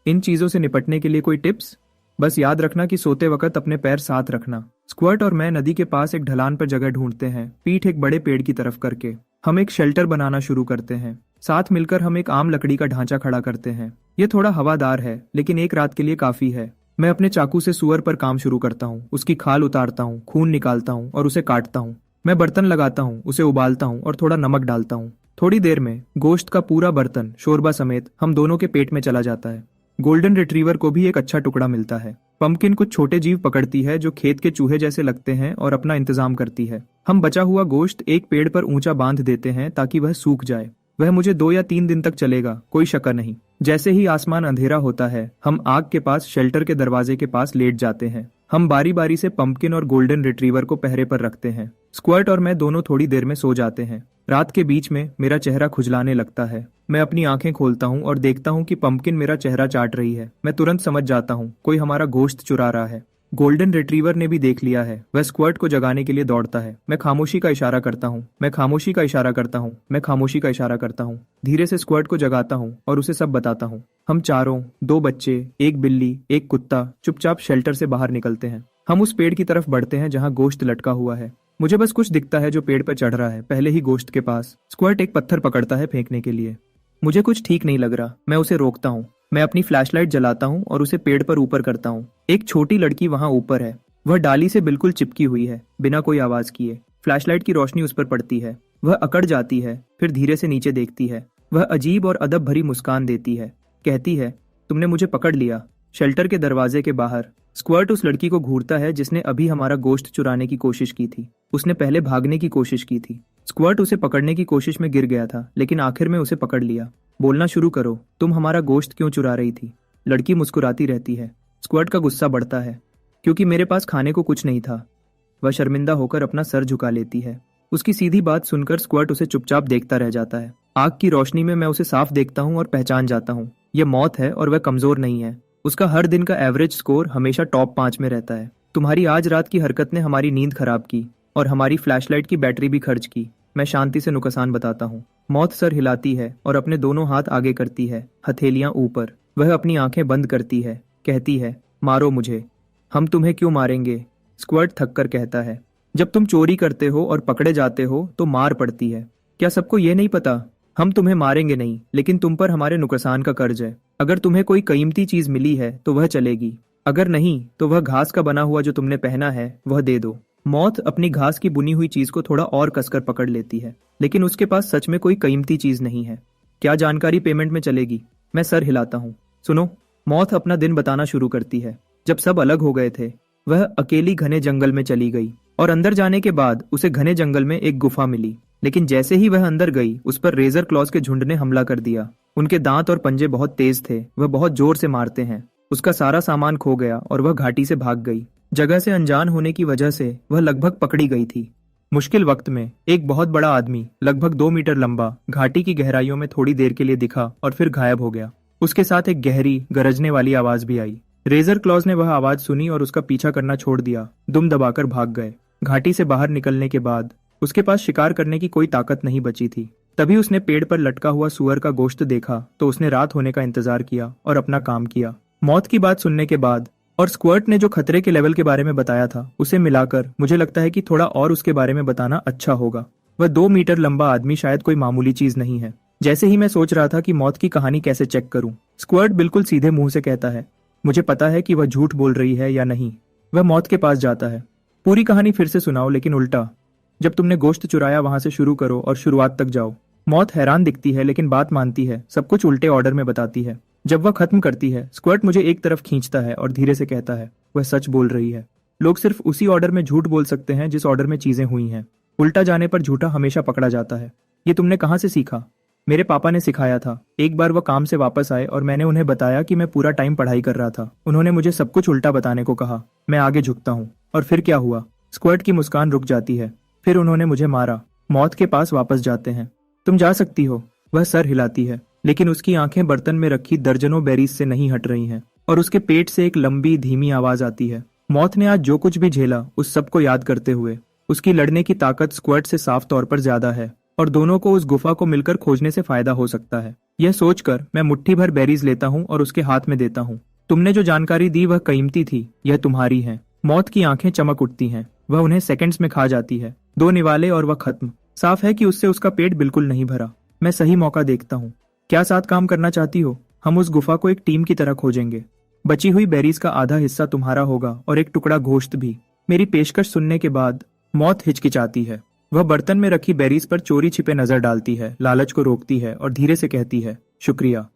Speaker 1: इन चीजों से निपटने के लिए कोई टिप्स? बस याद रखना कि सोते वक्त अपने पैर साथ रखना। स्क्वर्ट और मैं नदी के पास एक ढलान पर जगह ढूंढते हैं, पीठ एक बड़े पेड़ की तरफ करके। हम एक शेल्टर बनाना शुरू करते हैं। साथ मिलकर हम एक आम लकड़ी का ढांचा खड़ा करते हैं। यह थोड़ा हवादार है, लेकिन एक रात के लिए काफी है। मैं अपने चाकू से सुअर पर काम शुरू करता हूँ। उसकी खाल उतारता हूँ, खून निकालता हूँ और उसे काटता हूँ। मैं बर्तन लगाता हूँ, उसे उबालता हूँ और थोड़ा नमक डालता हूँ। थोड़ी देर में गोश्त का पूरा बर्तन शोरबा समेत हम दोनों के पेट में चला जाता है। गोल्डन रिट्रीवर को भी एक अच्छा टुकड़ा मिलता है। पंपकिन कुछ छोटे जीव पकड़ती है जो खेत के चूहे जैसे लगते हैं और अपना इंतजाम करती है। हम बचा हुआ गोश्त एक पेड़ पर ऊंचा बांध देते हैं ताकि वह सूख जाए। वह मुझे 2 या 3 दिन तक चलेगा, कोई शक नहीं। जैसे ही आसमान अंधेरा होता है, हम आग के पास शेल्टर के दरवाजे के पास लेट जाते हैं। हम बारी बारी से पंपकिन और गोल्डन रिट्रीवर को पहरे पर रखते हैं। स्क्वर्ट और मैं दोनों थोड़ी देर में सो जाते हैं। रात के बीच में मेरा चेहरा खुजलाने लगता है। मैं अपनी आंखें खोलता हूँ और देखता हूँ कि पंपकिन मेरा चेहरा चाट रही है। मैं तुरंत समझ जाता हूँ कोई हमारा गोश्त चुरा रहा है। गोल्डन रिट्रीवर ने भी देख लिया है। वह स्क्वर्ट को जगाने के लिए दौड़ता है। मैं खामोशी का इशारा करता हूँ, मैं खामोशी का इशारा करता हूँ, मैं खामोशी का इशारा करता हूँ। धीरे से स्क्वर्ट को जगाता हूँ और उसे सब बताता हूँ। हम चारों, 2 बच्चे, एक बिल्ली, एक कुत्ता, चुपचाप शेल्टर से बाहर निकलते हैं। हम उस पेड़ की तरफ बढ़ते हैं जहाँ गोश्त लटका हुआ है। मुझे बस कुछ दिखता है जो पेड़ पर चढ़ रहा है, पहले ही गोश्त के पास। स्क्वर्ट एक पत्थर पकड़ता है फेंकने के लिए। मुझे कुछ ठीक नहीं लग रहा। मैं उसे रोकता हूँ। मैं अपनी फ्लैशलाइट जलाता हूँ और उसे पेड़ पर ऊपर करता हूँ। एक छोटी लड़की वहाँ ऊपर है। वह डाली से बिल्कुल चिपकी हुई है, बिना कोई आवाज किए। फ्लैशलाइट की रोशनी उस पर पड़ती है। वह अकड़ जाती है, फिर धीरे से नीचे देखती है। वह अजीब और अदब भरी मुस्कान देती है। कहती है, तुमने मुझे पकड़ लिया। शेल्टर के दरवाजे के बाहर स्क्वर्ट उस लड़की को घूरता है जिसने अभी हमारा गोश्त चुराने की कोशिश की थी। उसने पहले भागने की कोशिश की थी। स्क्वर्ट उसे पकड़ने की कोशिश में गिर गया था, लेकिन आखिर में उसे पकड़ लिया। बोलना शुरू करो, तुम हमारा गोश्त क्यों चुरा रही थी? लड़की मुस्कुराती रहती है। स्क्वर्ट का गुस्सा बढ़ता है, क्योंकि मेरे पास खाने को कुछ नहीं था। वह शर्मिंदा होकर अपना सर झुका लेती है। उसकी सीधी बात सुनकर स्क्वर्ट उसे चुपचाप देखता रह जाता है। आग की रोशनी में मैं उसे साफ देखता हूँ और पहचान जाता हूँ। यह मौत है और वह कमजोर नहीं है। उसका हर दिन का एवरेज स्कोर हमेशा टॉप 5 में रहता है। तुम्हारी आज रात की हरकत ने हमारी नींद खराब की और हमारी फ्लैशलाइट की बैटरी भी खर्च की। मैं शांति से नुकसान बताता हूँ। मौत सर हिलाती है और अपने दोनों हाथ आगे करती है, हथेलियां ऊपर। वह अपनी आंखें बंद करती है, कहती है, मारो मुझे। हम तुम्हें क्यों मारेंगे? स्क्वर्ट थककर कहता है, जब तुम चोरी करते हो और पकड़े जाते हो तो मार पड़ती है। क्या सबको ये नहीं पता? हम तुम्हें मारेंगे नहीं, लेकिन तुम पर हमारे नुकसान का कर्ज है। अगर तुम्हें कोई कीमती चीज मिली है तो वह चलेगी, अगर नहीं तो वह घास का बना हुआ जो तुमने पहना है वह दे दो। मौत अपनी घास की बुनी हुई चीज को थोड़ा और कसकर पकड़ लेती है, लेकिन उसके पास सच में कोई कीमती चीज नहीं है। क्या जानकारी पेमेंट में चलेगी? मैं सर हिलाता हूँ। सुनो, मौत अपना दिन बताना शुरू करती है। जब सब अलग हो गए थे, वह अकेली घने जंगल में चली गई और अंदर जाने के बाद उसे घने जंगल में एक गुफा मिली। लेकिन जैसे ही वह अंदर गई, उस पर रेजर क्लॉज के झुंड ने हमला कर दिया। उनके दांत और पंजे बहुत तेज थे, वह बहुत जोर से मारते हैं। उसका सारा सामान खो गया और वह घाटी से भाग गई। जगह से अनजान होने की वजह से वह लगभग पकड़ी गई थी। मुश्किल वक्त में एक बहुत बड़ा आदमी, लगभग 2 मीटर लंबा, घाटी की गहराइयों में थोड़ी देर के लिए दिखा और फिर गायब हो गया। उसके साथ एक गहरी, गरजने वाली आवाज भी आई। रेजर क्लॉज ने वह आवाज सुनी और उसका पीछा करना छोड़ दिया। दुम दबाकर भाग गए। घाटी से बाहर निकलने के बाद उसके पास शिकार करने की कोई ताकत नहीं बची थी। तभी उसने पेड़ पर लटका हुआ सुअर का गोश्त देखा तो उसने रात होने का इंतजार किया और अपना काम किया। मौत की बात सुनने के बाद और स्क्वर्ट ने जो खतरे के लेवल के बारे में बताया था, उसे मिलाकर मुझे लगता है कि थोड़ा और उसके बारे में बताना अच्छा होगा। वह 2 मीटर लंबा आदमी शायद कोई मामूली चीज नहीं है। जैसे ही मैं सोच रहा था कि मौत की कहानी कैसे चेक करूं, स्क्वर्ट बिल्कुल सीधे मुंह से कहता है, मुझे पता है कि वह झूठ बोल रही है या नहीं। वह मौत के पास जाता है। पूरी कहानी फिर से सुनाओ, लेकिन उल्टा। जब तुमने गोश्त चुराया वहां से शुरू करो और शुरुआत तक जाओ। मौत हैरान दिखती है, लेकिन बात मानती है। सब कुछ उल्टे ऑर्डर में बताती है। जब वह खत्म करती है, स्क्वर्ट मुझे एक तरफ खींचता है और धीरे से कहता है, वह सच बोल रही है। लोग सिर्फ उसी ऑर्डर में झूठ बोल सकते हैं जिस ऑर्डर में चीजें हुई हैं। उल्टा जाने पर झूठा हमेशा पकड़ा जाता है। ये तुमने कहाँ से सीखा? मेरे पापा ने सिखाया था। एक बार वह काम से वापस आए और मैंने उन्हें बताया कि मैं पूरा टाइम पढ़ाई कर रहा था। उन्होंने मुझे सब कुछ उल्टा बताने को कहा। मैं आगे झुकता हूँ। और फिर क्या हुआ? स्क्वर्ट की मुस्कान रुक जाती है। फिर उन्होंने मुझे मारा। मौत के पास वापस जाते हैं। तुम जा सकती हो। वह सर हिलाती है, लेकिन उसकी आंखें बर्तन में रखी दर्जनों बेरीज से नहीं हट रही हैं और उसके पेट से एक लंबी धीमी आवाज आती है। मौत ने आज जो कुछ भी झेला, उस सब को याद करते हुए, उसकी लड़ने की ताकत स्क्वर्ट से साफ तौर पर ज्यादा है और दोनों को उस गुफा को मिलकर खोजने से फायदा हो सकता है। यह सोचकर मैं मुट्ठी भर बेरीज लेता हूँ और उसके हाथ में देता हूँ। तुमने जो जानकारी दी वह कीमती थी। यह तुम्हारी है। मौत की आंखें चमक उठती हैं। वह उन्हें सेकंड्स में खा जाती है। 2 निवाले और वह खत्म। साफ है कि उससे उसका पेट बिल्कुल नहीं भरा। मैं सही मौका देखता हूँ। क्या साथ काम करना चाहती हो? हम उस गुफा को एक टीम की तरह खोजेंगे। बची हुई बेरीज का आधा हिस्सा तुम्हारा होगा और एक टुकड़ा गोश्त भी। मेरी पेशकश सुनने के बाद मौत हिचकिचाती है। वह बर्तन में रखी बेरीज पर चोरी छिपे नजर डालती है, लालच को रोकती है और धीरे से कहती है, शुक्रिया।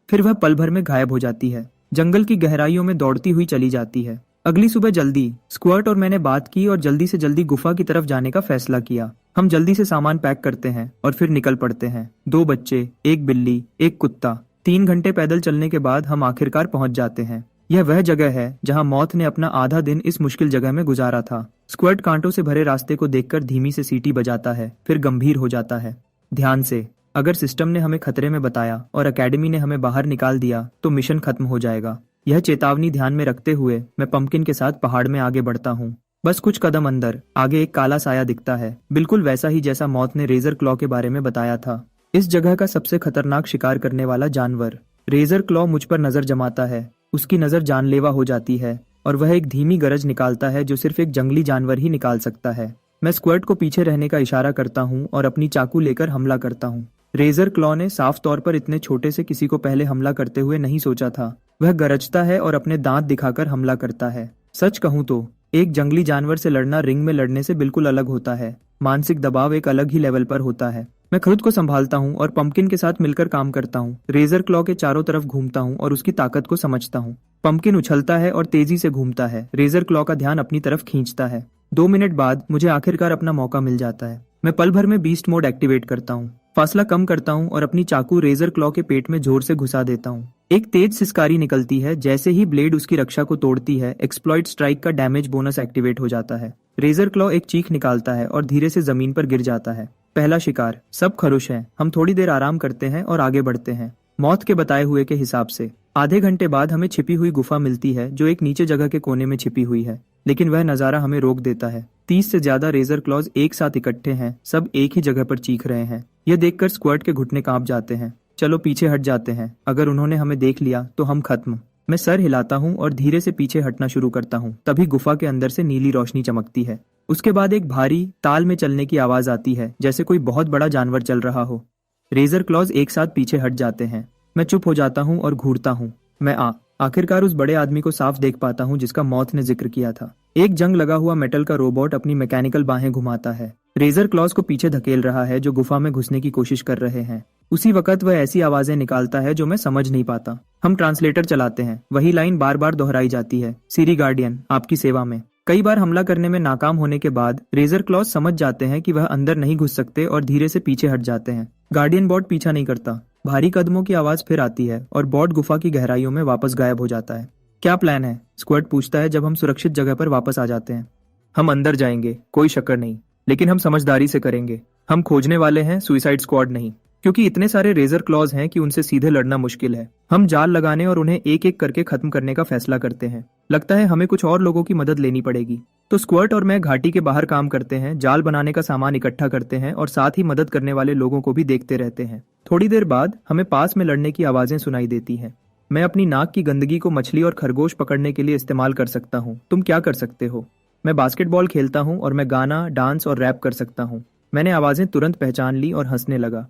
Speaker 1: फिर वह पल भर में गायब हो जाती है। जंगल की गहराइयों में दौड़ती हुई चली जाती है। अगली सुबह जल्दी स्क्वर्ट और मैंने बात की और जल्दी से जल्दी गुफा की तरफ जाने का फैसला किया। हम जल्दी से सामान पैक करते हैं और फिर निकल पड़ते हैं। 2 बच्चे, एक बिल्ली, एक कुत्ता। 3 घंटे पैदल चलने के बाद हम आखिरकार पहुंच जाते हैं। यह वह जगह है जहां मौत ने अपना आधा दिन इस मुश्किल जगह में गुजारा था। स्क्वर्ट कांटों से भरे रास्ते को देखकर धीमी से सीटी बजाता है, फिर गंभीर हो जाता है। ध्यान से, अगर सिस्टम ने हमें खतरे में बताया और एकेडमी ने हमें बाहर निकाल दिया तो मिशन खत्म हो जाएगा। यह चेतावनी ध्यान में रखते हुए मैं पंपकिन के साथ पहाड़ में आगे बढ़ता हूँ। बस कुछ कदम अंदर आगे एक काला साया दिखता है, बिल्कुल वैसा ही जैसा मौत ने रेजर क्लॉ के बारे में बताया था। इस जगह का सबसे खतरनाक शिकार करने वाला जानवर। रेजर क्लॉ मुझ पर नजर जमाता है। उसकी नजर जानलेवा हो जाती है और वह एक धीमी गरज निकालता है जो सिर्फ एक जंगली जानवर ही निकाल सकता है। मैं स्क्वर्ट को पीछे रहने का इशारा करता हूँ और अपनी चाकू लेकर हमला करता हूँ। रेजर क्लॉ ने साफ तौर पर इतने छोटे से किसी को पहले हमला करते हुए नहीं सोचा था। वह गरजता है और अपने दांत दिखाकर हमला करता है। सच कहूं तो एक जंगली जानवर से लड़ना रिंग में लड़ने से बिल्कुल अलग होता है। मानसिक दबाव एक अलग ही लेवल पर होता है। मैं खुद को संभालता हूँ और पंपकिन के साथ मिलकर काम करता हूँ। रेजर क्लॉ के चारों तरफ घूमता हूँ और उसकी ताकत को समझता हूँ। पंपकिन उछलता है और तेजी से घूमता है। रेजर क्लॉ का ध्यान अपनी तरफ खींचता है। 2 मिनट बाद मुझे आखिरकार अपना मौका मिल जाता है। मैं पल भर में बीस्ट मोड एक्टिवेट करता हूँ, फासला कम करता हूँ और अपनी चाकू रेजर क्लॉ के पेट में जोर से घुसा देता हूँ। एक तेज सिसकारी निकलती है। जैसे ही ब्लेड उसकी रक्षा को तोड़ती है, एक्सप्लॉइट स्ट्राइक का डैमेज बोनस एक्टिवेट हो जाता है। रेजर क्लॉ एक चीख निकालता है और धीरे से जमीन पर गिर जाता है। पहला शिकार। सब खुश हैं। हम थोड़ी देर आराम करते हैं और आगे बढ़ते हैं, मौत के बताए हुए के हिसाब से। आधे घंटे बाद हमें छिपी हुई गुफा मिलती है जो एक नीचे जगह के कोने में छिपी हुई है, लेकिन वह नजारा हमें रोक देता है। 30 से ज्यादा रेजर क्लॉज एक साथ इकट्ठे हैं, सब एक ही जगह पर चीख रहे हैं। यह देखकर स्क्वर्ट के घुटने कांप जाते हैं। चलो पीछे हट जाते हैं, अगर उन्होंने हमें देख लिया तो हम खत्म। मैं सर हिलाता हूँ और धीरे से पीछे हटना शुरू करता हूँ। तभी गुफा के अंदर से नीली रोशनी चमकती है। उसके बाद एक भारी ताल में चलने की आवाज आती है, जैसे कोई बहुत बड़ा जानवर चल रहा हो। रेजर क्लॉज एक साथ पीछे हट जाते हैं। मैं चुप हो जाता हूँ और घूरता हूँ। मैं आखिरकार उस बड़े आदमी को साफ देख पाता हूँ जिसका मौत ने जिक्र किया था। एक जंग लगा हुआ मेटल का रोबोट अपनी मैकेनिकल बाहें घुमाता है। रेजर क्लॉज को पीछे धकेल रहा है जो गुफा में घुसने की कोशिश कर रहे हैं। उसी वक्त वह ऐसी आवाजें निकालता है जो मैं समझ नहीं पाता। हम ट्रांसलेटर चलाते हैं। वही लाइन बार बार दोहराई जाती है, सीरी गार्डियन आपकी सेवा में। कई बार हमला करने में नाकाम होने के बाद रेजर क्लॉज समझ जाते हैं कि वह अंदर नहीं घुस सकते और धीरे से पीछे हट जाते हैं। गार्डियन बॉट पीछा नहीं करता। भारी कदमों की आवाज फिर आती है और बॉट गुफा की गहराइयों में वापस गायब हो जाता है। क्या प्लान है? स्क्वर्ट पूछता है जब हम सुरक्षित जगह पर वापस आ जाते हैं। हम अंदर जाएंगे, कोई शक्कर नहीं, लेकिन हम समझदारी से करेंगे। हम खोजने वाले हैं, सुइसाइड स्क्वाड नहीं, क्योंकि इतने सारे रेजर क्लॉज हैं कि उनसे सीधे लड़ना मुश्किल है। हम जाल लगाने और उन्हें एक एक करके खत्म करने का फैसला करते हैं। लगता है हमें कुछ और लोगों की मदद लेनी पड़ेगी। तो स्क्वर्ट और मैं घाटी के बाहर काम करते हैं, जाल बनाने का सामान इकट्ठा करते हैं और साथ ही मदद करने वाले लोगों को भी देखते रहते हैं। थोड़ी देर बाद हमें पास में लड़ने की आवाजें सुनाई देती हैं। मैं अपनी नाक की गंदगी को मछली और खरगोश पकड़ने के लिए इस्तेमाल कर सकता हूँ। तुम क्या कर सकते हो? मैं बास्केटबॉल खेलता हूँ और मैं गाना, डांस और रैप कर सकता हूँ। मैंने आवाजें तुरंत पहचान ली और हंसने लगा।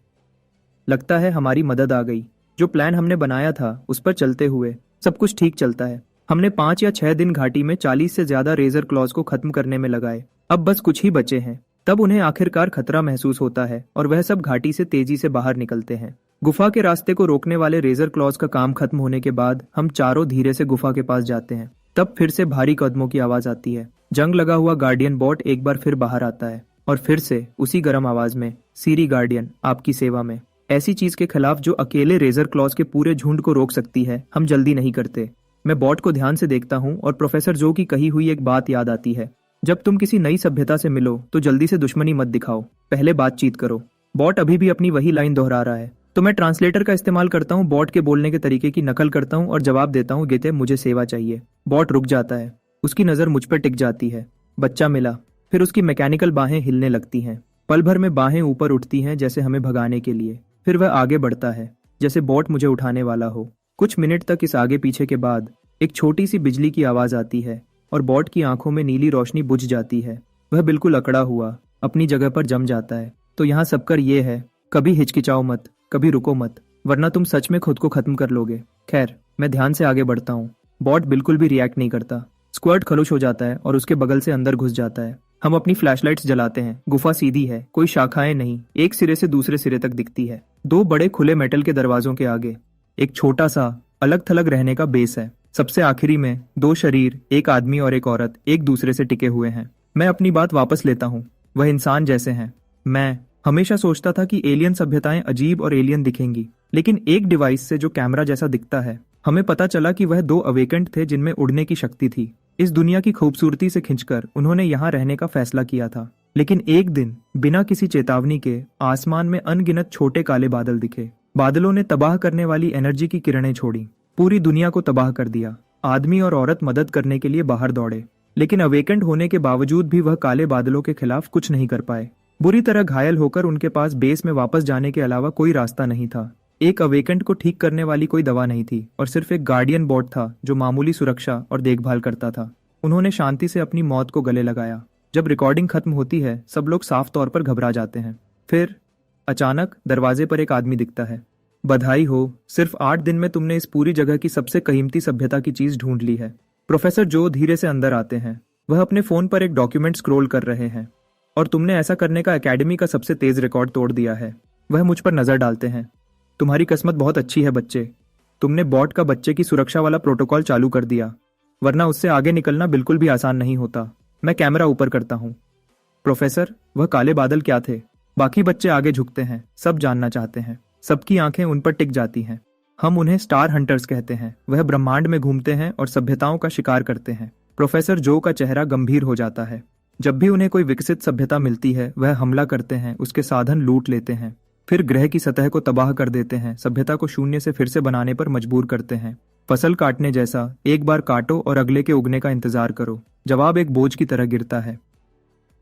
Speaker 1: लगता है हमारी मदद आ गई। जो प्लान हमने बनाया था उस पर चलते हुए सब कुछ ठीक चलता है। हमने 5 या 6 दिन घाटी में 40 से ज्यादा रेजर क्लॉज को खत्म करने में लगाए। अब बस कुछ ही बचे हैं। तब उन्हें आखिरकार खतरा महसूस होता है और वह सब घाटी से तेजी से बाहर निकलते हैं। गुफा के रास्ते को रोकने वाले रेजर क्लॉज का काम खत्म होने के बाद हम चारों धीरे से गुफा के पास जाते हैं। तब फिर से भारी कदमों की आवाज आती है। जंग लगा हुआ गार्डियन बॉट एक बार फिर बाहर आता है और फिर से उसी गर्म आवाज में, सीरी गार्डियन आपकी सेवा में। ऐसी चीज के खिलाफ जो अकेले रेजर क्लॉज के पूरे झुंड को रोक सकती है, हम जल्दी नहीं करते। मैं बॉट को ध्यान से देखता हूँ और प्रोफेसर जो की कही हुई एक बात याद आती है, जब तुम किसी नई सभ्यता से मिलो तो जल्दी से दुश्मनी मत दिखाओ, पहले बातचीत करो। बॉट अभी भी अपनी वही लाइन दोहरा रहा है, तो मैं ट्रांसलेटर का इस्तेमाल करता हूँ, बॉट के बोलने के तरीके की नकल करता हूँ और जवाब देता हूँ, गेते मुझे सेवा चाहिए। बॉट रुक जाता है, उसकी नजर मुझ पर टिक जाती है। बच्चा मिला। फिर उसकी मैकेनिकल बाहें हिलने लगती हैं। पल भर में बाहें ऊपर उठती हैं जैसे हमें भगाने के लिए। फिर वह आगे बढ़ता है जैसे बॉट मुझे उठाने वाला हो। कुछ मिनट तक इस आगे पीछे के बाद एक छोटी सी बिजली की आवाज आती है और बॉट की आंखों में नीली रोशनी बुझ जाती है। वह बिल्कुल अकड़ा हुआ अपनी जगह पर जम जाता है। तो यहाँ सबकर ये है, कभी हिचकिचाओ मत, कभी रुको मत, वरना तुम सच में खुद को खत्म कर लोगे। खैर, मैं ध्यान से आगे बढ़ता हूँ। बॉट बिल्कुल भी रिएक्ट नहीं करता। स्क्वर्ट खलुश हो जाता है और उसके बगल से अंदर घुस जाता है। हम अपनी फ्लैशलाइट्स जलाते हैं। गुफा सीधी है, कोई शाखाएं नहीं, एक सिरे से दूसरे सिरे तक दिखती है। 2 बड़े खुले मेटल के दरवाजों के आगे एक छोटा सा अलग थलग रहने का बेस है। सबसे आखिरी में 2 शरीर, एक आदमी और एक औरत, एक दूसरे से टिके हुए हैं। मैं अपनी बात वापस लेता हूँ, वह इंसान जैसे हैं। मैं हमेशा सोचता था कि एलियन सभ्यताएं अजीब और एलियन दिखेंगी, लेकिन एक डिवाइस से जो कैमरा जैसा दिखता है, हमें पता चला कि वह 2 अवेकेंट थे जिनमें उड़ने की शक्ति थी। इस दुनिया की खूबसूरती से खिंचकर उन्होंने यहाँ रहने का फैसला किया था। लेकिन एक दिन बिना किसी चेतावनी के आसमान में अनगिनत छोटे काले बादल दिखे। बादलों ने तबाह करने वाली एनर्जी की किरणें छोड़ी, पूरी दुनिया को तबाह कर दिया। आदमी और औरत मदद करने के लिए बाहर दौड़े, लेकिन अवेकेंट होने के बावजूद भी वह काले बादलों के खिलाफ कुछ नहीं कर पाए। बुरी तरह घायल होकर उनके पास बेस में वापस जाने के अलावा कोई रास्ता नहीं था। एक अवेकेंट को ठीक करने वाली कोई दवा नहीं थी और सिर्फ एक गार्डियन बॉट था जो मामूली सुरक्षा और देखभाल करता था। उन्होंने शांति से अपनी मौत को गले लगाया। जब रिकॉर्डिंग खत्म होती है, सब लोग साफ तौर पर घबरा जाते हैं। फिर अचानक दरवाजे पर एक आदमी दिखता है। बधाई हो, सिर्फ 8 दिन में तुमने इस पूरी जगह की सबसे कीमती सभ्यता की चीज ढूंढ ली है। प्रोफेसर जो धीरे से अंदर आते हैं। वह अपने फोन पर एक डॉक्यूमेंट स्क्रॉल कर रहे हैं। और तुमने ऐसा करने का एकेडमी का सबसे तेज रिकॉर्ड तोड़ दिया है। वह मुझ पर नजर डालते हैं। तुम्हारी किस्मत बहुत अच्छी है बच्चे, तुमने बॉट का बच्चे की सुरक्षा वाला प्रोटोकॉल चालू कर दिया, वरना उससे आगे निकलना बिल्कुल भी आसान नहीं होता। मैं कैमरा ऊपर करता हूँ। प्रोफेसर, वह काले बादल क्या थे? बाकी बच्चे आगे झुकते हैं, सब जानना चाहते हैं, सबकी आंखें उन पर टिक जाती हैं। हम उन्हें स्टार हंटर्स कहते हैं। वह ब्रह्मांड में घूमते हैं और सभ्यताओं का शिकार करते हैं। प्रोफेसर जो का चेहरा गंभीर हो जाता है। जब भी उन्हें कोई विकसित सभ्यता मिलती है, वह हमला करते हैं, उसके साधन लूट लेते हैं, फिर ग्रह की सतह को तबाह कर देते हैं, सभ्यता को शून्य से फिर से बनाने पर मजबूर करते हैं। फसल काटने जैसा, एक बार काटो और अगले के उगने का इंतजार करो। जवाब एक बोझ की तरह गिरता है।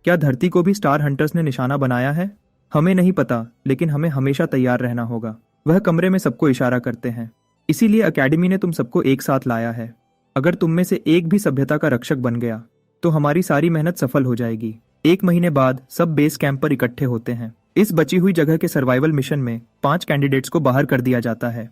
Speaker 1: क्या धरती को भी स्टार हंटर्स ने निशाना बनाया है? हमें नहीं पता, लेकिन हमें हमेशा तैयार रहना होगा। वह कमरे में सबको इशारा करते हैं। इसीलिए अकेडमी ने तुम सबको एक साथ लाया है। अगर तुम में से एक भी सभ्यता का रक्षक बन गया तो हमारी सारी मेहनत सफल हो जाएगी। 1 महीने बाद सब बेस कैंप पर इकट्ठे होते हैं। इस बची हुई जगह के सर्वाइवल मिशन में 5 कैंडिडेट्स को बाहर कर दिया जाता है।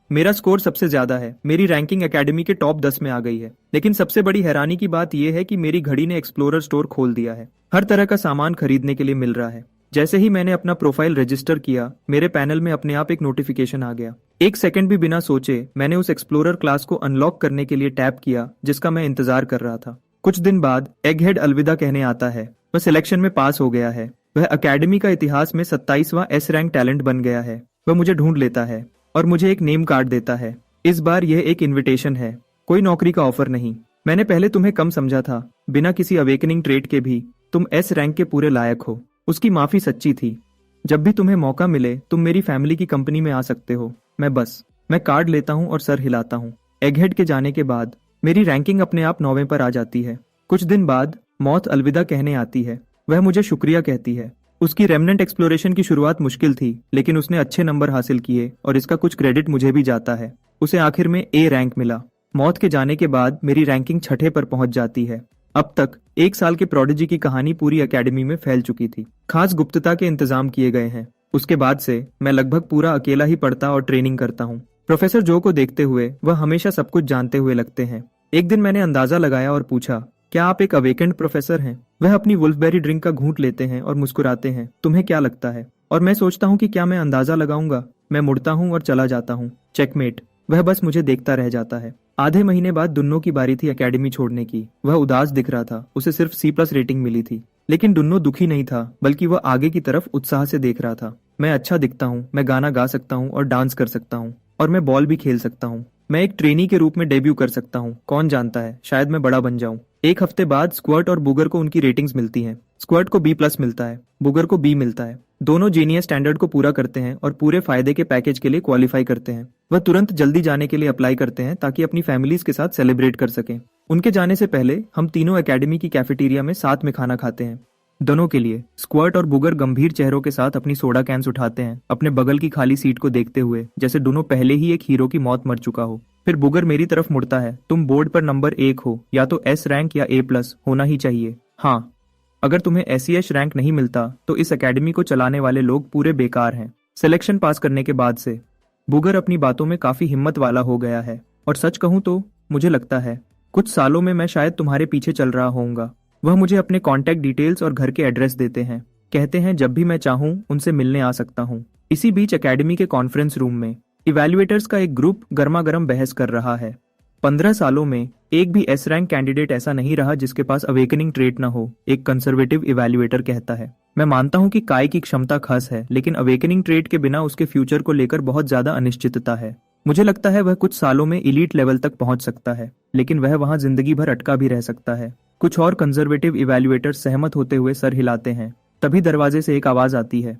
Speaker 1: मेरा स्कोर सबसे ज्यादा है, मेरी रैंकिंग एकेडमी के टॉप 10 में आ गई है। लेकिन सबसे बड़ी हैरानी की बात यह है कि मेरी घड़ी ने एक्सप्लोरर स्टोर खोल दिया है। हर तरह का सामान खरीदने के लिए मिल रहा है। जैसे ही मैंने अपना प्रोफाइल रजिस्टर किया, मेरे पैनल में अपने आप एक नोटिफिकेशन आ गया। 1 सेकंड भी बिना सोचे मैंने उस एक्सप्लोरर क्लास को अनलॉक करने के लिए टैप किया जिसका मैं इंतजार कर रहा था। कुछ दिन बाद एगहेड अलविदा कहने आता है। वह सिलेक्शन में पास हो गया है। वह अकेडमी का इतिहास में 27वां एस रैंक टैलेंट बन गया है। वह मुझे ढूंढ लेता है और मुझे एक नेम कार्ड देता है। इस बार यह एक इनविटेशन है, कोई नौकरी का ऑफर नहीं। मैंने पहले तुम्हें कम समझा था, बिना किसी अवेकनिंग ट्रेट के भी तुम एस रैंक के पूरे लायक हो। उसकी माफी सच्ची थी। जब भी तुम्हें मौका मिले तुम मेरी फैमिली की कंपनी में आ सकते हो। मैं कार्ड लेता हूँ और सर हिलाता हूँ। एगहेड के जाने के बाद मेरी रैंकिंग अपने आप 9वें पर आ जाती है। कुछ दिन बाद मौत अलविदा कहने आती है। वह मुझे शुक्रिया कहती है। उसकी रेमनेंट एक्सप्लोरेशन की शुरुआत मुश्किल थी, लेकिन उसने अच्छे नंबर हासिल किए और इसका कुछ क्रेडिट मुझे भी जाता है। उसे आखिर में ए रैंक मिला। मौत के जाने के बाद मेरी रैंकिंग 6ठे पर पहुंच जाती है। अब तक 1 साल के प्रोडिजी की कहानी पूरी एकेडमी में फैल चुकी थी। खास गुप्तता के इंतजाम किए गए हैं। उसके बाद से मैं लगभग पूरा अकेला ही पढ़ता और ट्रेनिंग करता हूँ। प्रोफेसर जो को देखते हुए वह हमेशा सब कुछ जानते हुए लगते हैं। एक दिन मैंने अंदाजा लगाया और पूछा, क्या आप एक अवेकेंड प्रोफेसर हैं? वह अपनी वुल्फबेरी ड्रिंक का घूंट लेते हैं और मुस्कुराते हैं। तुम्हें क्या लगता है? और मैं सोचता हूँ कि क्या मैं अंदाजा लगाऊंगा। मैं मुड़ता हूँ और चला जाता हूँ। चेकमेट। वह बस मुझे देखता रह जाता है। आधे महीने बाद दुन्नो की बारी थी एकेडमी छोड़ने की। वह उदास दिख रहा था। उसे सिर्फ C+ रेटिंग मिली थी। लेकिन दुन्नो दुखी नहीं था, बल्कि वह आगे की तरफ उत्साह से देख रहा था। मैं अच्छा दिखता हूँ, मैं गाना गा सकता हूँ और डांस कर सकता हूँ, और मैं बॉल भी खेल सकता हूँ। मैं एक ट्रेनी के रूप में डेब्यू कर सकता हूँ। कौन जानता है, शायद मैं बड़ा बन जाऊं। 1 हफ्ते बाद स्क्वर्ट और बुगर को उनकी रेटिंग्स मिलती हैं। स्क्वर्ट को B+ मिलता है, बुगर को B मिलता है। दोनों जीनियस स्टैंडर्ड को पूरा करते हैं और पूरे फायदे के पैकेज के लिए क्वालिफाई करते हैं। वह तुरंत जल्दी जाने के लिए अप्लाई करते हैं ताकि अपनी फैमिलीज के साथ सेलिब्रेट कर सकें। उनके जाने से पहले हम तीनों एकेडमी की कैफेटेरिया में साथ में खाना खाते हैं। दोनों के लिए स्क्वर्ट और बुगर गंभीर चेहरों के साथ अपनी सोडा कैंस उठाते हैं, अपने बगल की खाली सीट को देखते हुए, जैसे दोनों पहले ही एक हीरो की मौत मर चुका हो। फिर बुगर मेरी तरफ मुड़ता है। तुम बोर्ड पर नंबर 1 हो, या तो S रैंक या A+ होना ही चाहिए। हाँ, अगर तुम्हें SES रैंक नहीं मिलता तो इस एकेडमी को चलाने वाले लोग पूरे बेकार हैं। सिलेक्शन पास करने के बाद से बुगर अपनी बातों में काफी हिम्मत वाला हो गया है, और सच कहूं तो मुझे लगता है कुछ सालों में मैं शायद तुम्हारे पीछे चल रहा होऊंगा। वह मुझे अपने कॉन्टैक्ट डिटेल्स और घर के एड्रेस देते हैं। कहते हैं जब भी मैं चाहूं उनसे मिलने आ सकता हूं। इसी बीच एकेडमी के कॉन्फ्रेंस रूम में इवैल्यूएटर्स का एक ग्रुप गर्मा गर्म बहस कर रहा है। 15 सालों में एक भी S रैंक कैंडिडेट ऐसा नहीं रहा जिसके पास अवेकनिंग ट्रेट न हो, एक कंजर्वेटिव इवैल्यूएटर कहता है। मैं मानता हूं कि काय की क्षमता खास है, लेकिन अवेकनिंग ट्रेट के बिना उसके फ्यूचर को लेकर बहुत ज्यादा अनिश्चितता है। मुझे लगता है वह कुछ सालों में इलीट लेवल तक पहुंच सकता है, लेकिन वह वहां जिंदगी भर अटका भी रह सकता है। कुछ और कंजर्वेटिव इवैल्यूएटर्स सहमत होते हुए सर हिलाते हैं। तभी दरवाजे से एक आवाज आती है,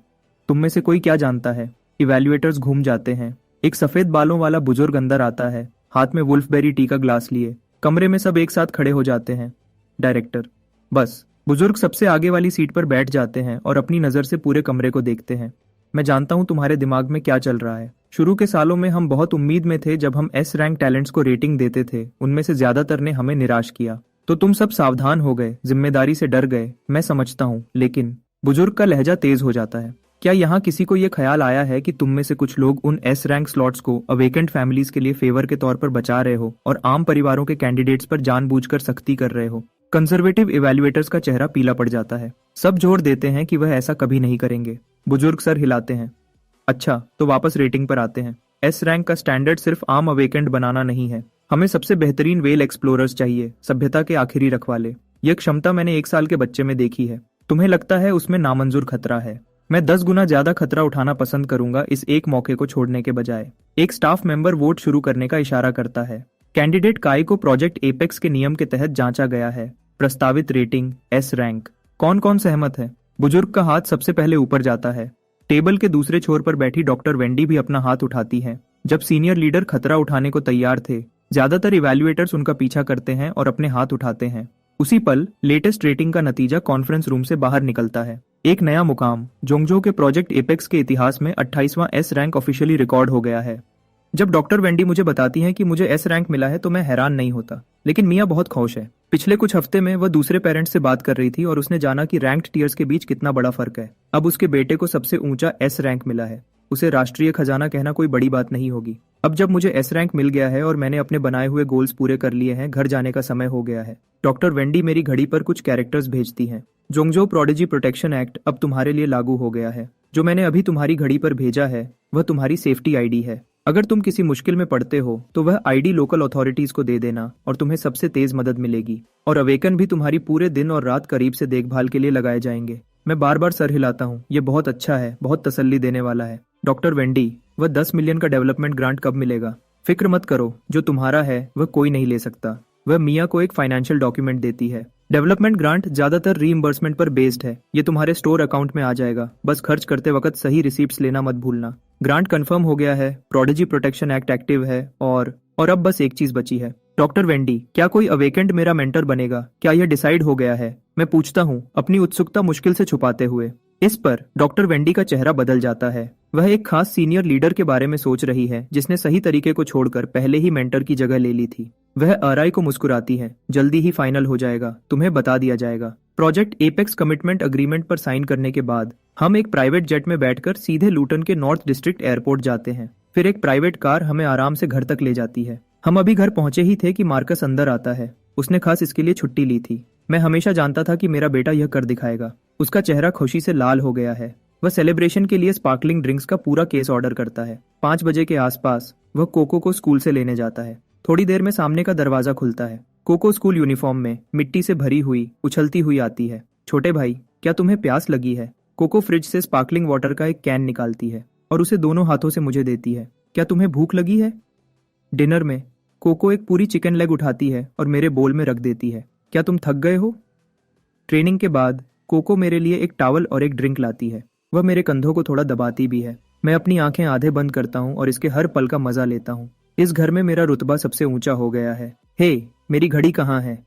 Speaker 1: तुम में से कोई क्या जानता है? इवैल्यूएटर्स घूम जाते हैं। एक सफेद बालों वाला बुजुर्ग अंदर आता है, हाथ में वुल्फबेरी टी का ग्लास लिए। कमरे में सब एक साथ खड़े हो जाते हैं। डायरेक्टर। बस। बुजुर्ग सबसे आगे वाली सीट पर बैठ जाते हैं और अपनी नजर से पूरे कमरे को देखते हैं। मैं जानता हूं तुम्हारे दिमाग में क्या चल रहा है। शुरू के सालों में हम बहुत उम्मीद में थे। जब हम S रैंक टैलेंट्स को रेटिंग देते थे, उनमें से ज्यादातर ने हमें निराश किया, तो तुम सब सावधान हो गए, जिम्मेदारी से डर गए। मैं समझता हूँ, लेकिन बुजुर्ग का लहजा तेज हो जाता है। क्या यहाँ किसी को ये ख्याल आया है कि तुम में से कुछ लोग उन S रैंक स्लॉट्स को अवेकेंट फैमिलीज के लिए फेवर के तौर पर बचा रहे हो और आम परिवारों के कैंडिडेट्स पर जानबूझकर सख्ती कर रहे हो? कंजर्वेटिव इवैल्यूएटर्स का चेहरा पीला पड़ जाता है। सब जोर देते हैं कि वह ऐसा कभी नहीं करेंगे। बुजुर्ग सर हिलाते हैं। अच्छा, तो वापस रेटिंग पर आते हैं। एस रैंक का स्टैंडर्ड सिर्फ आम अवेकेंड बनाना नहीं है। हमें सबसे बेहतरीन वेल एक्सप्लोरर्स चाहिए, सभ्यता के आखिरी रखवाले। यह क्षमता मैंने 1 साल के बच्चे में देखी है। तुम्हें लगता है उसमें नामंजूर खतरा है? मैं 10 गुना ज्यादा खतरा उठाना पसंद करूंगा इस एक मौके को छोड़ने के बजाय। एक स्टाफ मेंबर वोट शुरू करने का इशारा करता है। कैंडिडेट काई को प्रोजेक्ट एपेक्स के नियम के तहत जांचा गया है। प्रस्तावित रेटिंग एस रैंक। कौन कौन सहमत है? बुजुर्ग का हाथ सबसे पहले ऊपर जाता है। टेबल के दूसरे छोर पर बैठी डॉक्टर वेंडी भी अपना हाथ उठाती है। जब सीनियर लीडर खतरा उठाने को तैयार थे, ज्यादातर इवैल्यूएटर्स उनका पीछा करते हैं और अपने हाथ उठाते हैं। उसी पल लेटेस्ट रेटिंग का नतीजा कॉन्फ्रेंस रूम से बाहर निकलता है। एक नया मुकाम जोंगजो के प्रोजेक्ट एपेक्स के इतिहास में 28वां एस रैंक ऑफिशियली रिकॉर्ड हो गया है। जब डॉक्टर वेंडी मुझे बताती हैं कि मुझे एस रैंक मिला है तो मैं हैरान नहीं होता, लेकिन मिया बहुत खुश है। पिछले कुछ हफ्ते में वह दूसरे पेरेंट्स से बात कर रही थी और उसने जाना कि रैंक्ड टीयर्स के बीच कितना बड़ा फर्क है। अब उसके बेटे को सबसे ऊंचा एस रैंक मिला है। उसे राष्ट्रीय खजाना कहना कोई बड़ी बात नहीं होगी। अब जब मुझे एस रैंक मिल गया है और मैंने अपने बनाए हुए गोल्स पूरे कर लिए हैं, घर जाने का समय हो गया है। डॉक्टर वेंडी मेरी घड़ी पर कुछ कैरेक्टर्स भेजती हैं। जोंगजो प्रोडिजी प्रोटेक्शन एक्ट अब तुम्हारे लिए लागू हो गया है। जो मैंने अभी तुम्हारी घड़ी पर भेजा है वह तुम्हारी सेफ्टी आईडी है। अगर तुम किसी मुश्किल में पड़ते हो तो वह आईडी लोकल अथॉरिटीज को दे देना और तुम्हें सबसे तेज मदद मिलेगी। और अवेकन भी तुम्हारी पूरे दिन और रात करीब से देखभाल के लिए लगाए जाएंगे। मैं बार बार सर हिलाता हूँ, ये बहुत अच्छा है, बहुत तसल्ली देने वाला है। डॉक्टर वेंडी, वह 10 मिलियन का डेवलपमेंट ग्रांट कब मिलेगा? फिक्र मत करो, जो तुम्हारा है वह कोई नहीं ले सकता। वह मिया को एक फाइनेंशियल डॉक्यूमेंट देती है। डेवलपमेंट ग्रांट ज्यादातर रीइंबर्समेंट पर बेस्ड है। ये तुम्हारे स्टोर अकाउंट में आ जाएगा। बस खर्च करते वक्त सही रिसीप्ट्स लेना मत भूलना। ग्रांट कंफर्म हो गया है, प्रोडिजी प्रोटेक्शन एक्ट एक्टिव है और अब बस एक चीज बची है। डॉक्टर वेंडी, क्या कोई अवेकेंड मेरा मेंटर बनेगा? क्या यह डिसाइड हो गया है? मैं पूछता हूँ, अपनी उत्सुकता मुश्किल से छुपाते हुए। इस पर डॉक्टर वेंडी का चेहरा बदल जाता है। वह एक खास सीनियर लीडर के बारे में सोच रही है जिसने सही तरीके को छोड़कर पहले ही मेंटर की जगह ले ली थी। वह आरआई को मुस्कुराती है। जल्दी ही फाइनल हो जाएगा, तुम्हें बता दिया जाएगा। प्रोजेक्ट एपेक्स कमिटमेंट अग्रीमेंट पर साइन करने के बाद हम एक प्राइवेट जेट में बैठकर सीधे लूटन के नॉर्थ डिस्ट्रिक्ट एयरपोर्ट जाते हैं। फिर एक प्राइवेट कार हमें आराम से घर तक ले जाती है। हम अभी घर पहुंचे ही थे कि मार्कस अंदर आता है। उसने खास इसके लिए छुट्टी ली थी। मैं हमेशा जानता था कि मेरा बेटा यह कर दिखाएगा। उसका चेहरा खुशी से लाल हो गया है। वह सेलिब्रेशन के लिए स्पार्कलिंग ड्रिंक्स का पूरा केस ऑर्डर करता है। 5 बजे के आसपास वह कोको को स्कूल से लेने जाता है। थोड़ी देर में सामने का दरवाजा खुलता है। कोको स्कूल यूनिफॉर्म में मिट्टी से भरी हुई उछलती हुई आती है। छोटे भाई, क्या तुम्हें प्यास लगी है? कोको फ्रिज से स्पार्कलिंग वाटर का एक कैन निकालती है और उसे दोनों हाथों से मुझे देती है। क्या तुम्हें भूख लगी है? डिनर में कोको एक पूरी चिकन लेग उठाती है और मेरे बोल में रख देती है। क्या तुम थक गए हो? ट्रेनिंग के बाद कोको मेरे लिए एक टॉवल और एक ड्रिंक लाती है। वह मेरे कंधों को थोड़ा दबाती भी है। मैं अपनी आंखें आधे बंद करता हूँ और इसके हर पल का मजा लेता हूँ। इस घर में मेरा रुतबा सबसे ऊंचा हो गया है। हे, मेरी घड़ी कहाँ है?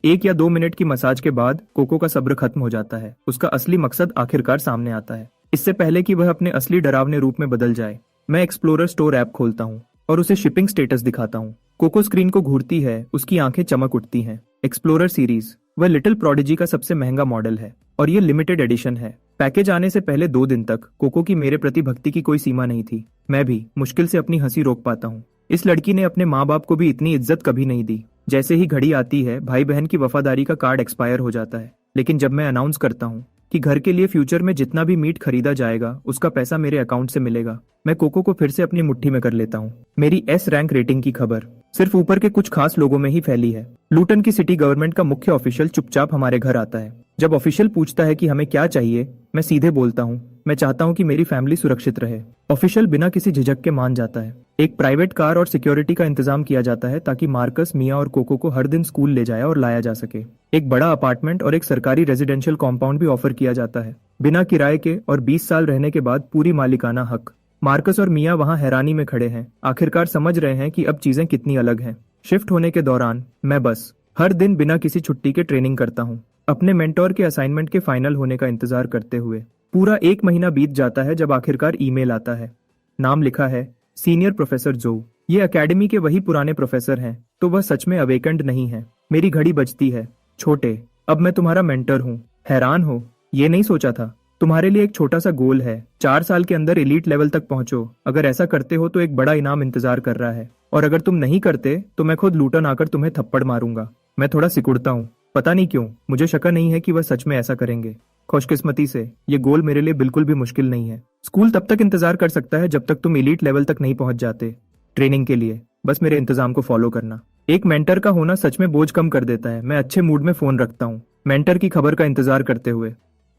Speaker 1: 1 या 2 मिनट की मसाज के बाद कोको का सब्र खत्म हो जाता है। उसका असली मकसद आखिरकार सामने आता है। इससे पहले कि वह अपने असली डरावने रूप में बदल जाए, मैं एक्सप्लोरर स्टोर ऐप खोलता हूँ और उसे शिपिंग स्टेटस दिखाता हूँ। कोको स्क्रीन को घूरती है, उसकी आंखें चमक उठती हैं। एक्सप्लोरर सीरीज, वह लिटिल प्रोडिजी का सबसे महंगा मॉडल है और ये लिमिटेड एडिशन है। पैकेज आने से पहले 2 दिन तक कोको की मेरे प्रति भक्ति की कोई सीमा नहीं थी। मैं भी मुश्किल से अपनी हंसी रोक पाता हूँ। इस लड़की ने अपने माँ बाप को भी इतनी इज्जत कभी नहीं दी। जैसे ही घड़ी आती है, भाई बहन की वफादारी का कार्ड एक्सपायर हो जाता है। लेकिन जब मैं अनाउंस करता हूँ कि घर के लिए फ्यूचर में जितना भी मीट खरीदा जाएगा उसका पैसा मेरे अकाउंट से मिलेगा, मैं कोको को फिर से अपनी मुट्ठी में कर लेता हूँ। मेरी एस रैंक रेटिंग की खबर सिर्फ ऊपर के कुछ खास लोगों में ही फैली है। लूटन की सिटी गवर्नमेंट का मुख्य ऑफिशियल चुपचाप हमारे घर आता है। जब ऑफिशियल पूछता है कि हमें क्या चाहिए, मैं सीधे बोलता हूँ, मैं चाहता हूँ कि मेरी फैमिली सुरक्षित रहे। ऑफिशियल बिना किसी झिझक के मान जाता है। एक प्राइवेट कार और सिक्योरिटी का इंतजाम किया जाता है ताकि मार्कस, मिया और कोको को हर दिन स्कूल ले जाया और लाया जा सके। एक बड़ा अपार्टमेंट और एक सरकारी रेजिडेंशियल कॉम्पाउंड भी ऑफर किया जाता है, बिना किराए के और 20 साल रहने के बाद पूरी मालिकाना हक। मार्कस और मिया वहाँ हैरानी में खड़े हैं, आखिरकार समझ रहे हैं कि अब चीजें कितनी अलग हैं। शिफ्ट होने के दौरान मैं बस हर दिन बिना किसी छुट्टी के ट्रेनिंग करता हूँ, अपने मेंटोर के असाइनमेंट के फाइनल होने का इंतजार करते हुए। पूरा 1 महीना बीत जाता है जब आखिरकार ईमेल आता है। नाम लिखा है सीनियर प्रोफेसर जो। ये एकेडमी के वही पुराने प्रोफेसर हैं, तो वह सच में अवेकेंड नहीं है। मेरी घड़ी बजती है। छोटे, अब मैं तुम्हारा मेंटर हूँ। हैरान हो? ये नहीं सोचा था। तुम्हारे लिए एक छोटा सा गोल है, 4 साल के अंदर एलीट लेवल तक पहुंचो। अगर ऐसा करते हो तो एक बड़ा इनाम इंतजार कर रहा है, और अगर तुम नहीं करते तो मैं खुद लूटन आकर तुम्हें थप्पड़ मारूंगा। मैं थोड़ा सिकुड़ता हूँ। पता नहीं क्यों मुझे शक नहीं है कि वह सच में ऐसा करेंगे। खुशकिस्मती से ये गोल मेरे लिए बिल्कुल भी मुश्किल नहीं है। स्कूल तब तक इंतजार कर सकता है जब तक तुम एलीट लेवल तक नहीं पहुंच जाते। ट्रेनिंग के लिए बस मेरे इंतजाम को फॉलो करना। एक मेंटर का होना सच में बोझ कम कर देता है। मैं अच्छे मूड में फोन रखता हूँ, मेंटर की खबर का इंतजार करते हुए।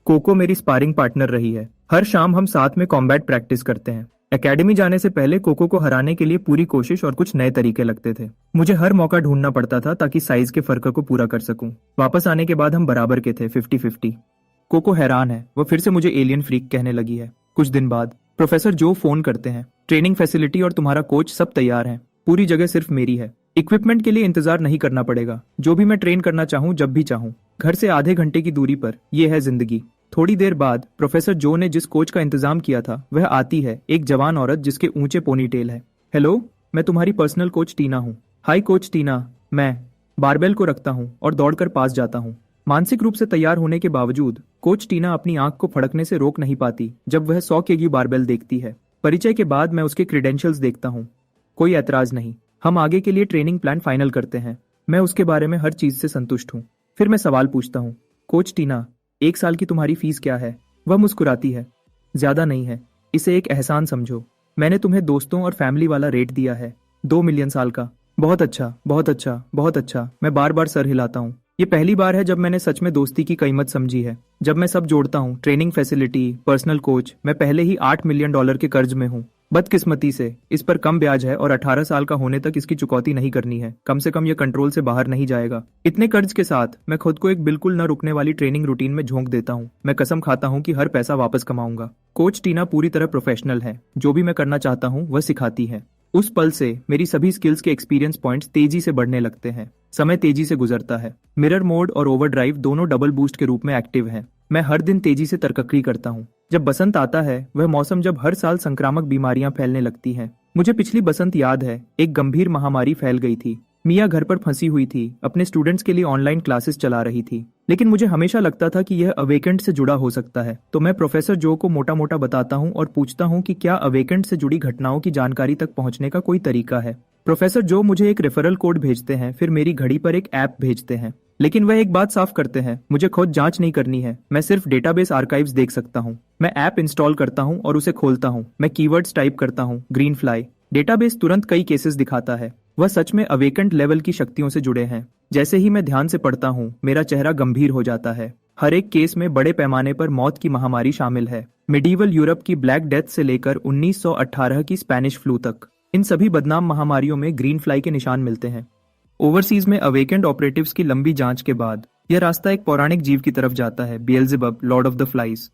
Speaker 1: कोको मेरी स्पारिंग पार्टनर रही है। हर शाम हम साथ में कॉम्बैट प्रैक्टिस करते हैं। एकेडमी जाने से पहले कोको को हराने के लिए पूरी कोशिश और कुछ नए तरीके लगते थे। मुझे हर मौका ढूंढना पड़ता था ताकि साइज के फर्क को पूरा कर सकूं। वापस आने के बाद हम बराबर के थे, 50-50। कोको हैरान है, वो फिर से मुझे एलियन फ्रीक कहने लगी है। कुछ दिन बाद प्रोफेसर जो फोन करते हैं। ट्रेनिंग फैसिलिटी और तुम्हारा कोच सब तैयार है, पूरी जगह सिर्फ मेरी है। इक्विपमेंट के लिए इंतजार नहीं करना पड़ेगा, जो भी मैं ट्रेन करना चाहूँ जब भी चाहूँ। घर से आधे घंटे की दूरी पर, यह है जिंदगी। थोड़ी देर बाद प्रोफेसर जो ने जिस कोच का इंतजाम किया था वह आती है, एक जवान औरत जिसके ऊंचे पोनीटेल है। हेलो, मैं तुम्हारी पर्सनल कोच टीना हूँ। हाय कोच टीना। मैं बारबेल को रखता हूँ और दौड़कर पास जाता हूँ। मानसिक रूप से तैयार होने के बावजूद कोच टीना अपनी आंख को फड़कने से रोक नहीं पाती जब वह 100 केजी बारबेल देखती है। परिचय के बाद मैं उसके क्रेडेंशियल्स देखता हूँ। कोई ऐतराज नहीं। हम आगे के लिए ट्रेनिंग प्लान फाइनल करते हैं। मैं उसके बारे में हर चीज से संतुष्ट हूँ। फिर मैं सवाल पूछता हूँ, कोच टीना, 1 साल की तुम्हारी फीस क्या है? वह मुस्कुराती है। ज्यादा नहीं है, इसे एक एहसान समझो। मैंने तुम्हें दोस्तों और फैमिली वाला रेट दिया है, 2 मिलियन साल का। बहुत अच्छा, बहुत अच्छा, बहुत अच्छा। मैं बार बार सर हिलाता हूँ। ये पहली बार है जब मैंने सच में दोस्ती की कीमत समझी है। जब मैं सब जोड़ता हूँ, ट्रेनिंग फैसिलिटी, पर्सनल कोच, मैं पहले ही $8 मिलियन के कर्ज में हूँ। बदकिस्मती से इस पर कम ब्याज है और 18 साल का होने तक इसकी चुकौती नहीं करनी है। कम से कम यह कंट्रोल से बाहर नहीं जाएगा। इतने कर्ज के साथ मैं खुद को एक बिल्कुल न रुकने वाली ट्रेनिंग रूटीन में झोंक देता हूँ। मैं कसम खाता हूँ कि हर पैसा वापस कमाऊंगा। कोच टीना पूरी तरह प्रोफेशनल है। जो भी मैं करना चाहता हूँ वह सिखाती है। उस पल से मेरी सभी स्किल्स के एक्सपीरियंस पॉइंट्स तेजी से बढ़ने लगते हैं। समय तेजी से गुजरता है। मिरर मोड और ओवरड्राइव दोनों डबल बूस्ट के रूप में एक्टिव हैं। मैं हर दिन तेजी से तरक्की करता हूँ। जब बसंत आता है, वह मौसम जब हर साल संक्रामक बीमारियां फैलने लगती हैं। मुझे पिछली बसंत याद है, एक गंभीर महामारी फैल गई थी। मिया घर पर फंसी हुई थी, अपने स्टूडेंट्स के लिए ऑनलाइन क्लासेस चला रही थी। लेकिन मुझे हमेशा लगता था कि यह अवेकेंट से जुड़ा हो सकता है। तो मैं प्रोफेसर जो को मोटा मोटा बताता हूँ और पूछता हूँ कि क्या अवेकेंट से जुड़ी घटनाओं की जानकारी तक पहुँचने का कोई तरीका है। प्रोफेसर जो मुझे एक रेफरल कोड भेजते हैं, फिर मेरी घड़ी पर एक ऐप भेजते हैं। लेकिन वह एक बात साफ करते हैं, मुझे खुद जांच नहीं करनी है। मैं सिर्फ डेटाबेस आर्काइव्स देख सकता हूँ। मैं ऐप इंस्टॉल करता हूँ और उसे खोलता हूँ। मैं कीवर्ड्स टाइप करता हूँ, ग्रीन फ्लाई। डेटाबेस तुरंत कई केसेस दिखाता है। वह सच में अवेकेंट लेवल की शक्तियों से जुड़े हैं। जैसे ही मैं ध्यान से पढ़ता हूँ, मेरा चेहरा गंभीर हो जाता है। हर एक केस में बड़े पैमाने पर मौत की महामारी शामिल है। मिडीवल यूरोप की ब्लैक डेथ से लेकर 1918 की स्पेनिश फ्लू तक, इन सभी बदनाम महामारियों में ग्रीन फ्लाई के निशान मिलते हैं। ओवरसीज में अवेकेंड ऑपरेटिव्स की लंबी जांच के बाद यह रास्ता एक पौराणिक जीव की तरफ जाता है, बेएल्ज़ेबब, लॉर्ड ऑफ द फ्लाइज।